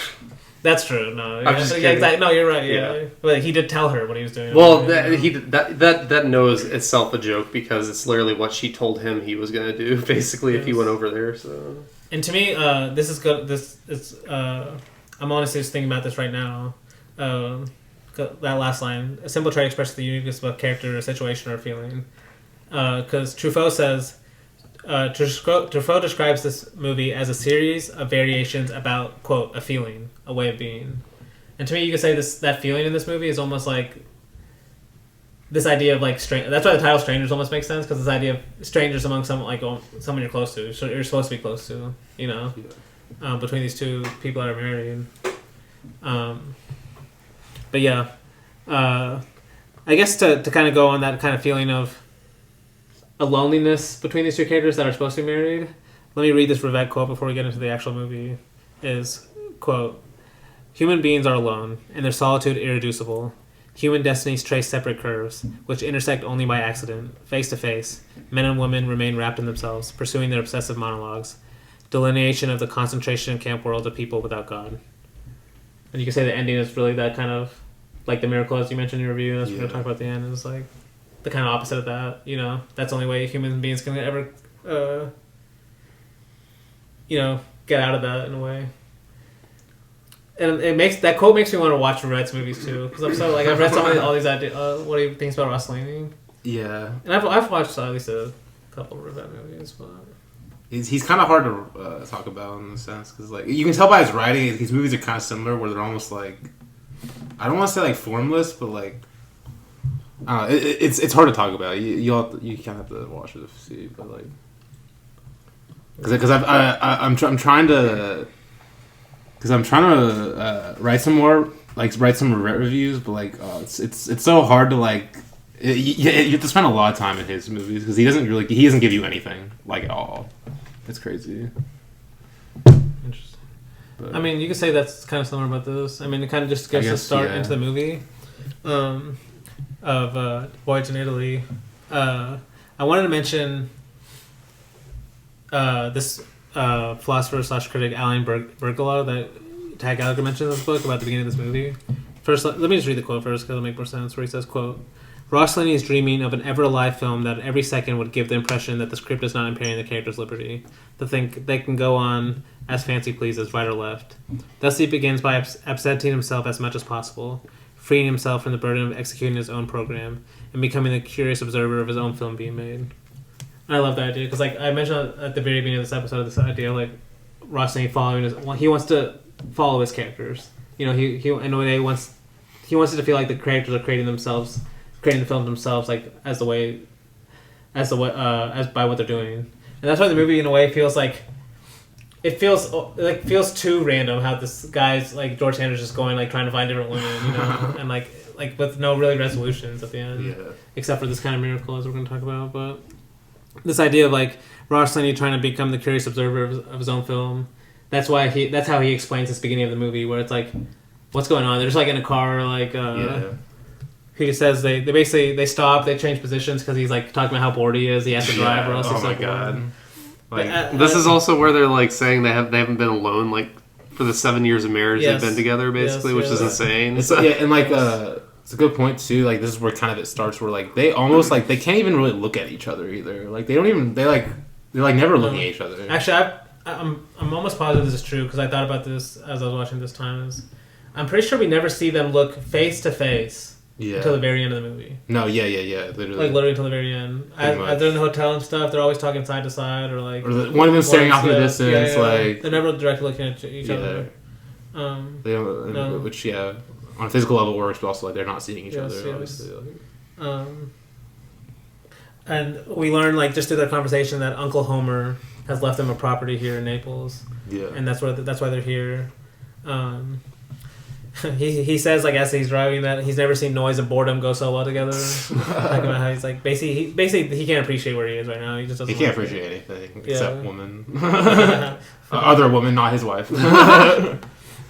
That's true. No, exactly. No, you're right. Yeah, but he did tell her what he was doing.
Well, that knows itself a joke because it's literally what she told him he was going to do. Basically, if he went over there. So,
and to me, this is good. This is. I'm honestly just thinking about this right now. That last line: a simple trait expresses the uniqueness of a character, a situation, or a feeling. Because Truffaut says. Truffaut describes this movie as a series of variations about, quote, a feeling, a way of being. And to me, you could say that feeling in this movie is almost like this idea of like that's why the title "Strangers" almost makes sense, because this idea of strangers among someone you're close to, so you're supposed to be close to, you know, between these two people that are married. But yeah, I guess to kind of go on that kind of feeling of a loneliness between these two characters that are supposed to be married. Let me read this Rivette quote before we get into the actual movie. Is, quote, "Human beings are alone, and their solitude irreducible. Human destinies trace separate curves, which intersect only by accident. Face to face, men and women remain wrapped in themselves, pursuing their obsessive monologues. Delineation of the concentration camp world of people without God." And you can say the ending is really that kind of, like the miracle as you mentioned in your review, that's what we're going to talk about at the end, is like, the kind of opposite of that, you know. That's the only way human beings can ever, get out of that in a way. And that quote makes me want to watch Rivette's movies too, because I'm so like I've read all these ideas. What he thinks about Rossellini.
Yeah.
And I've watched at least a couple of Rivette movies, but
he's kind of hard to talk about in a sense, because like you can tell by his writing, his movies are kind of similar, where they're almost like, I don't want to say like formless, but like. It's hard to talk about. You kind of have to watch it to see, but like, because I'm trying to write some reviews, but like it's so hard to like you have to spend a lot of time in his movies, because he doesn't give you anything like at all. It's crazy.
Interesting. But, I mean, you could say that's kind of similar about this. I mean, it kind of just gives a start into the movie. Of Voyage in Italy. I wanted to mention this philosopher / critic Alan Bergala that Tag Gallagher mentioned in this book about the beginning of this movie. First, let me just read the quote first because it'll make more sense. Where he says, "Quote: Rossellini is dreaming of an ever-alive film that every second would give the impression that the script is not impairing the character's liberty, to think they can go on as fancy pleases, right or left. Thus he begins by absenting himself as much as possible, freeing himself from the burden of executing his own program, and becoming the curious observer of his own film being made." And I love that idea because, like I mentioned at the very beginning of this episode, this idea like Rossellini he wants to follow his characters. You know, he in a way wants it to feel like the characters are creating the film themselves, like as by what they're doing, and that's why the movie in a way feels feels too random. How this guy's like George Sanders just going like trying to find different women, you know, and like with no really resolutions at the end, except for this kind of miracle as we're going to talk about. But this idea of like Rossellini trying to become the curious observer of his own film. That's how he explains this beginning of the movie, where it's like, what's going on? They're just like in a car, like he just says they basically stop, they change positions because he's like talking about how bored he is. He has to drive, or else he's like,
god.
Like, this is also where they're like saying they haven't been alone like for the 7 years of marriage they've been together, basically, which is insane.
And like it's a good point too. Like this is where kind of it starts, where like they almost like they can't even really look at each other either. Like they're never looking at each other.
Actually, I'm almost positive this is true because I thought about this as I was watching this time. I'm pretty sure we never see them look face to face until the very end of the movie.
No, literally.
Like literally until the very end. As they're in the hotel and stuff, they're always talking side to side or like.
Or one of them staring off in the distance, like.
They're never directly looking at each other.
Which on a physical level works, but also like they're not seeing each other.
Yes.
Obviously.
And we learn like just through their conversation that Uncle Homer has left them a property here in Naples. Yeah. And that's why they're here. He says like as he's driving that he's never seen noise and boredom go so well together. Talking about how he's like basically he can't appreciate where he is right now. He just doesn't.
He can't appreciate anything except woman. Other woman, not his wife.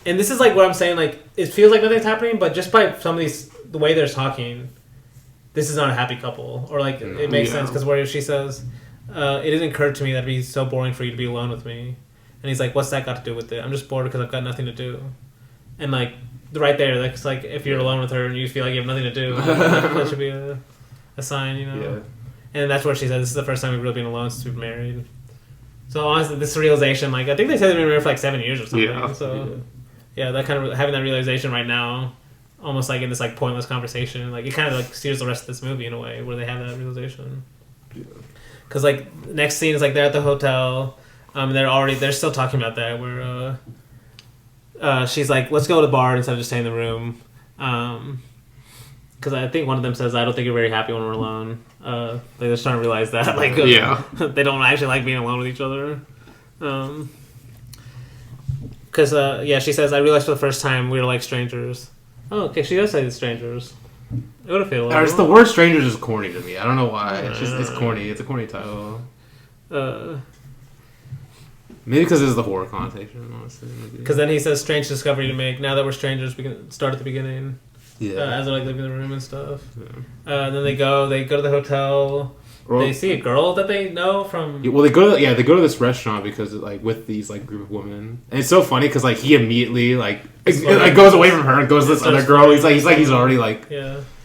And this is like what I'm saying. Like it feels like nothing's happening, but just by some of the way they're talking, this is not a happy couple. Or like it makes sense because where she says. It didn't occur to me that it'd be so boring for you to be alone with me. And he's like, what's that got to do with it? I'm just bored because I've got nothing to do. And like, right there, that's like, if you're alone with her and you feel like you have nothing to do, that should be a sign, you know? Yeah. And that's where she said, this is the first time we've really been alone since we've been married. So honestly, this realization, like, I think they said they've been married for like 7 years or something. Yeah. So, that kind of, having that realization right now, almost like in this like pointless conversation, like, it kind of like steers the rest of this movie in a way, where they have that realization. Yeah. Because like the next scene is like they're at the hotel, they're still talking about that where she's like, let's go to the bar instead of just staying in the room, because I think one of them says, I don't think you're very happy when we're alone. They're just trying to realize that like they don't actually like being alone with each other, because she says, I realized for the first time we were like strangers. Oh, okay, she does say strangers. It would have felt
like the word "strangers" is corny to me. I don't know why. It's corny. It's a corny title. Maybe because it's the horror connotation, honestly.
Because then he says, "Strange discovery to make. Now that we're strangers, we can start at the beginning." Yeah. As they're like living in the room and stuff. Yeah. Then they go to the hotel. They see a girl that they know from.
Well, they go to this restaurant because like with these like group of women, and it's so funny because like he immediately like goes away from her and goes to this other girl. He's already like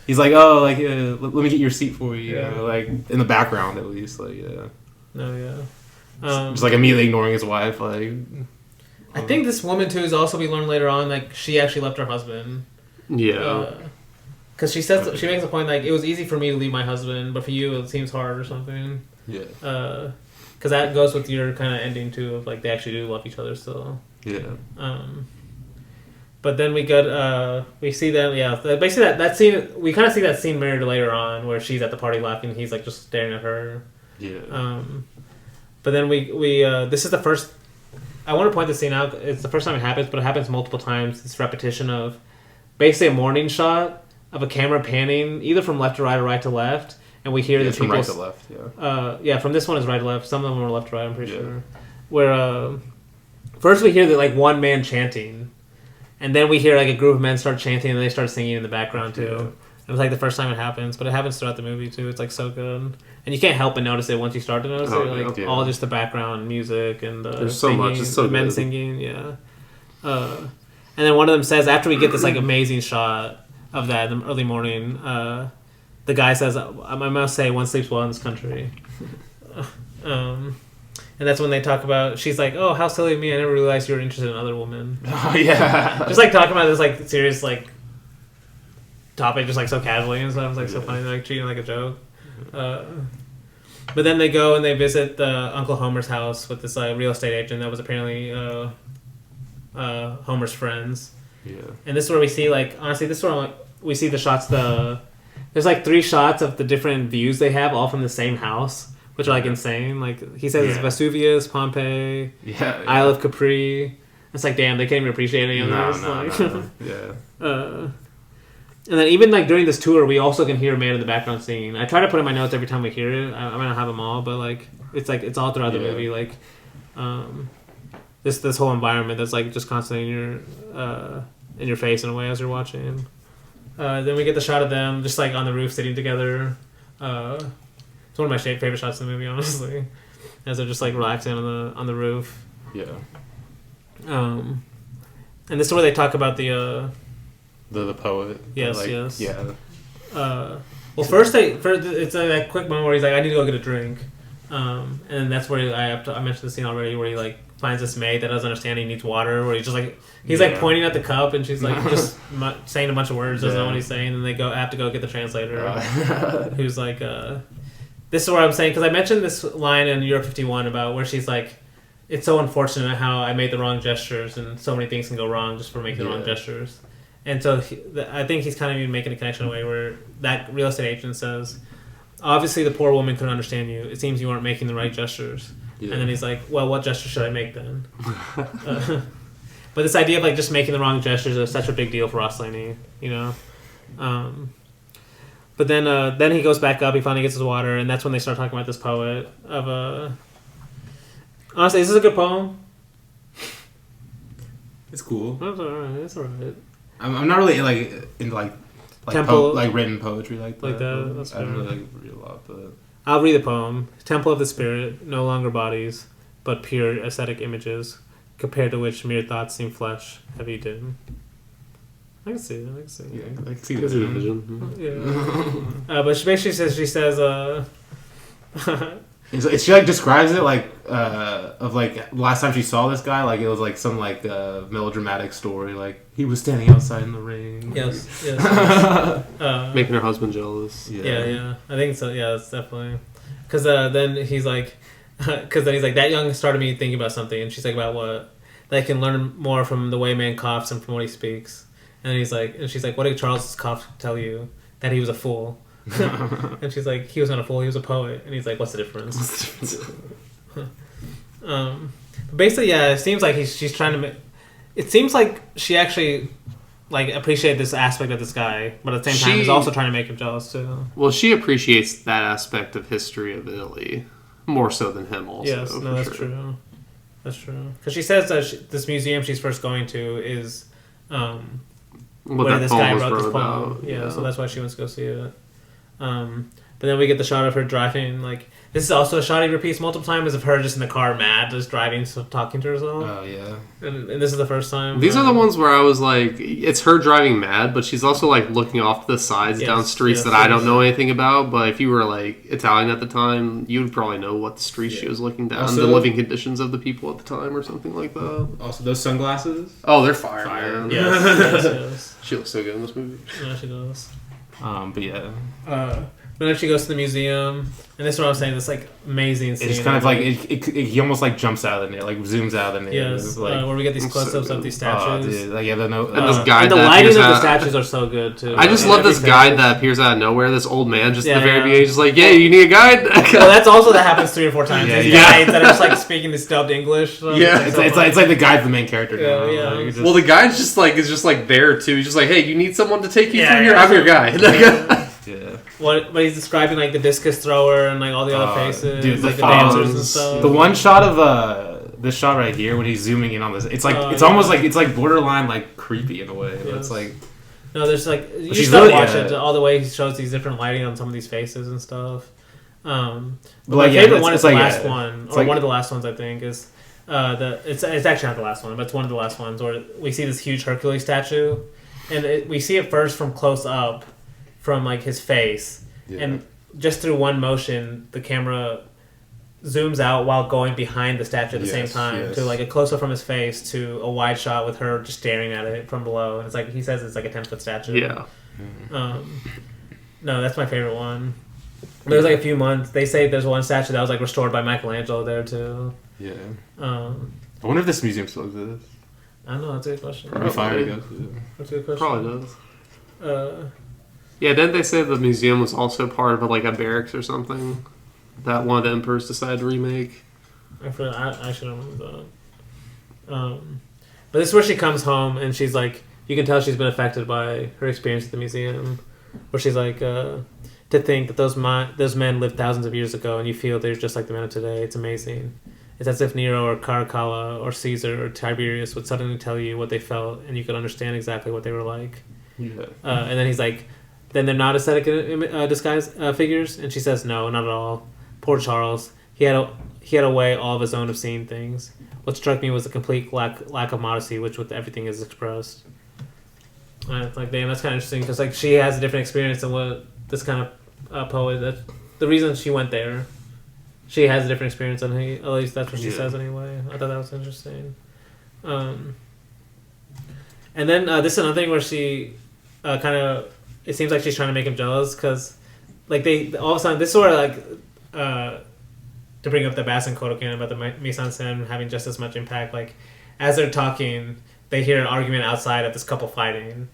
he's like, oh, like let me get your seat for you, you know, like in the background at least, like just like immediately ignoring his wife, like.
I think this woman too is also we learn later on like she actually left her husband. Yeah. Because she says she makes a point like it was easy for me to leave my husband, but for you it seems hard or something. Yeah. Because that goes with your kind of ending too of like they actually do love each other still. Yeah. But then we see them. Yeah. Basically that scene we kind of see that scene mirrored later on where she's at the party laughing, he's like just staring at her. Yeah. But then we this is the first. I want to point this scene out. It's the first time it happens, but it happens multiple times. This repetition of basically a morning shot of a camera panning either from left to right or right to left, and we hear the people. From right to left, from this one is right to left. Some of them are left to right. I'm pretty sure. Where first we hear that like one man chanting, and then we hear like a group of men start chanting, and they start singing in the background too. And it's like the first time it happens, but it happens throughout the movie too. It's like so good, and you can't help but notice it once you start to notice it. Like all just the background music and the
there's so
singing,
much. It's so
the men
good.
singing, yeah. And then one of them says after we get this like amazing shot of that in the early morning, the guy says, "I must say, one sleeps well in this country." And that's when they talk about. She's like, "Oh, how silly of me! I never realized you were interested in other women."
Oh yeah.
Just like talking about this like serious like topic just like so casually and stuff. It's like so funny, like treating it like a joke. But then they go and they visit the Uncle Homer's house with this real estate agent that was apparently Homer's friends.
Yeah.
And this is where we see like honestly this is where like, we see the shots there's like 3 shots of the different views they have all from the same house, which are like insane. Like he says it's Vesuvius, Pompeii, Isle of Capri. It's like damn, they can't even appreciate any of this.
No. Yeah.
And then even like during this tour, we also can hear a man in the background singing. I try to put in my notes every time we hear it. I might not have them all, but like it's all throughout the movie. Like this whole environment that's like just constantly in your face in a way as you're watching. Then we get the shot of them just like on the roof sitting together. It's one of my favorite shots in the movie, honestly, as they're just like relaxing on the roof.
Yeah.
And this is where they talk about the
poet.
Yes,
like,
yes.
Yeah.
Well, first it's that quick moment where he's like, "I need to go get a drink," and that's where I mentioned the scene already, where he like finds this maid that doesn't understand he needs water, where he's just like like pointing at the cup, and she's like just saying a bunch of words, doesn't know what he's saying, and they have to go get the translator, who's like, this is where I'm saying because I mentioned this line in Euro 51 about where she's like, "It's so unfortunate how I made the wrong gestures, and so many things can go wrong just for making the wrong gestures." And so I think he's kind of even making a connection in a way where that real estate agent says, "Obviously the poor woman couldn't understand you. It seems you weren't making the right gestures." Yeah. And then he's like, "Well, what gesture should I make then?" But this idea of like just making the wrong gestures is such a big deal for Rossellini, you know. But then he goes back up. He finally gets his water, and that's when they start talking about this poet of honestly, this is a good poem.
It's cool.
It's alright. It's alright.
I'm not really like into like
Temple,
like written poetry like that.
Like that. That's
I don't really read a lot, but
I'll read the poem. Temple of the spirit, no longer bodies, but pure aesthetic images, compared to which mere thoughts seem flesh, heavy dim. I can see it.
Yeah, I can see
the
the
vision.
Yeah. But she basically says.
She like describes it like of like last time she saw this guy, like it was like some like melodramatic story, like he was standing outside in the rain.
Yes.
Making her husband jealous.
Yeah. I think so. Yeah, that's definitely because then he's like, that young started me thinking about something, and she's like, about what? That I can learn more from the way man coughs and from what he speaks. And she's like, what did Charles' cough tell you? That he was a fool. And she's like, he was not a fool, he was a poet. And he's like, what's the difference? But basically, yeah, it seems like she's trying to it seems like she actually like appreciated this aspect of this guy, but at the same time is also trying to make him jealous too.
Well, she appreciates that aspect of history of Italy more so than him also.
Yes, no, that's true. That's true. Because she says that this museum she's first going to is where this guy wrote this poem. Yeah, so that's why she wants to go see it. But then we get the shot of her driving. Like this is also a shot he repeats multiple times of her just in the car, mad, just driving, so talking to herself.
Oh yeah.
And this is the first time.
These are the ones where I was like, it's her driving mad, but she's also like looking off to the sides down streets that I don't know anything about. But if you were like Italian at the time, you would probably know what the streets she was looking down, also, the living conditions of the people at the time, or something like that.
Also, those sunglasses.
Oh, they're fire. Man.
Yes.
She looks so good in this movie.
Yeah, she does.
But yeah.
But then she goes to the museum, and this is what I'm saying. This like amazing scene.
It's kind of like he almost like jumps out of the nail, like zooms out of the nail.
Yes,
like,
where we get these close-ups of these statues.
Oh, dude. Like, yeah, and
this guy.
And the lighting of the statues are so good too.
I just love this guide that appears out of nowhere. This old man, just at the very beginning, just like, "Yeah, you need a guide."
Well, that's also that happens 3 or 4 times. These guides that are just like speaking this dubbed English. So
it's like the guide's the main character.
Yeah.
Like,
well, the guide is just like there too. He's just like, "Hey, you need someone to take you through here? I'm your guide."
Yeah.
But he's describing like the discus thrower and like all the other faces,
dude,
like the dancers and stuff.
The one shot of this shot right here when he's zooming in on this, it's like it's almost like it's like borderline like creepy in a way. Yes. It's like
No, there's like you
She's
just gotta
really-
watch
yeah.
it all the way. He shows these different lighting on some of these faces and stuff. But
But,
my
like, yeah,
favorite
it's-
one is
it's
the
like,
last
yeah,
one,
it's
or
like-
one of the last ones I think is it's actually not the last one, but it's one of the last ones where we see this huge Hercules statue, and we see it first from close up, from like his face, and just through one motion, the camera zooms out while going behind the statue at the same time to like a close up from his face to a wide shot with her just staring at it from below. And it's like he says it's like a 10-foot statue.
Yeah.
No, that's my favorite one. There's like a few months. They say there's one statue that was like restored by Michelangelo there too.
Yeah.
I
wonder if this museum still exists.
I don't know. That's a good question.
It'd be fire to go to.
That's a good question.
Probably does. Yeah, didn't they say the museum was also part of like a barracks or something that one of the emperors decided to remake?
I should remember that. But this is where she comes home and she's like, you can tell she's been affected by her experience at the museum, where she's like, to think that those men lived thousands of years ago and you feel they're just like the men of today. It's amazing. It's as if Nero or Caracalla or Caesar or Tiberius would suddenly tell you what they felt and you could understand exactly what they were like.
Yeah.
And then he's like, then they're not aesthetic disguise figures? And she says, no, not at all. Poor Charles. He had a way all of his own of seeing things. What struck me was the complete lack of modesty with everything is expressed. And it's like, damn, that's kind of interesting because like she has a different experience than what this kind of poet. That the reason she went there, she has a different experience than he. At least that's what she says anyway. I thought that was interesting. And then this is another thing where she kind of. It seems like she's trying to make him jealous because, like, they all of a sudden this is sort of like to bring up the Bassin quote again about the mise en scène having just as much impact. Like, as they're talking, they hear an argument outside of this couple fighting,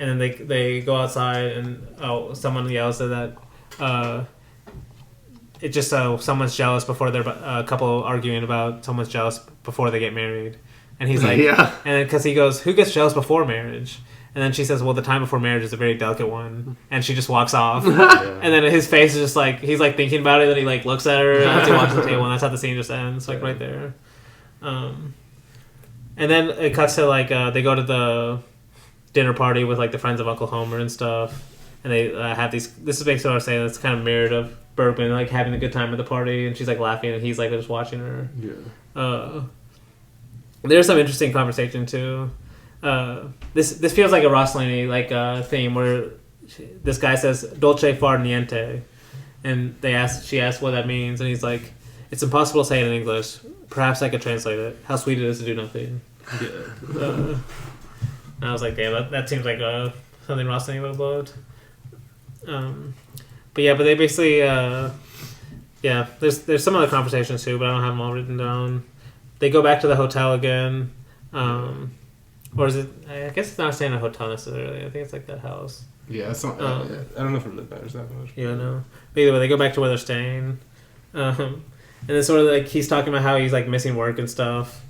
and then they go outside and someone yells that it just someone's jealous before they're a couple arguing about someone's jealous before they get married, and he's like, and because he goes, who gets jealous before marriage? And then she says, well, the time before marriage is a very delicate one. And she just walks off. And then his face is just like, he's like thinking about it, and he like looks at her as he walks to the table, and that's how the scene just ends, like right there. And then it cuts to like, they go to the dinner party with like the friends of Uncle Homer and stuff. And they have these, this is basically what I was saying, it's kind of mirrored of Bergman like having a good time at the party, and she's like laughing, and he's like just watching her. Yeah. There's some interesting conversation too. This feels like a Rossellini like theme where this guy says "dolce far niente," and she asks what that means, and he's like, "It's impossible to say it in English. Perhaps I could translate it. How sweet it is to do nothing." Yeah. And I was like, "Damn, that seems like something Rossellini would have loved." But they basically there's some other conversations too, but I don't have them all written down. They go back to the hotel again. Or is it? I guess it's not staying in a hotel necessarily. I think it's like that house.
Yeah, it's not, I don't know if it really matters that much.
Yeah, no. But either way, they go back to where they're staying. And then sort of like he's talking about how he's like missing work and stuff.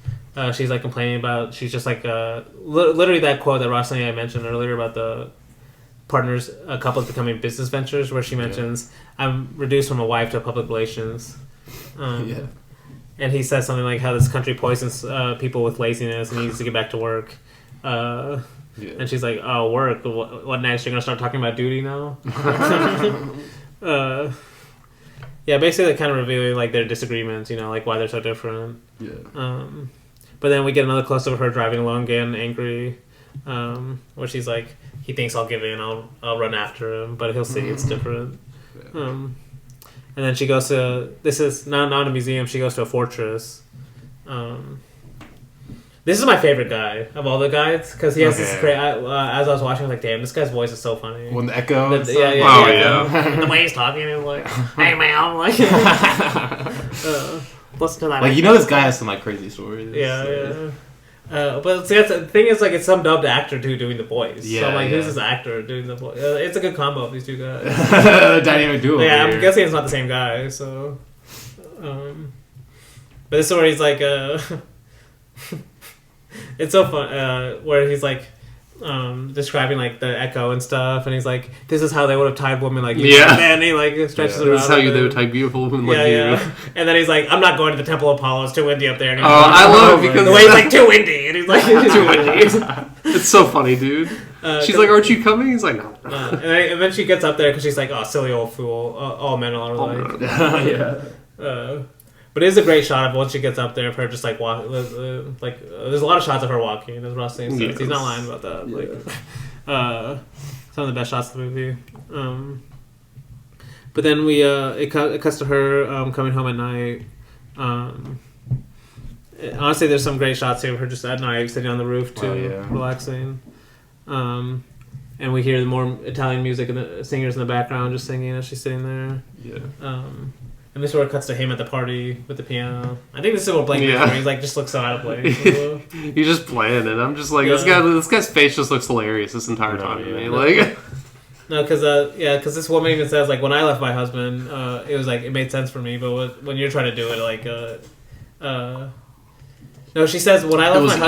She's like complaining about. She's just like literally that quote that Rossellini I mentioned earlier about the partners, couples becoming business ventures, where she mentions, "I'm reduced from a wife to public relations." And he says something like how this country poisons people with laziness and he needs to get back to work. And she's like, "Oh, work? What next? You're gonna start talking about duty now?" Basically, they kind of revealing like their disagreements, like why they're so different. But then we get another close up of her driving along again, angry, where she's like, "He thinks I'll give in. I'll run after him, but he'll see it's different." And then she goes to, this is not a museum, she goes to a fortress. This is my favorite guy of all the guys, because he has this great, as I was watching, I was like, damn, this guy's voice is so funny.
When the echo and stuff.
The way he's talking, he's like, hey man, like, listen to that.
Like, this guy has some like crazy stories.
But see, that's the thing is, like, it's some dubbed actor too doing the voice. So I'm like, who's this actor doing the voice? It's a good combo of these two guys.
Dynamic duo.
Yeah, I'm guessing it's not the same guy. So, but this is where he's like, it's so fun. Where he's like, describing like the echo and stuff, and he's like, "This is how they would have tied women like you."
Yeah.
And he like stretches it around.
This is how they would tie beautiful women like you.
And then he's like, "I'm not going to the Temple of Apollo. It's too windy up there." And
I love it because
the way he's like too windy, and he's like too windy.
It's so funny, dude. She's like, "Aren't you coming?" He's like, "No."
And then she gets up there because she's like, "Oh, silly old fool! All men are like."
Yeah.
But it is a great shot of once she gets up there of her just like walk. There's a lot of shots of her walking. As Ross says, he's not lying about that.
Yeah.
Some of the best shots of the movie. But then it cuts to her coming home at night. Honestly, there's some great shots here of her just at night sitting on the roof too, relaxing. And we hear the more Italian music and the singers in the background just singing as she's sitting there.
Yeah.
And this is where it cuts to him at the party with the piano. I think this is what Blake makes where he's like just looks so out of place.
He's just playing it. I'm just like, this guy's face just looks hilarious this entire time to me. Like,
no, because this woman even says like, when I left my husband, it was like it made sense for me, but when you're trying to do it, like, no, she says when I left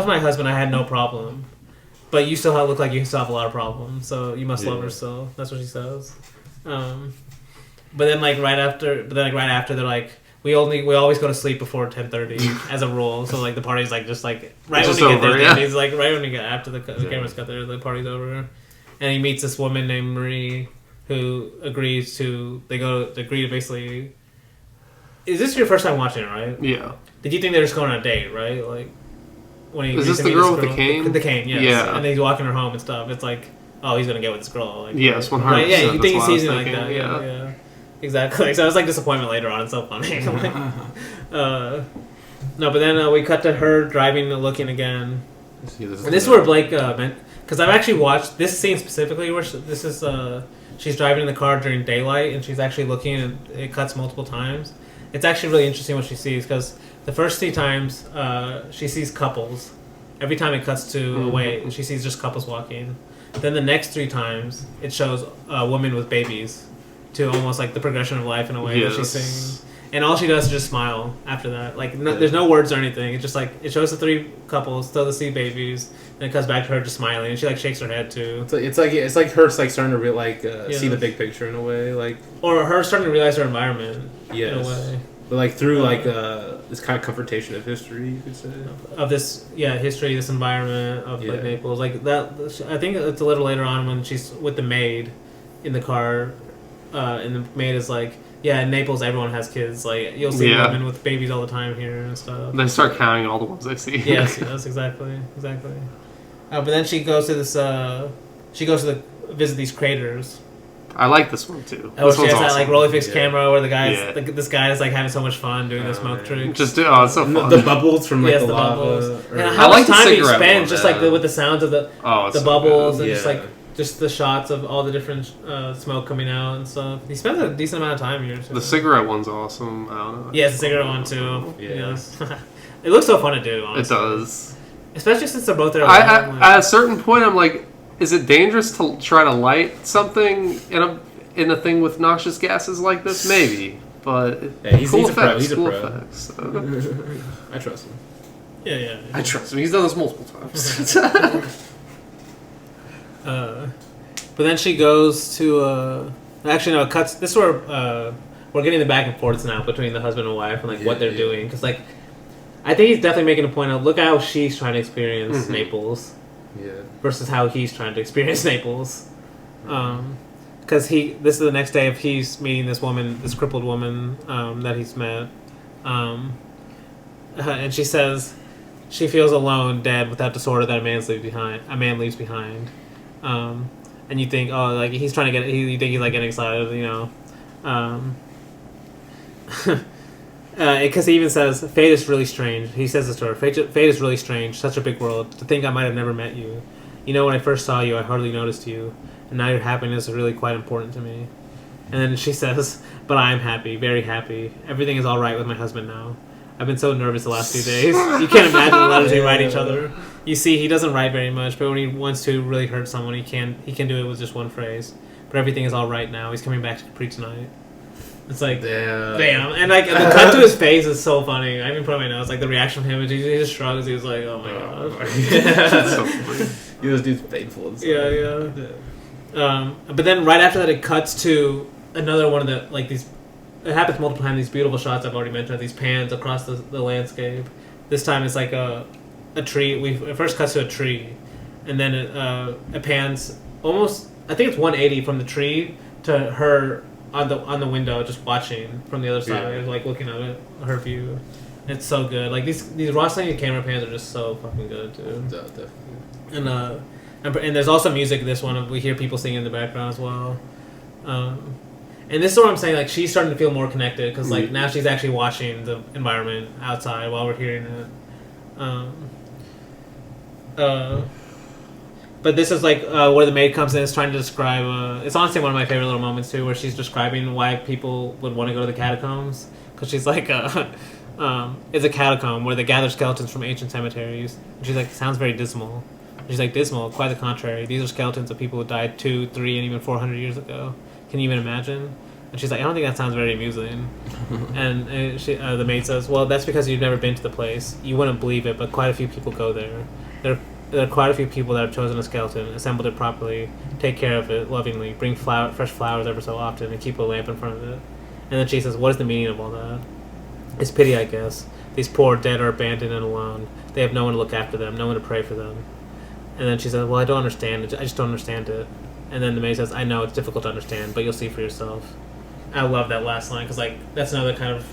my husband, I had no problem, but you still look like you still have a lot of problems, so you must love her still. That's what she says. But then right after they're like, we always go to sleep before 10:30 as a rule. So like the party's like just like right when you get there, he's like right when you get after the cameras cut there, the party's over, and he meets this woman named Marie who agrees to basically. Is this your first time watching it, right?
Yeah.
Did you think they were just going on a date, right? Like when he
is this the girl with the cane?
The cane, yes.
Yeah.
And then he's walking her home and stuff. It's like, oh, he's gonna get with this girl. Like,
yes, 100%.
Right? Yeah, you think he sees it like
thinking,
that? Yeah. Exactly. So it was like disappointment later on. It's so funny. No, but then we cut to her driving and looking again. And this is where Blake meant, because I've actually watched this scene specifically where she's driving in the car during daylight and she's actually looking and it cuts multiple times. It's actually really interesting what she sees because the first 3 times she sees couples. Every time it cuts to away, she sees just couples walking. Then the next 3 times it shows a woman with babies. To almost like the progression of life in a way that she's singing, and all she does is just smile after that. Like there's no words or anything. It's just like it shows the 3 couples, still the sea babies, and it comes back to her just smiling, and she like shakes her head too.
It's like her like starting to see the big picture in a way, like
or her starting to realize her environment in a way.
But like through this kind of confrontation of history, you could say,
of this history, this environment of like Naples, like that. I think it's a little later on when she's with the maid in the car. And the maid is like, in Naples everyone has kids. Like you'll see women with babies all the time here and stuff.
They start counting all the ones they see.
Yes, exactly. But then she goes to this. She goes to visit these craters.
I like this one too.
Oh, she has that like rolling fixed camera where the guys, this guy is like having so much fun doing the smoke trick.
It's so fun.
The bubbles from like the lava.
Bubbles. And how much time he spends just like with the sounds of the bubbles and just like. Just the shots of all the different smoke coming out and stuff. He spends a decent amount of time here. Too.
The cigarette one's awesome. I don't know.
Yeah, it's the cigarette one too. Yeah. Yes. It looks so fun to do, honestly.
It does.
Especially since they're both there.
At a certain point, I'm like, is it dangerous to try to light something in a thing with noxious gases like this? Maybe. But
he's a pro. He's a pro.
Effects, so.
I trust him.
Yeah.
I trust him. He's done this multiple times.
But then she goes to actually no, it cuts. This is where we're getting the back and forths now between the husband and wife and like what they're doing because like I think he's definitely making a point of look how she's trying to experience Naples versus how he's trying to experience Naples because this is the next day of he's meeting this woman, this crippled woman that he's met and she says she feels alone, dead, without disorder that a man leaves behind. And you think, oh, like he's trying to get. You think he's like getting excited, you know, because he even says, "Fate is really strange." He says this to her. Fate is really strange. Such a big world. To think I might have never met you. You know, when I first saw you, I hardly noticed you, and now your happiness is really quite important to me. And then she says, "But I am happy, very happy. Everything is all right with my husband now. I've been so nervous the last few days. You can't imagine the letters we write each other. You see, he doesn't write very much, but when he wants to really hurt someone, he can do it with just one phrase. But everything is all right now. He's coming back to Capri tonight." It's like, damn. And like the cut to his face is so funny. I even put on my notes, like the reaction from him, and he just shrugs. He was like, "Oh my god."
That's so funny.
This dude's painful. And stuff.
Yeah. But then right after that, it cuts to another one of the like these. It happens multiple times. These beautiful shots I've already mentioned. These pans across the landscape. This time it's like a tree. It first cuts to a tree, and then it pans almost. I think it's 180 from the tree to her on the window, just watching from the other side, like looking at it, her view. It's so good. Like these Rossellini camera pans are just so fucking good too.
Definitely.
And there's also music in this one. We hear people singing in the background as well. And this is what I'm saying. Like she's starting to feel more connected because like now she's actually watching the environment outside while we're hearing it. But this is like where the maid comes in, is trying to describe. It's honestly one of my favorite little moments too, where she's describing why people would want to go to the catacombs. Because she's like, it's a catacomb where they gather skeletons from ancient cemeteries. And she's like, sounds very dismal. And she's like, dismal? Quite the contrary. These are skeletons of people who died 200, 300, and even 400 years ago. Can you even imagine? And she's like, I don't think that sounds very amusing. And the maid says, well, that's because you've never been to the place. You wouldn't believe it, but quite a few people go there. There are quite a few people that have chosen a skeleton, assembled it properly, take care of it lovingly, bring fresh flowers ever so often, and keep a lamp in front of it. And then she says, what is the meaning of all that? It's pity, I guess. These poor dead are abandoned and alone. They have no one to look after them, no one to pray for them. And then she says, well, I don't understand it. I just don't understand it. And then the maid says, I know it's difficult to understand, but you'll see for yourself. I love that last line, because like that's another kind of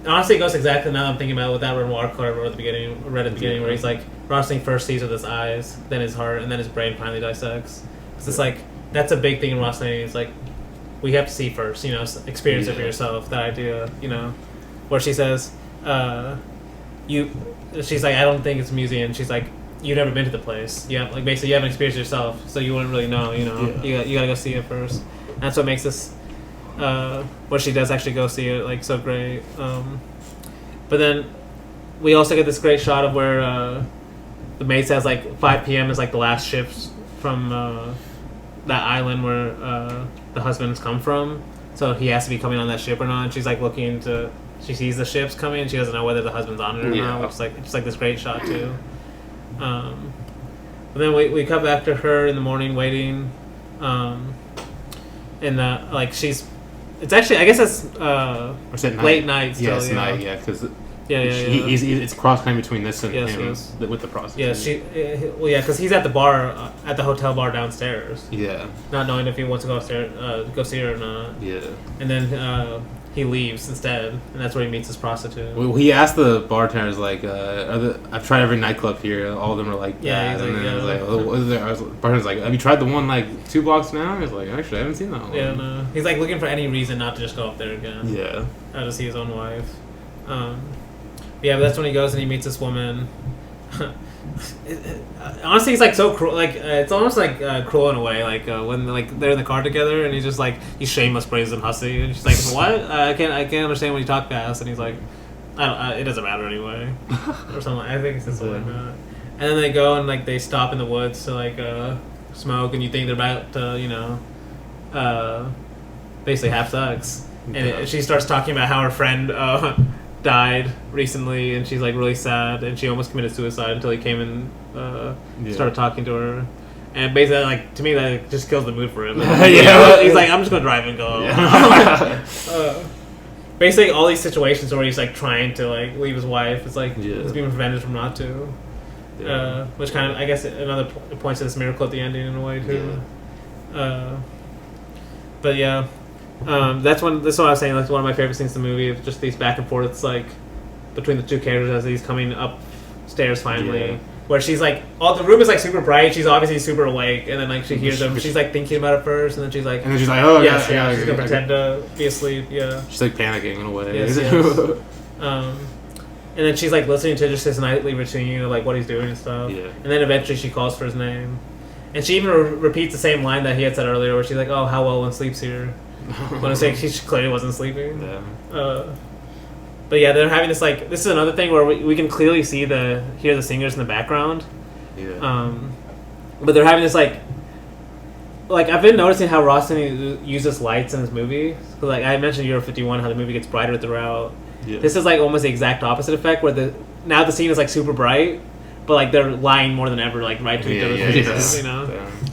honestly, it goes exactly now I'm thinking about with that Renoir quote I read at the beginning, where he's like, Rossellini first sees with his eyes, then his heart, and then his brain finally dissects. Because it's like, that's a big thing in Rossellini. It's like, we have to see first, experience it for yourself, that idea, where she says, she's like, I don't think it's a museum. She's like, you've never been to the place. Yeah, like basically you haven't experienced it yourself, so you wouldn't really know, you gotta go see it first. And that's what makes this, what she does actually go see it, like, so great. But then we also get this great shot of where the maid says like 5 p.m. is like the last shift from that island where the husband's come from, so he has to be coming on that ship or not. And she's like looking to, she sees the ships coming and she doesn't know whether the husband's on it or not, which is like it's like this great shot too. But then we cut back to her in the morning waiting, and like it's actually, I guess it's late night still.
Yeah, it's night, because it's cross-cutting between this and him with the prostitute.
Yeah, because he's at the bar, at the hotel bar downstairs.
Yeah.
Not knowing if he wants to go upstairs, go see her or not.
Yeah.
And then he leaves instead, and that's where he meets his prostitute.
Well, he asked the bartenders, like, I've tried every nightclub here. All of them are like that. And then I was like, bartender's like, have you tried the one like 2 blocks down? He's like, actually, I haven't seen that one.
Yeah, no. He's like looking for any reason not to just go up there again.
Yeah.
To see his own wife. Yeah, but that's when he goes and he meets this woman. Honestly, he's like so cruel. Like it's almost like cruel in a way. Like when like they're in the car together, and he's just like, "You shameless, brazen hussy," and she's like, "What? I can't understand when you talk fast." And he's like, it doesn't matter anyway," or something. I think it's something like that. And then they go and like they stop in the woods to like smoke, and you think they're about to basically have sex, and she starts talking about how her friend died recently, and she's like really sad, and she almost committed suicide until he came and started talking to her, and basically like to me that just kills the mood for him. He's like, I'm just gonna drive and go. Basically all these situations where he's like trying to like leave his wife, it's like he's being prevented from not to, which kind of, I guess, another points to this miracle at the ending in a way too. But yeah. This is what I was saying. Like one of my favorite scenes in the movie is just these back and forths, like between the two characters as he's coming upstairs finally. Where she's like, the room is like super bright. She's obviously super awake, and then like she hears him. She's like thinking about it first, and then she's like,
oh yeah,
she's gonna pretend to be asleep. Yeah,
she's like panicking in a way.
Yes. And then she's like listening to just his nightly routine of like what he's doing and stuff. Yeah. And then eventually she calls for his name, and she even repeats the same line that he had said earlier, where she's like, "Oh, how well one sleeps here." When I say she clearly wasn't sleeping. Yeah. But yeah, they're having this like, this is another thing where we can clearly hear the singers in the background. Yeah. But they're having this like I've been noticing how Rossellini uses lights in his movie. Like I mentioned Euro 51, how the movie gets brighter throughout. Yeah. This is like almost the exact opposite effect, where now the scene is like super bright, but like they're lying more than ever, like right to each other's faces,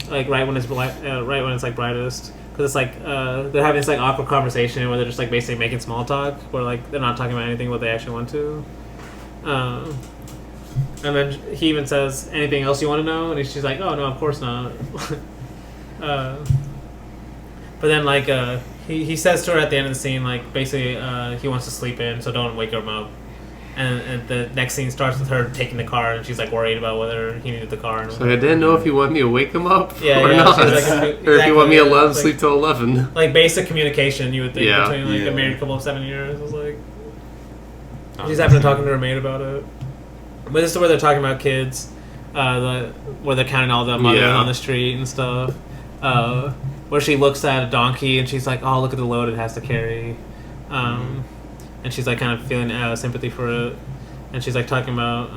like right when it's like brightest. Because it's like they're having this like awkward conversation where they're just like basically making small talk, where like they're not talking about anything what they actually want to. And then he even says, "Anything else you want to know?" And she's like, "Oh no, of course not." But then like he says to her at the end of the scene, like basically he wants to sleep in, so don't wake him up. And the next scene starts with her taking the car, and she's like worried about whether he needed the car. And
So I didn't know if you want me to wake him up
Yeah,
or
yeah,
not,
she's like,
or if you want me to let him
like-
sleep till 11.
like basic communication you would think
Yeah.
between like
Yeah.
a married couple of 7 years. It was like she's having to talking to her maid about it. But this is where they're talking about kids, where they're counting all the mothers
Yeah.
on the street and stuff. Where she looks at a donkey and she's like, "Oh, look at the load it has to carry," and she's like kind of feeling sympathy for it. And she's like talking about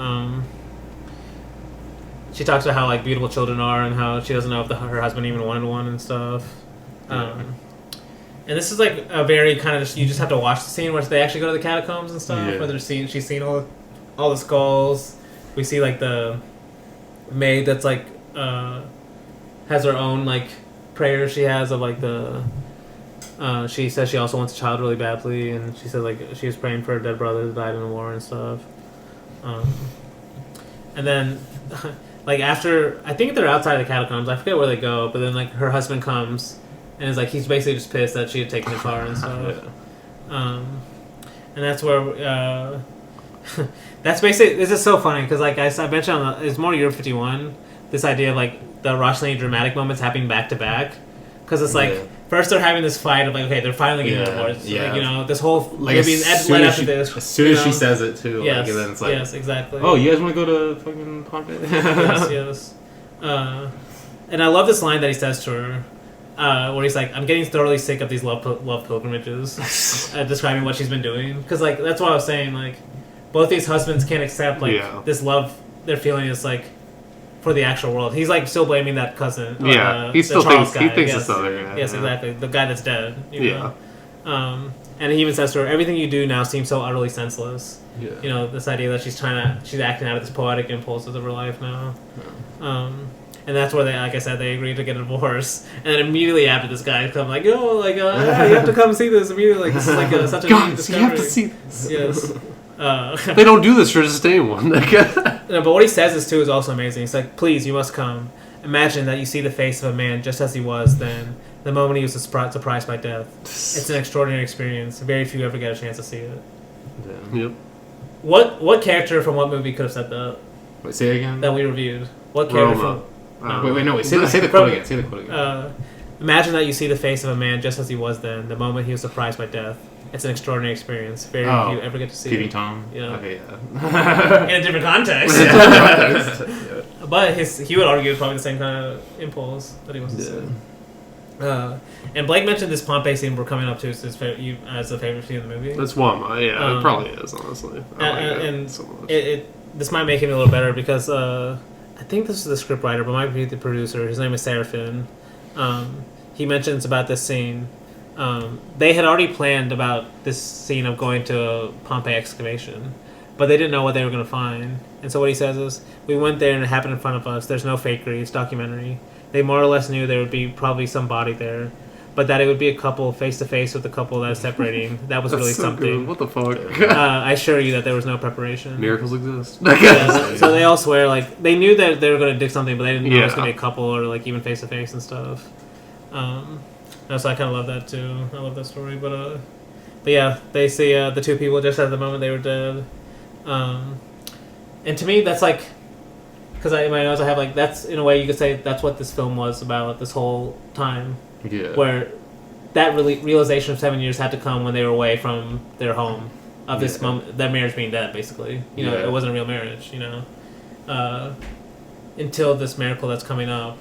she talks about how like beautiful children are and how she doesn't know if her husband even wanted one and stuff. And this is like a very kind of you just have to watch the scene where they actually go to the catacombs and stuff.
Yeah.
Where she's seen all the skulls. We see like the maid that's like has her own like prayer she has of like the. She says she also wants a child really badly, and she said like she was praying for her dead brother that died in the war and stuff. And then, like after, I think they're outside the catacombs. I forget where they go, but then like her husband comes, and is like he's basically just pissed that she had taken the car and stuff. And that's where that's basically this is so funny because like I mentioned it's more Year 51. This idea of like the Rossellini dramatic moments happening back to back, because it's like.
Yeah.
First, they're having this fight of like, okay, they're finally getting divorced.
Yeah.
Like, you know, this whole
Like
movie
as
led
soon
after this.
as soon
you
as
know?
she says it too,
Yes,
like, and then it's like,
yes, exactly.
"Oh, you guys want to go to fucking Pompeii?"
yes. And I love this line that he says to her, where he's like, "I'm getting thoroughly sick of these love pilgrimages," describing what she's been doing. Because like that's what I was saying. Like, both these husbands can't accept like this love they're feeling is like. For the actual world, he's like still blaming that cousin.
He still
Charles
thinks
guy.
it's
Yes.
the other guy.
Yes,
yeah.
exactly. The guy that's dead. You know?
Yeah.
And he even says to her, "Everything you do now seems so utterly senseless."
Yeah.
You know, this idea that she's acting out of this poetic impulses of her life now. And that's where they, like I said, they agreed to get a divorce. And then immediately after, this guy comes like, "Oh, like you have to come see this immediately." Like, this is like such a neat
Guys, you have to
discovery.
see this.
Yes.
They don't do this for just anyone.
No, but what he says is too is also amazing. He's like, "Please, you must come. Imagine that you see the face of a man just as he was then, the moment he was surprised by death. It's an extraordinary experience. Very few ever get a chance to see it."
Yep.
What character from what movie could have said that?
Wait, say it again.
That we reviewed. What character
Roma.
Wait, say the quote again. Say the quote again.
Imagine that you see the face of a man just as he was then, the moment he was surprised by death. It's an extraordinary experience. Very few ever get to see
P.B.
it.
Tom.
Yeah.
Okay, yeah.
In a different context.
Yeah.
But he would argue it's probably the same kind of impulse that he wants to see. And Blake mentioned this Pompeii scene we're coming up to as the favorite scene in the movie.
That's one. Yeah, it probably is, honestly. I like that
and
so much.
this might make it a little better because I think this is the script writer, but might be the producer. His name is Seraphin. He mentions about this scene. They had already planned about this scene of going to a Pompeii excavation, but they didn't know what they were going to find. And so what he says is, "We went there and it happened in front of us. There's no fakery. It's documentary. They more or less knew there would be probably some body there, but that it would be a couple face to face with the couple that is separating. That was
That's
really
so
something.
good. What the fuck?
I assure you that there was no preparation."
Miracles exist.
Yeah, so they all swear like they knew that they were going to do something, but they didn't know it was
Yeah.
going to be a couple or like even face to face and stuff. So I kind of love that too. I love that story, but yeah, they see the two people just at the moment they were dead, and to me that's like, because in my notes I have like that's in a way you could say that's what this film was about this whole time,
Yeah.
where that realization of 7 years had to come when they were away from their home of this moment, that marriage being dead basically. You know, it wasn't a real marriage. You know, until this miracle that's coming up.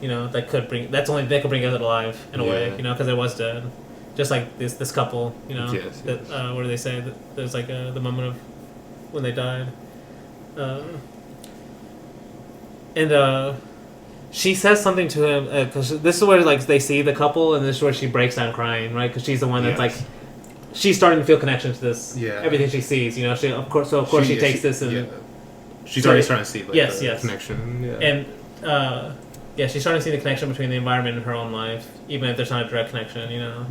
You know, that could bring it alive in a way, you know, because it was dead. Just like this couple, you know, where they say that there's like the moment of when they died. And she says something to him, because this is where like they see the couple, and this is where she breaks down crying, right? Because she's the one that's like, she's starting to feel connection to this, everything she sees, you know, she takes this and...
She's already starting to see like, the connection. Yeah.
And she's starting to see the connection between the environment and her own life, even if there's not a direct connection, you know.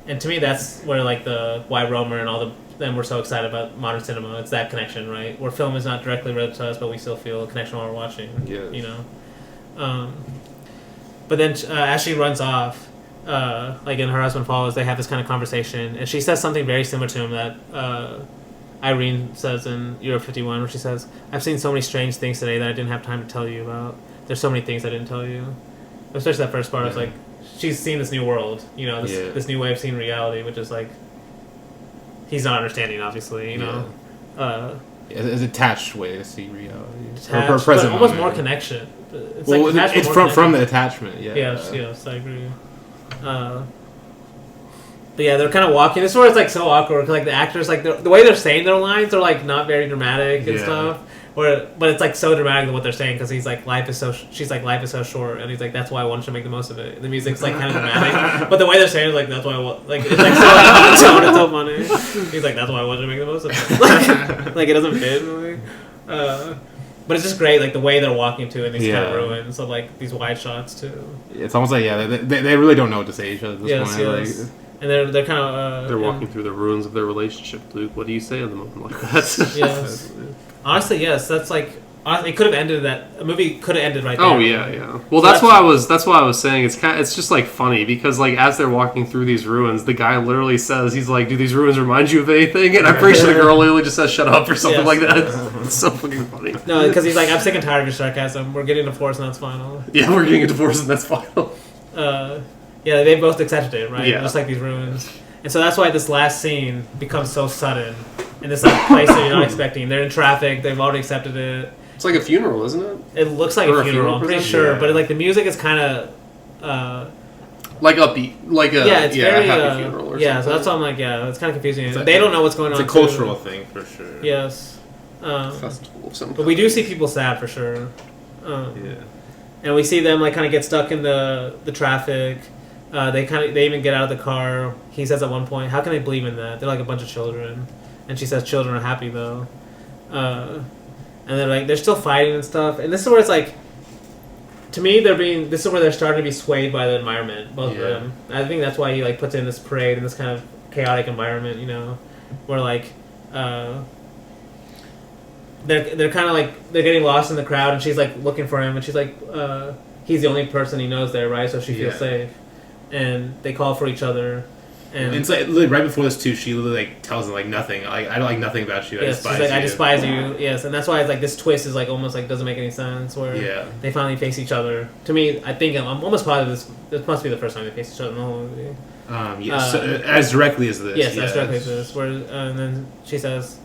And to me, that's where like why Romer and all them were so excited about modern cinema. It's that connection, right? Where film is not directly related to us, but we still feel a connection while we're watching.
Yes.
You know. But then as she runs off, like and her husband follows, they have this kind of conversation, and she says something very similar to him that Irene says in Euro 51, where she says, "I've seen so many strange things today that I didn't have time to tell you about. There's so many things I didn't tell you." Especially that first part, it's like she's seen this new world, you know, this new way of seeing reality, which is like he's not understanding, obviously, you know.
It's a detached way to see reality.
Detached, but almost more connection. It's
it's from the attachment. Yeah.
Yes, I agree. But yeah, they're kind of walking. This is where it's like so awkward. Like the actors, like the way they're saying their lines are like not very dramatic and stuff. But it's like so dramatic in what they're saying because he's like she's like life is so short, and he's like that's why I want you to make the most of it. The music's like kind of dramatic, but the way they're saying it, like that's why I want like it's like so it's so funny. He's like that's why I want you to make the most of it. Like it doesn't fit really. But it's just great, like the way they're walking to in these kind of ruins of like these wide shots too.
It's almost like they really don't know what to say to each other at this point.
Yes.
Like,
and they're kind of
they're walking through the ruins of their relationship, Luke. What do you say at the moment like that?
Yes. Honestly, yes. That's like it could have ended a movie could have ended right there.
Oh yeah. Well, that's why I was saying it's just like funny because like as they're walking through these ruins, the guy literally says he's like, "Do these ruins remind you of anything?" And I'm pretty sure the girl literally just says, "Shut up" or something like that. It's so fucking funny.
No, because he's like, "I'm sick and tired of your sarcasm. We're getting a divorce and that's final."
Yeah, we're getting a divorce and that's final.
Yeah, they both accepted it, right?
Yeah.
Just like these ruins. And so that's why this last scene becomes so sudden in this like place that you're not expecting. They're in traffic. They've already accepted it.
It's like a funeral, isn't it?
It looks like a funeral. I'm pretty sure, but like the music is kind of
like upbeat, like a
it's very,
a happy funeral. Or something.
So that's why I'm like, it's kind of confusing. They don't know what's going on.
It's a cultural thing for sure.
Yes.
Festival of some kind.
But we do see people sad for sure. And we see them like kind of get stuck in the traffic. They even get out of the car. He says at one point, "How can they believe in that? They're like a bunch of children." And she says, "Children are happy though." And they're still fighting and stuff. And this is where it's like, to me, this is where they're starting to be swayed by the environment, both of them. I think that's why he like puts in this parade in this kind of chaotic environment, you know, where like they're kind of like they're getting lost in the crowd, and she's like looking for him, and she's like he's the only person he knows there, right? So she feels safe, and they call for each other. And
it's like right before this too, she literally like tells him like nothing. Like I don't like nothing about you. I despise
she's like,
you.
I despise you. Yes, and that's why it's like this twist is like almost like doesn't make any sense. Where they finally face each other. To me, I think I'm almost positive this must be the first time they face each other in the whole movie.
So, as directly as this.
Yes, as directly as this. Where and then she says,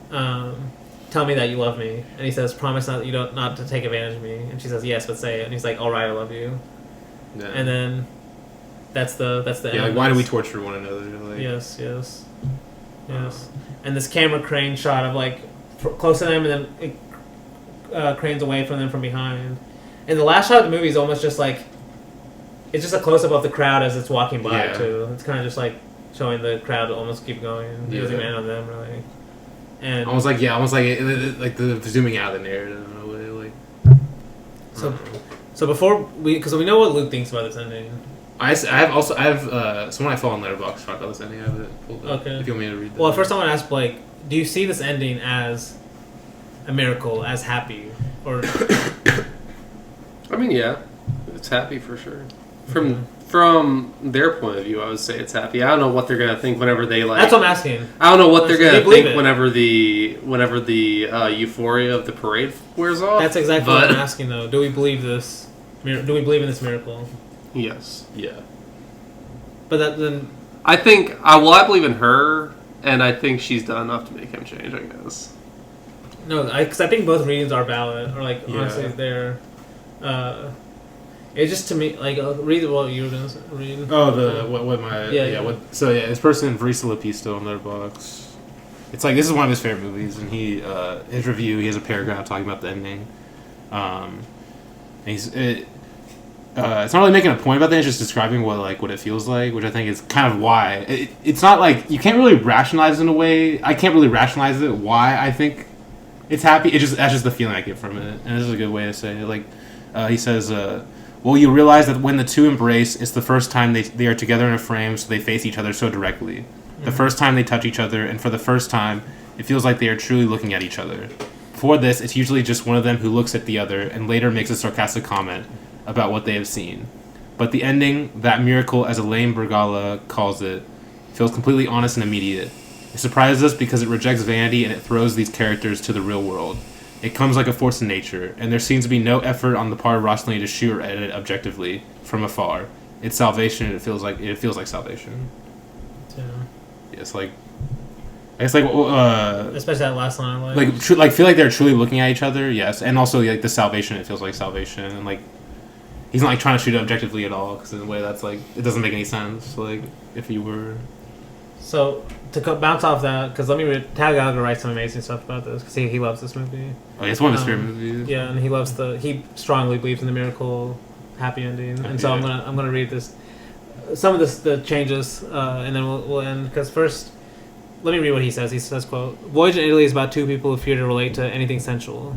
"Tell me that you love me," and he says, "Promise not to take advantage of me." And she says, "Yes, but say it." And he's like, "All right, I love you."
Yeah.
And then. That's the end.
Like why do we torture one another? Like,
yes. And this camera crane shot of like close to them, and then it cranes away from them from behind. And the last shot of the movie is almost just like it's just a close up of the crowd as it's walking by too. It's kind of just like showing the crowd almost keep going, using in on them really. And
almost like the zooming out of the narrative in a way. Like
so before because we know what Luke thinks about this ending.
I have someone I follow on Letterboxd talk about this ending. I have it pulled up. Okay. If you want me to read that.
Well, first I want to ask Blake, do you see this ending as a miracle, as happy, or?
I mean, yeah, it's happy for sure. From their point of view, I would say it's happy. I don't know what they're gonna think whenever they like.
That's what I'm asking.
I don't know what they're gonna think whenever the euphoria of the parade wears off.
That's exactly what I'm asking, though. Do we believe this? Do we believe in this miracle?
Yes.
Yeah.
But then
I think I believe in her, and I think she's done enough to make him change. I guess.
No, because I think both readings are valid, or like honestly, they're. It's just to me like read what you were gonna read.
Oh, this person Varisa Lapisto on Letterboxd. It's like this is one of his favorite movies, and his review he has a paragraph talking about the ending. And it's not really making a point about that. It's just describing what it feels like, which I think is kind of why it's not like you can't really rationalize in a way. I can't really rationalize it why I think it's happy. That's just the feeling I get from it, and this is a good way to say it. Like he says, Well, you realize that when the two embrace, it's the first time they are together in a frame, so they face each other so directly. The first time they touch each other, and for the first time, it feels like they are truly looking at each other. Before this, it's usually just one of them who looks at the other, and later makes a sarcastic comment about what they have seen. But the ending, that miracle as Elaine Bergala calls it, feels completely honest and immediate. It surprises us because it rejects vanity and it throws these characters to the real world. It comes like a force in nature, and there seems to be no effort on the part of Rossellini to shoot or edit objectively from afar. It's salvation, and it feels like salvation.
Yeah.
It's like, it's like,
especially that last line,
like feel like they're truly looking at each other. Yes, and also like the salvation, it feels like salvation, and like he's not like trying to shoot it objectively at all, because in a way that's like it doesn't make any sense. Like if you were.
So to bounce off that, because let me read. Tal Gallagher writes some amazing stuff about this because he loves this movie.
Oh, yeah, it's one of his favorite movies.
Yeah, and he strongly believes in the miracle happy ending, and so I'm gonna read this. Some of the changes, and then we'll end. Because first, let me read what he says. He says, quote, Voyage in Italy is about two people who fear to relate to anything sensual,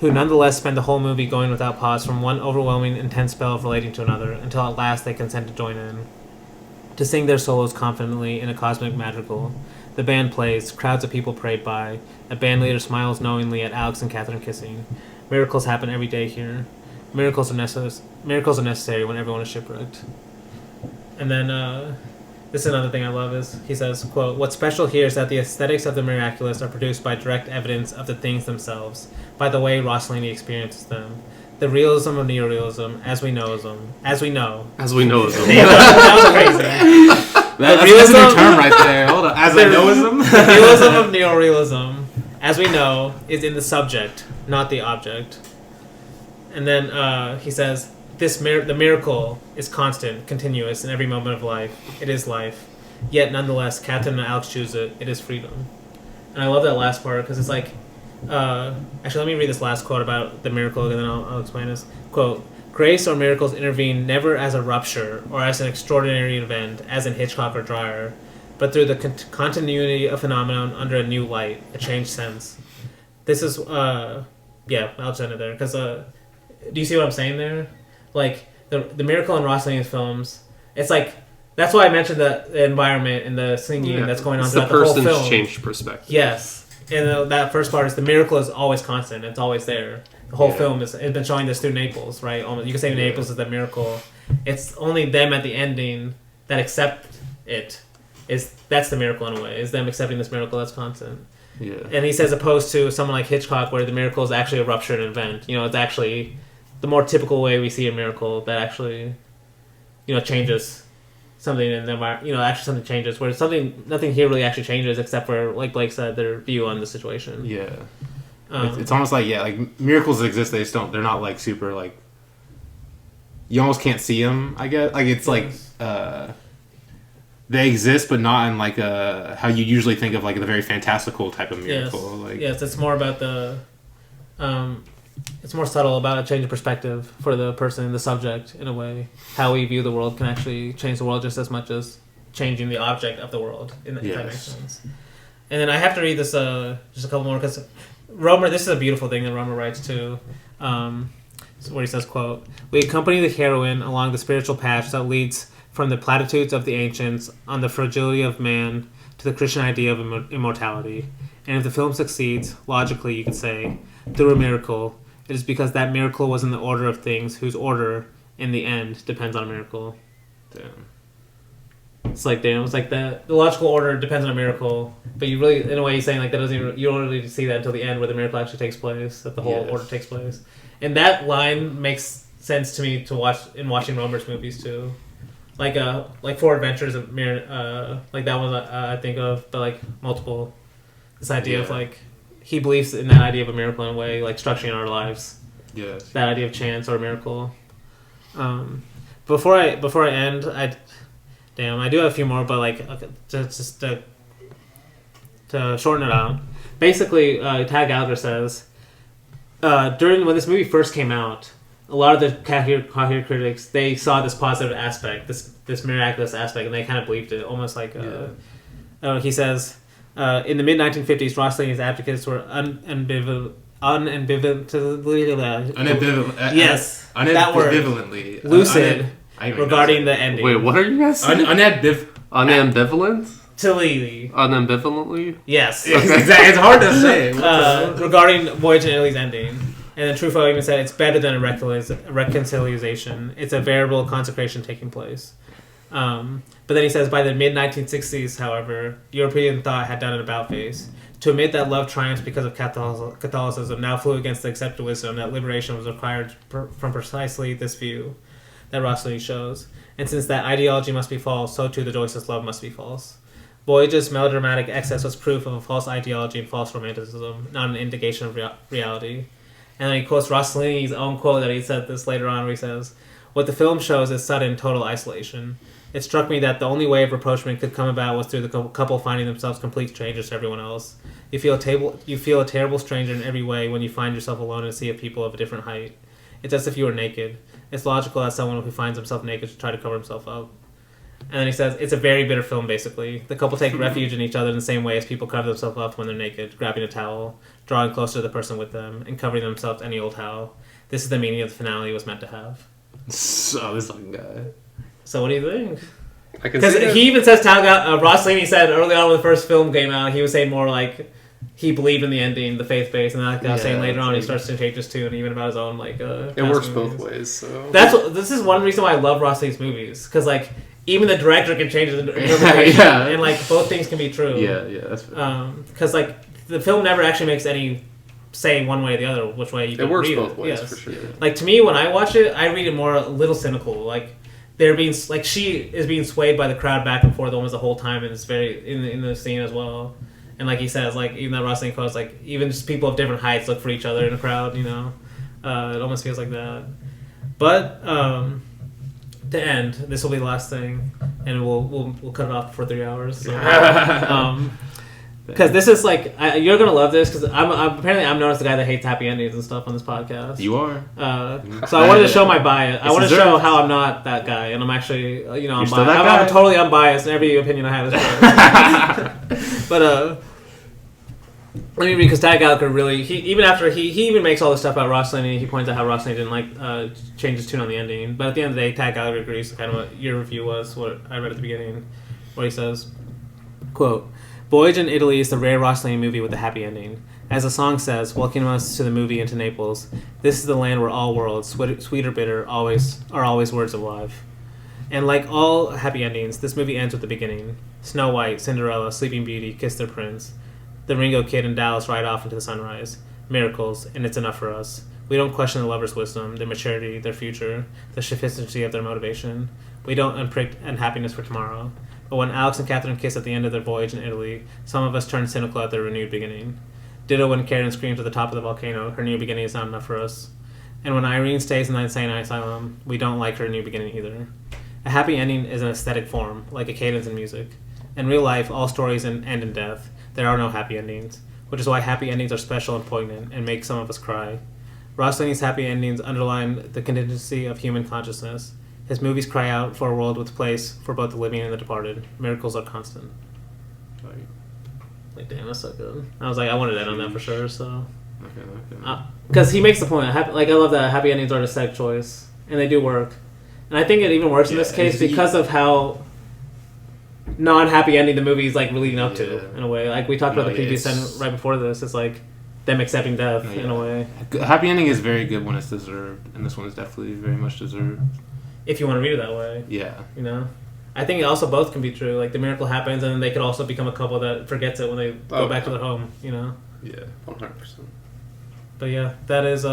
who nonetheless spend the whole movie going without pause from one overwhelming, intense spell of relating to another, until at last they consent to join in, to sing their solos confidently in a cosmic madrigal. The band plays, crowds of people parade by, a band leader smiles knowingly at Alex and Catherine kissing. Miracles happen every day here. Miracles are necessary when everyone is shipwrecked. And then, this is another thing I love is, he says, quote, what's special here is that the aesthetics of the miraculous are produced by direct evidence of the things themselves, by the way Rossellini experiences them. The realism of neorealism, as we know them.
As we know them.
That was crazy.
That's a new term right there. Hold on. As I know-ism?
The realism of neorealism, as we know, is in the subject, not the object. And then he says, the miracle is constant, continuous in every moment of life. It is life. Yet, nonetheless, Catherine and Alex choose it. It is freedom. And I love that last part because it's like, actually, let me read this last quote about the miracle, and then I'll explain this. Quote, grace or miracles intervene never as a rupture or as an extraordinary event, as in Hitchcock or Dreyer, but through the continuity of phenomenon under a new light, a changed sense. This is, I'll just end it there. Because, do you see what I'm saying there? Like, the miracle in Rossellini's films, it's like, that's why I mentioned the environment and the singing that's going on throughout the whole film.
The person's changed perspective.
Yes. And that first part is the miracle is always constant. It's always there. The whole film it's been showing this through Naples, right? You can say Naples is the miracle. It's only them at the ending that accept it. That's the miracle in a way. Is them accepting this miracle that's constant.
Yeah.
And he says opposed to someone like Hitchcock where the miracle is actually a ruptured event. It's actually the more typical way we see a miracle that actually, changes something in the environment. Actually something changes. Where nothing here really actually changes except for, like Blake said, their view on the situation.
Yeah. It's almost like, like miracles exist. They're not like super like. You almost can't see them. I guess like it's like they exist, but not in like how you usually think of like the very fantastical type of miracle.
Yes, it's more about the. It's more subtle about a change of perspective for the person, the subject, in a way. How we view the world can actually change the world just as much as changing the object of the world. If that makes sense. And then I have to read this just a couple more because Romer. This is a beautiful thing that Romer writes too. Where he says, "Quote: We accompany the heroine along the spiritual path that leads from the platitudes of the ancients on the fragility of man to the Christian idea of immortality. And if the film succeeds, logically, you could say, through a miracle." It is because that miracle was in the order of things, whose order, in the end, depends on a miracle.
Damn.
It's like, damn, it's like the logical order depends on a miracle, but you really, in a way, he's saying like that you don't really see that until the end where the miracle actually takes place, that the whole order takes place. And that line makes sense to me to watch in watching Romer's movies too, like Four Adventures of like that one I think of, but like multiple. This idea of like. He believes in that idea of a miracle in a way, like structuring our lives.
Yes. That
idea of chance or a miracle. Before I end, I do have a few more, but like just to shorten it out. Basically, Tad Gallagher says when this movie first came out, a lot of the Kahir critics they saw this positive aspect, this miraculous aspect, and they kind of believed it, almost like he says. In the mid-1950s, Rossellini's advocates were unambivalently. Yes, that word.
Unambivalently.
Lucid regarding the ending.
Wait, what are you guys saying? Unambivalent? Unambivalently?
Yes.
Exactly. It's hard to say.
Regarding Voyage in Italy's ending. And then Truffaut even said it's better than a reconciliation. It's a variable consecration taking place. But then he says by the mid-1960s, however, European thought had done an about-face. To admit that love triumphs because of Catholicism now flew against the accepted wisdom that liberation was required from precisely this view that Rossellini shows. And since that ideology must be false, so too the joyless love must be false. Voyage's melodramatic excess was proof of a false ideology and false romanticism, not an indication of reality. And then he quotes Rossellini's own quote that he said this later on, where he says, "What the film shows is sudden, total isolation. It struck me that the only way of rapprochement could come about was through the couple finding themselves complete strangers to everyone else. You feel a terrible stranger in every way when you find yourself alone in a sea of people of a different height. It's as if you were naked. It's logical that someone who finds himself naked should try to cover himself up." And then he says, it's a very bitter film, basically. The couple take refuge in each other in the same way as people cover themselves up when they're naked, grabbing a towel, drawing closer to the person with them, and covering themselves any old how. This is the meaning of the finale was meant to have.
So this fucking guy.
So what do you think?
Because
he even says, Rossellini said early on when the first film came out, he was saying more like he believed in the ending, the faith base, and like I was saying later on, he starts to change his tune, even about his own like.
It works both ways. So
this is one reason why I love Rossellini's movies, because like even the director can change his interpretation, and like both things can be true.
Yeah, that's fair.
Because like the film never actually makes any say one way or the other which way you can read it.
It works both ways,
yes.
for sure.
Like to me, when I watch it, I read it more a little cynical. Like they're being like she is being swayed by the crowd back and forth almost the whole time, and it's very in the scene as well. And like he says, like even that Rossellini quotes, like even just people of different heights look for each other in a crowd. You know, it almost feels like that. But to end, this will be the last thing, and we'll cut it off for 3 hours. So. Because this is like you're gonna love this because I'm known as the guy that hates happy endings and stuff on this podcast.
You are.
So I wanted to show my bias. I want to show how I'm not that guy, and I'm actually I'm biased. I'm totally unbiased, and every opinion I have is correct. But let me read because Tad Gallagher really even after he even makes all this stuff about Rossellini, he points out how Rossellini didn't like change his tune on the ending. But at the end of the day, Tad Gallagher agrees. Kind of what your review was, what I read at the beginning, where he says, "Quote." Voyage in Italy is the rare Rossellini movie with a happy ending. As the song says, welcoming us to the movie and to Naples, this is the land where all worlds, sweet or bitter, are always words of love. And like all happy endings, this movie ends with the beginning. Snow White, Cinderella, Sleeping Beauty kiss their prince. The Ringo Kid and Dallas ride off into the sunrise. Miracles, and it's enough for us. We don't question the lovers' wisdom, their maturity, their future, the sophisticacy of their motivation. We don't unpredict unhappiness for tomorrow. But when Alex and Catherine kiss at the end of their voyage in Italy, some of us turn cynical at their renewed beginning. Ditto when Karen screams at the top of the volcano, her new beginning is not enough for us. And when Irene stays in the insane asylum, we don't like her new beginning either. A happy ending is an aesthetic form, like a cadence in music. In real life, all stories end in death. There are no happy endings, which is why happy endings are special and poignant and make some of us cry. Rossellini's happy endings underline the contingency of human consciousness. His movies cry out for a world with place for both the living and the departed. Miracles are constant. Like, damn, that's so good. I was like, I wanted to end on that for sure, so.
Okay.
Because he makes the point. I love that happy endings are an aesthetic choice, and they do work. And I think it even works in this case because of how non-happy ending the movie is like leading up to, in a way. Like we talked about the previous end right before this. It's like them accepting death in a way.
A happy ending is very good when it's deserved, and this one is definitely very much deserved.
If you want to read it that way.
Yeah.
You know? I think also both can be true. Like the miracle happens and then they could also become a couple that forgets it when they go back to their home, you know?
Yeah, 100%.
But yeah, that is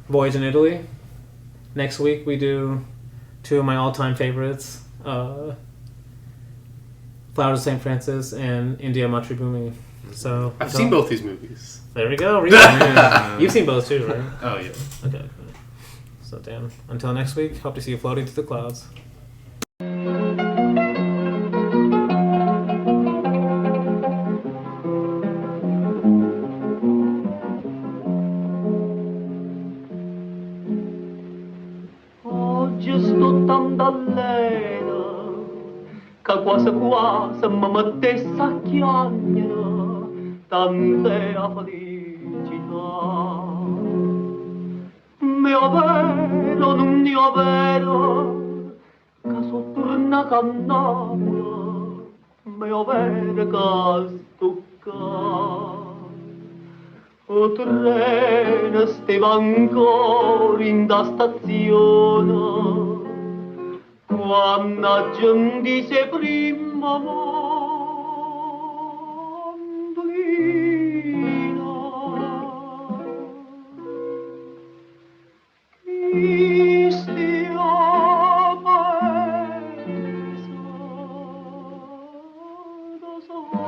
Voyage in Italy. Next week we do two of my all-time favorites. Flowers of St. Francis and India Matri Bhumi. So
I've seen both these movies.
There we go. You've seen both too, right?
Oh, yeah.
Okay. So, Dan, until next week, hope to see you floating through the clouds.
Oggi sto tanto allena che quasi quasi mi mettesse a chiagnere tante a felice mio vero, non mio vero, che sopra cannata, mio vero che stucca. O treno stava ancora in da stazione, quando la gente si prima mandolina. Chi stia paese da solo,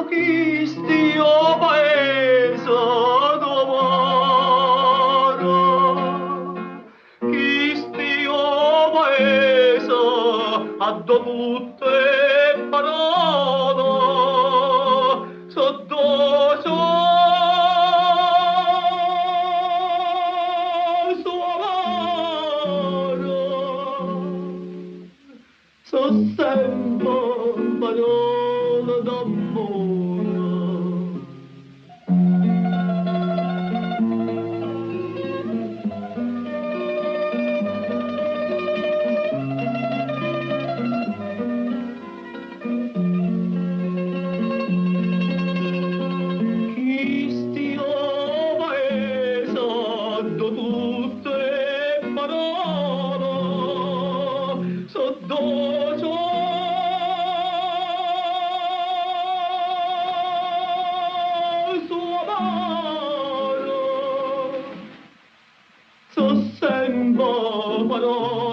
chi stia paese domani, chi stia paese a tutte parole, sotto so sempre parole d'amore. Chi stia paese do tutte parole, sotto sua mano, so sempre parole